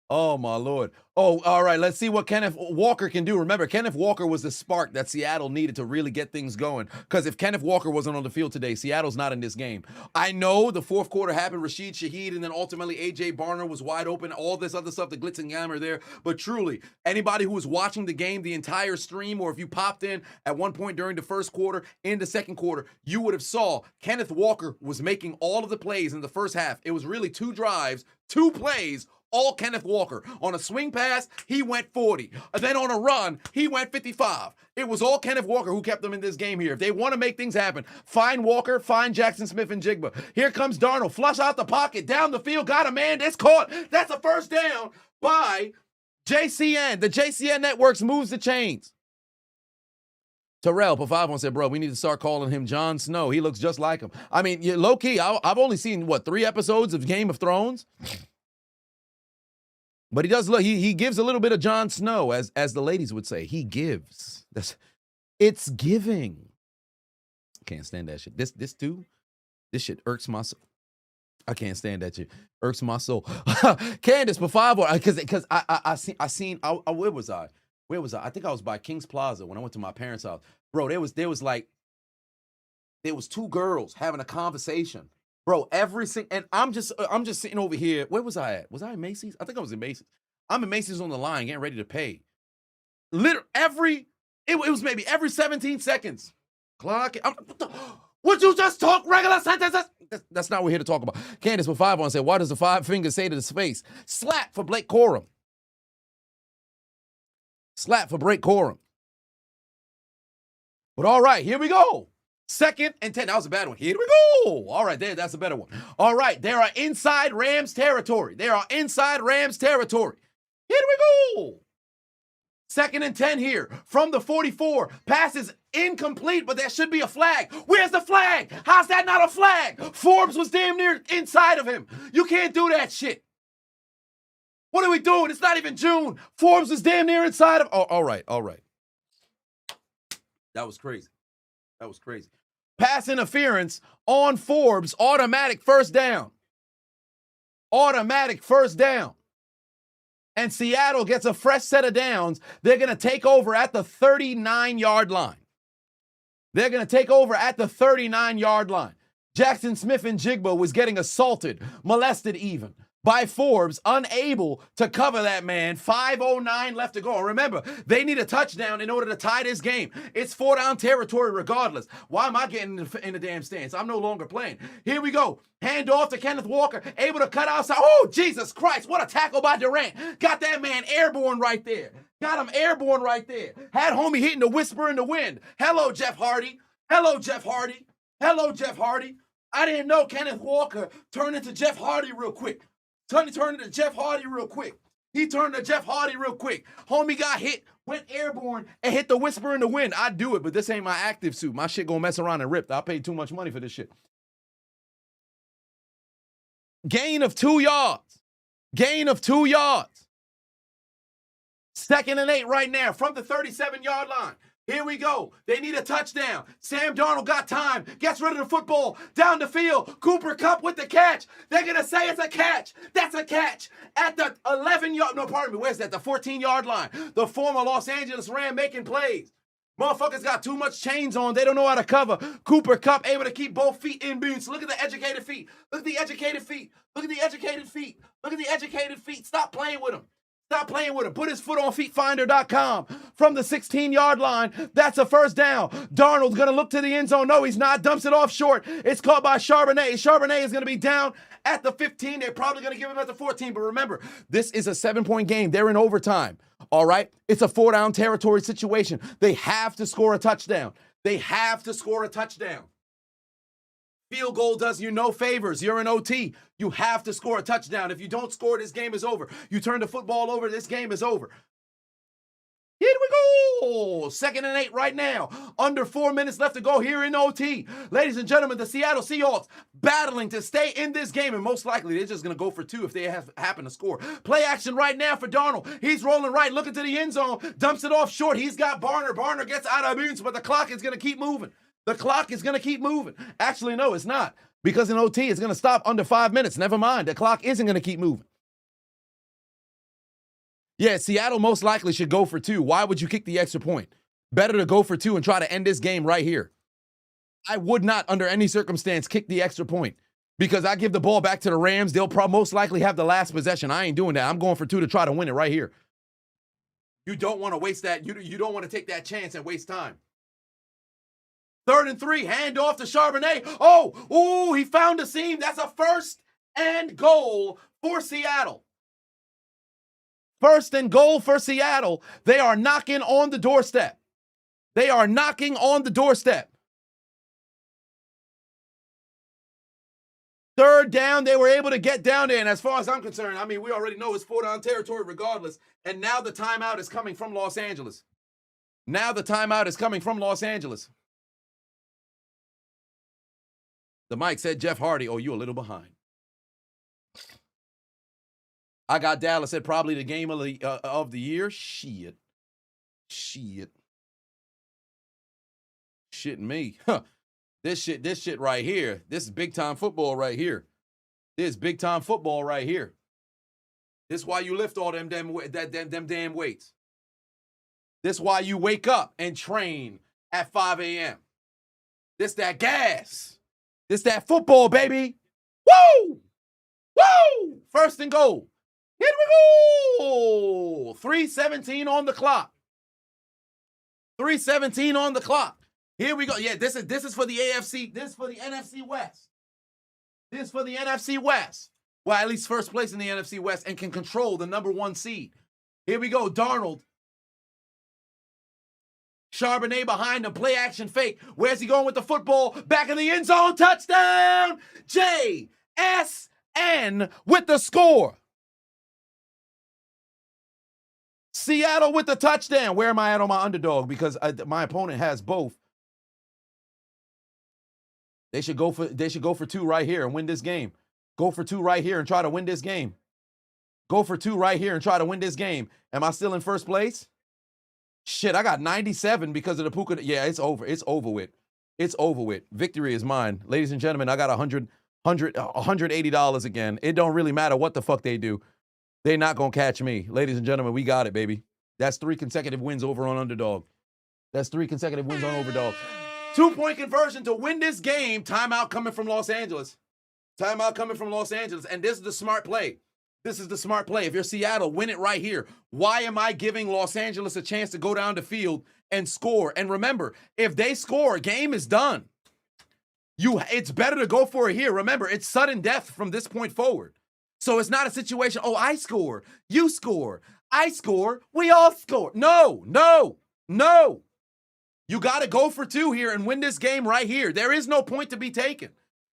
Oh, my Lord. Oh, all right. Let's see what Kenneth Walker can do. Remember, Kenneth Walker was the spark that Seattle needed to really get things going. Because if Kenneth Walker wasn't on the field today, Seattle's not in this game. I know the fourth quarter happened, Rashid Shaheed, and then ultimately A.J. Barner was wide open, all this other stuff, the glitz and glamour there. But truly, anybody who was watching the game, the entire stream, or if you popped in at one point during the first quarter, in the second quarter, you would have saw Kenneth Walker was making all of the plays in the first half. It was really 2 drives, 2 plays, all Kenneth Walker. On a swing pass, he went 40. And then on a run, he went 55. It was all Kenneth Walker who kept them in this game here. If they want to make things happen, find Walker, find Jackson Smith and Jigba. Here comes Darnold. Flush out the pocket, down the field, got a man. That's caught. That's a first down by JCN. The JCN Networks moves the chains. Terrell, Pavavon said, bro, we need to start calling him Jon Snow. He looks just like him. I mean, low-key, I've only seen, 3 episodes of Game of Thrones? But he does look, he gives a little bit of Jon Snow, as the ladies would say. He gives. It's giving. Can't stand that shit. This shit irks my soul. I can't stand that shit. Irks my soul. Candace for 5 because I seen where was I? Where was I? I think I was by King's Plaza when I went to my parents' house. Bro, there was 2 girls having a conversation. Bro, and I'm just sitting over here. Where was I at? Was I in Macy's? I think I was in Macy's. I'm in Macy's on the line getting ready to pay. It was maybe every 17 seconds. Clock. Would you just talk regular sentences? That's not what we're here to talk about. Candace with 5 on said, why does the 5 fingers say to his face? Slap for Blake Corum. Slap for Blake Corum. But all right, here we go. 2nd and 10. That was a bad one. Here we go. All right, that's a better one. All right, they are inside Rams territory. Here we go. 2nd and 10 here from the 44. Pass is incomplete, but there should be a flag. Where's the flag? How's that not a flag? Forbes was damn near inside of him. You can't do that shit. What are we doing? It's not even June. Forbes was damn near inside of. Oh, all right. That was crazy. Pass interference on Forbes. Automatic first down. And Seattle gets a fresh set of downs. They're going to take over at the 39-yard line. Jackson Smith and Jigba was getting assaulted, molested even, by Forbes, unable to cover that man. 5:09 left to go. Remember, they need a touchdown in order to tie this game. It's 4-down territory regardless. Why am I getting in the damn stance? I'm no longer playing. Here we go. Hand off to Kenneth Walker, able to cut outside. Oh, Jesus Christ, what a tackle by Durant. Got that man airborne right there. Had homie hitting the whisper in the wind. Hello, Jeff Hardy. I didn't know Kenneth Walker turned into Jeff Hardy real quick. He turned to Jeff Hardy real quick. Homie got hit, went airborne, and hit the whisper in the wind. I'd do it, but this ain't my active suit. My shit gonna mess around and rip. I paid too much money for this shit. Gain of 2 yards. 2nd and 8 right now from the 37-yard line. Here we go. They need a touchdown. Sam Darnold got time. Gets rid of the football. Down the field. Cooper Kupp with the catch. They're going to say it's a catch. That's a catch. At the 11-yard... No, pardon me. Where's that? The 14-yard line. The former Los Angeles Ram making plays. Motherfuckers got too much chains on. They don't know how to cover. Cooper Kupp able to keep both feet in bounds. Look at the educated feet. Stop playing with him. Put his foot on feetfinder.com from the 16-yard line. That's a first down. Darnold's going to look to the end zone. No, he's not. Dumps it off short. It's caught by Charbonnet. Charbonnet is going to be down at the 15. They're probably going to give him at the 14. But remember, this is a 7-point game. They're in overtime. All right? It's a 4-down territory situation. They have to score a touchdown. Field goal does you no favors. You're in OT. You have to score a touchdown. If you don't score, this game is over. You turn the football over, this game is over. Here we go. 2nd and 8 right now. Under 4 minutes left to go here in OT. Ladies and gentlemen, the Seattle Seahawks battling to stay in this game, and most likely they're just going to go for 2 if they happen to score. Play action right now for Darnold. He's rolling right, looking to the end zone, dumps it off short. He's got Barner. Barner gets out of bounds, but the clock is going to keep moving. Actually, no, it's not. Because in OT, it's going to stop under 5 minutes. Never mind. The clock isn't going to keep moving. Yeah, Seattle most likely should go for 2. Why would you kick the extra point? Better to go for 2 and try to end this game right here. I would not, under any circumstance, kick the extra point. Because I give the ball back to the Rams. They'll most likely have the last possession. I ain't doing that. I'm going for 2 to try to win it right here. You don't want to waste that. You don't want to take that chance and waste time. 3rd and 3, hand off to Charbonnet. Oh, he found a seam. That's a 1st and goal for Seattle. 1st and goal for Seattle. They are knocking on the doorstep. 3rd down, they were able to get down there. And as far as I'm concerned, I mean, we already know it's 4-down territory regardless. And now the timeout is coming from Los Angeles. The mic said Jeff Hardy. Oh, you a little behind. I got Dallas at probably the game of the year. Shit me. Huh. This shit right here. This is big time football right here. This is big time football right here. This is why you lift all them damn weights. This is why you wake up and train at 5 a.m. This that gas. This that football, baby. Woo! Woo! First and goal. Here we go. 3:17 on the clock. 3:17 on the clock. Here we go. Yeah, this is for the AFC. This is for the NFC West. This is for the NFC West. Well, at least first place in the NFC West and can control the number 1 seed. Here we go. Darnold. Charbonnet behind him. Play action fake. Where's he going with the football? Back in the end zone. Touchdown. JSN with the score. Seattle with the touchdown. Where am I at on my underdog? Because my opponent has both. They should go for 2 right here and win this game. Go for 2 right here and try to win this game. Go for 2 right here and try to win this game. Am I still in first place? Shit, I got 97 because of the Puka. Yeah, it's over. It's over with. It's over with. Victory is mine. Ladies and gentlemen, I got $180 again. It don't really matter what the fuck they do. They're not going to catch me. Ladies and gentlemen, we got it, baby. That's 3 consecutive wins over on Underdog. That's 3 consecutive wins on Overdog. 2-point conversion to win this game. Timeout coming from Los Angeles. Timeout coming from Los Angeles. And this is the smart play. This is the smart play. If you're Seattle, win it right here. Why am I giving Los Angeles a chance to go down the field and score? And remember, if they score, game is done. It's better to go for it here. Remember, it's sudden death from this point forward. So it's not a situation, oh, I score, you score, I score, we all score. No. You got to go for 2 here and win this game right here. There is no point to be taken.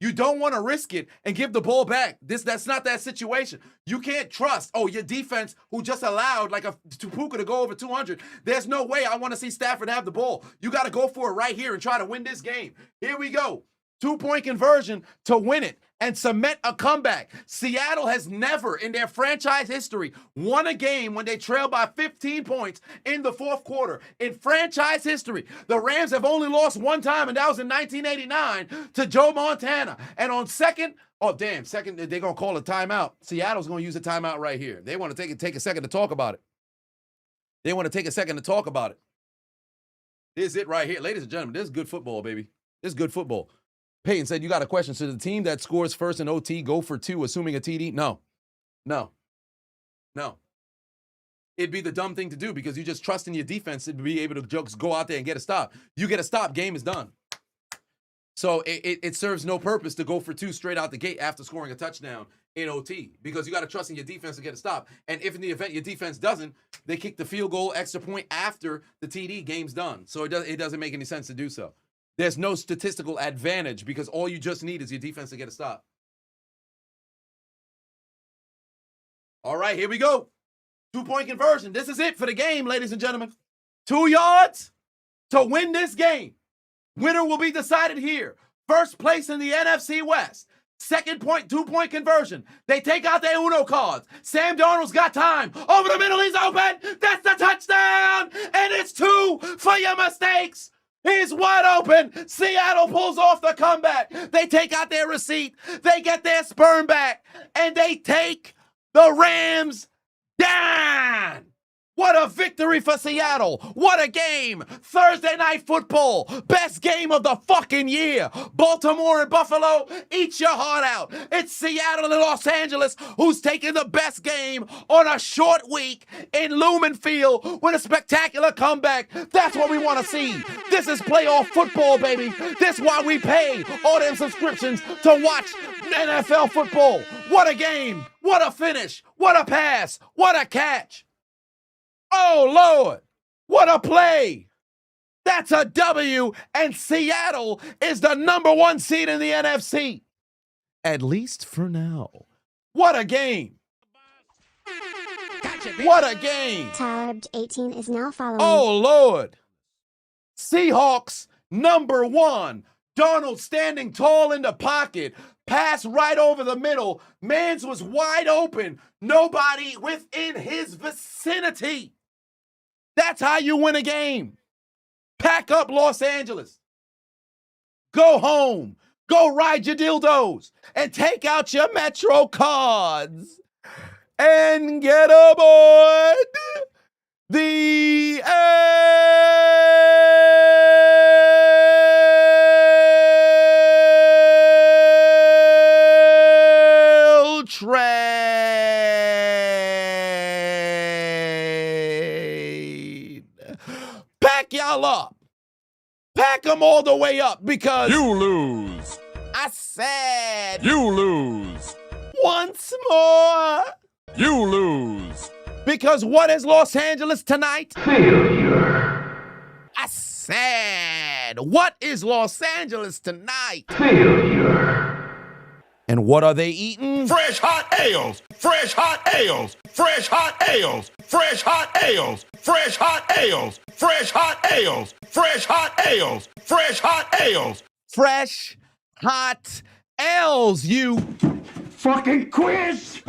You don't want to risk it and give the ball back. That's not that situation. You can't trust, your defense who just allowed like a Puka to go over 200. There's no way I want to see Stafford have the ball. You got to go for it right here and try to win this game. Here we go. 2-point conversion to win it and cement a comeback. Seattle has never in their franchise history won a game when they trail by 15 points in the 4th quarter. In franchise history, the Rams have only lost 1 time, and that was in 1989 to Joe Montana. And on second, they're going to call a timeout. Seattle's going to use a timeout right here. They want to take a second to talk about it. This is it right here. Ladies and gentlemen, this is good football, baby. This is good football. Peyton said, you got a question. Should the team that scores first in OT go for 2, assuming a TD? No. It'd be the dumb thing to do because you just trust in your defense to be able to just go out there and get a stop. You get a stop, game is done. So it serves no purpose to go for 2 straight out the gate after scoring a touchdown in OT because you got to trust in your defense to get a stop. And if in the event your defense doesn't, they kick the field goal, extra point after the TD, game's done. So it doesn't make any sense to do so. There's no statistical advantage because all you just need is your defense to get a stop. All right, here we go. 2-point conversion. This is it for the game, ladies and gentlemen. 2 yards to win this game. Winner will be decided here. First place in the NFC West. Second point, 2-point conversion. They take out their Uno cards. Sam Darnold's got time. Over the middle, he's open. That's the touchdown. And it's 2 for your mistakes. He's wide open. Seattle pulls off the comeback. They take out their receipt. They get their sperm back. And they take the Rams down. What a victory for Seattle. What a game. Thursday Night Football. Best game of the fucking year. Baltimore and Buffalo, eat your heart out. It's Seattle and Los Angeles who's taking the best game on a short week in Lumen Field with a spectacular comeback. That's what we want to see. This is playoff football, baby. This is why we pay all them subscriptions to watch NFL football. What a game. What a finish. What a pass. What a catch. Oh, Lord, what a play. That's a W, and Seattle is the number 1 seed in the NFC. At least for now. What a game. What a game. Tabbed 18 is now following. Oh, Lord. Seahawks, number 1. Darnold standing tall in the pocket. Pass right over the middle. Mans was wide open. Nobody within his vicinity. That's how you win a game. Pack up Los Angeles. Go home. Go ride your dildos and take out your Metro cards and get aboard the L train. Pack y'all up. Pack them all the way up because You lose. I said You lose. once more. You lose. Because what is Los Angeles tonight? Failure. I said, what is Los Angeles tonight? Failure. And what are they eating? Fresh hot ales. Fresh hot ales. Fresh hot ales. Fresh hot ales. Fresh hot ales. Fresh hot ales. Fresh hot ales. Fresh hot ales. Fresh hot ales, you Fucking quiz.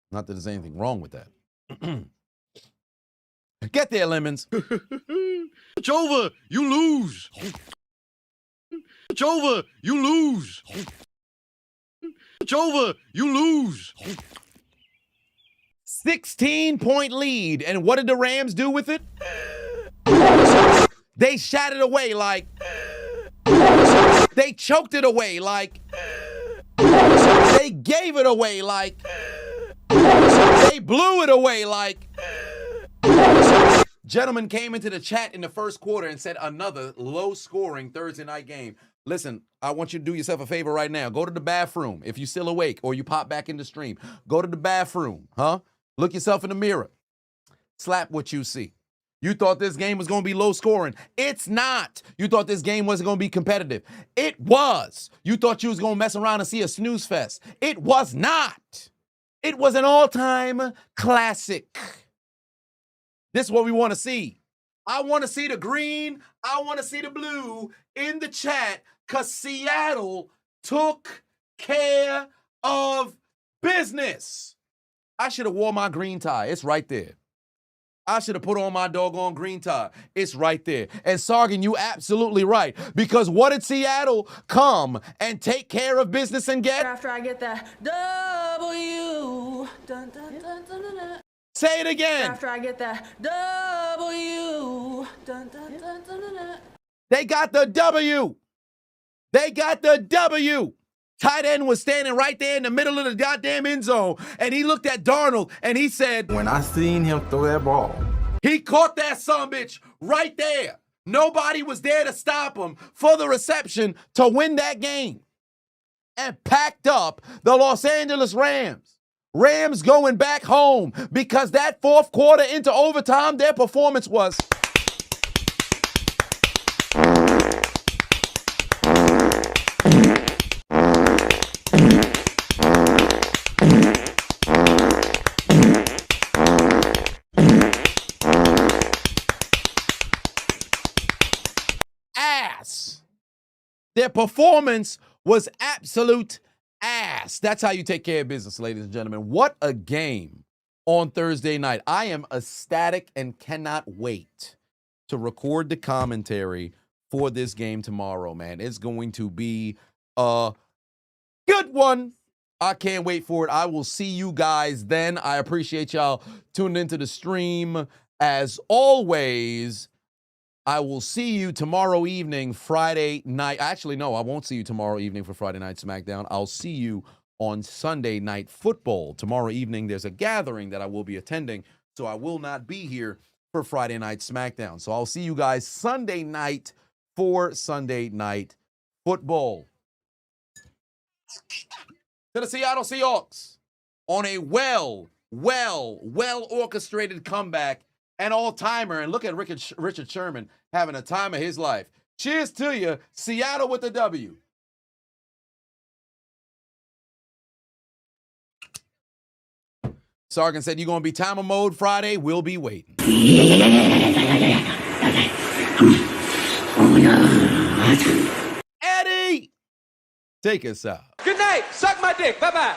Not that there's anything wrong with that. Get there, Lemons. It's over. You lose. It's over. You lose. It's over. You lose. 16-point lead. And what did the Rams do with it? They shot it away like. They choked it away like. They gave it away like. They blew it away like. Gentlemen came into the chat in the first quarter and said another low-scoring Thursday night game. Listen, I want you to do yourself a favor right now. Go to the bathroom if you're still awake or you pop back in the stream. Go to the bathroom, huh? Look yourself in the mirror. Slap what you see. You thought this game was going to be low-scoring. It's not. You thought this game wasn't going to be competitive. It was. You thought you was going to mess around and see a snooze fest. It was not. It was an all-time classic. This is what we want to see. I want to see the green. I want to see the blue in the chat because Seattle took care of business. I should have wore my green tie. It's right there. I should have put on my doggone green tie. It's right there. And Sargon, you absolutely right. Because what did Seattle come and take care of business and get? After I get the W. Dun, dun, dun, dun, dun, dun. Say it again. After I get the W. Dun, dun, dun, dun, dun, dun. They got the W. They got the W. Tight end was standing right there in the middle of the goddamn end zone, and he looked at Darnold, and he said, when I seen him throw that ball, he caught that sumbitch right there. Nobody was there to stop him for the reception to win that game. And packed up the Los Angeles Rams. Rams going back home because that fourth quarter into overtime, their performance was... ass. Their performance was absolute ass. That's how you take care of business, ladies and gentlemen. What a game on Thursday night. I am ecstatic and cannot wait to record the commentary for this game tomorrow, man. It's going to be a good one. I can't wait for it. I will see you guys then. I appreciate y'all tuning into the stream. As always, I will see you tomorrow evening, Friday night. Actually, no, I won't see you tomorrow evening for Friday Night SmackDown. I'll see you on Sunday Night Football. Tomorrow evening, there's a gathering that I will be attending, so I will not be here for Friday Night SmackDown. So I'll see you guys Sunday night for Sunday Night Football. To the Seattle Seahawks on a well-orchestrated comeback. An all-timer, and look at Richard Sherman having a time of his life. Cheers to you, Seattle with the W. Sargon said, you're going to be timer mode Friday? We'll be waiting. Eddie, take us out. Good night. Suck my dick. Bye-bye.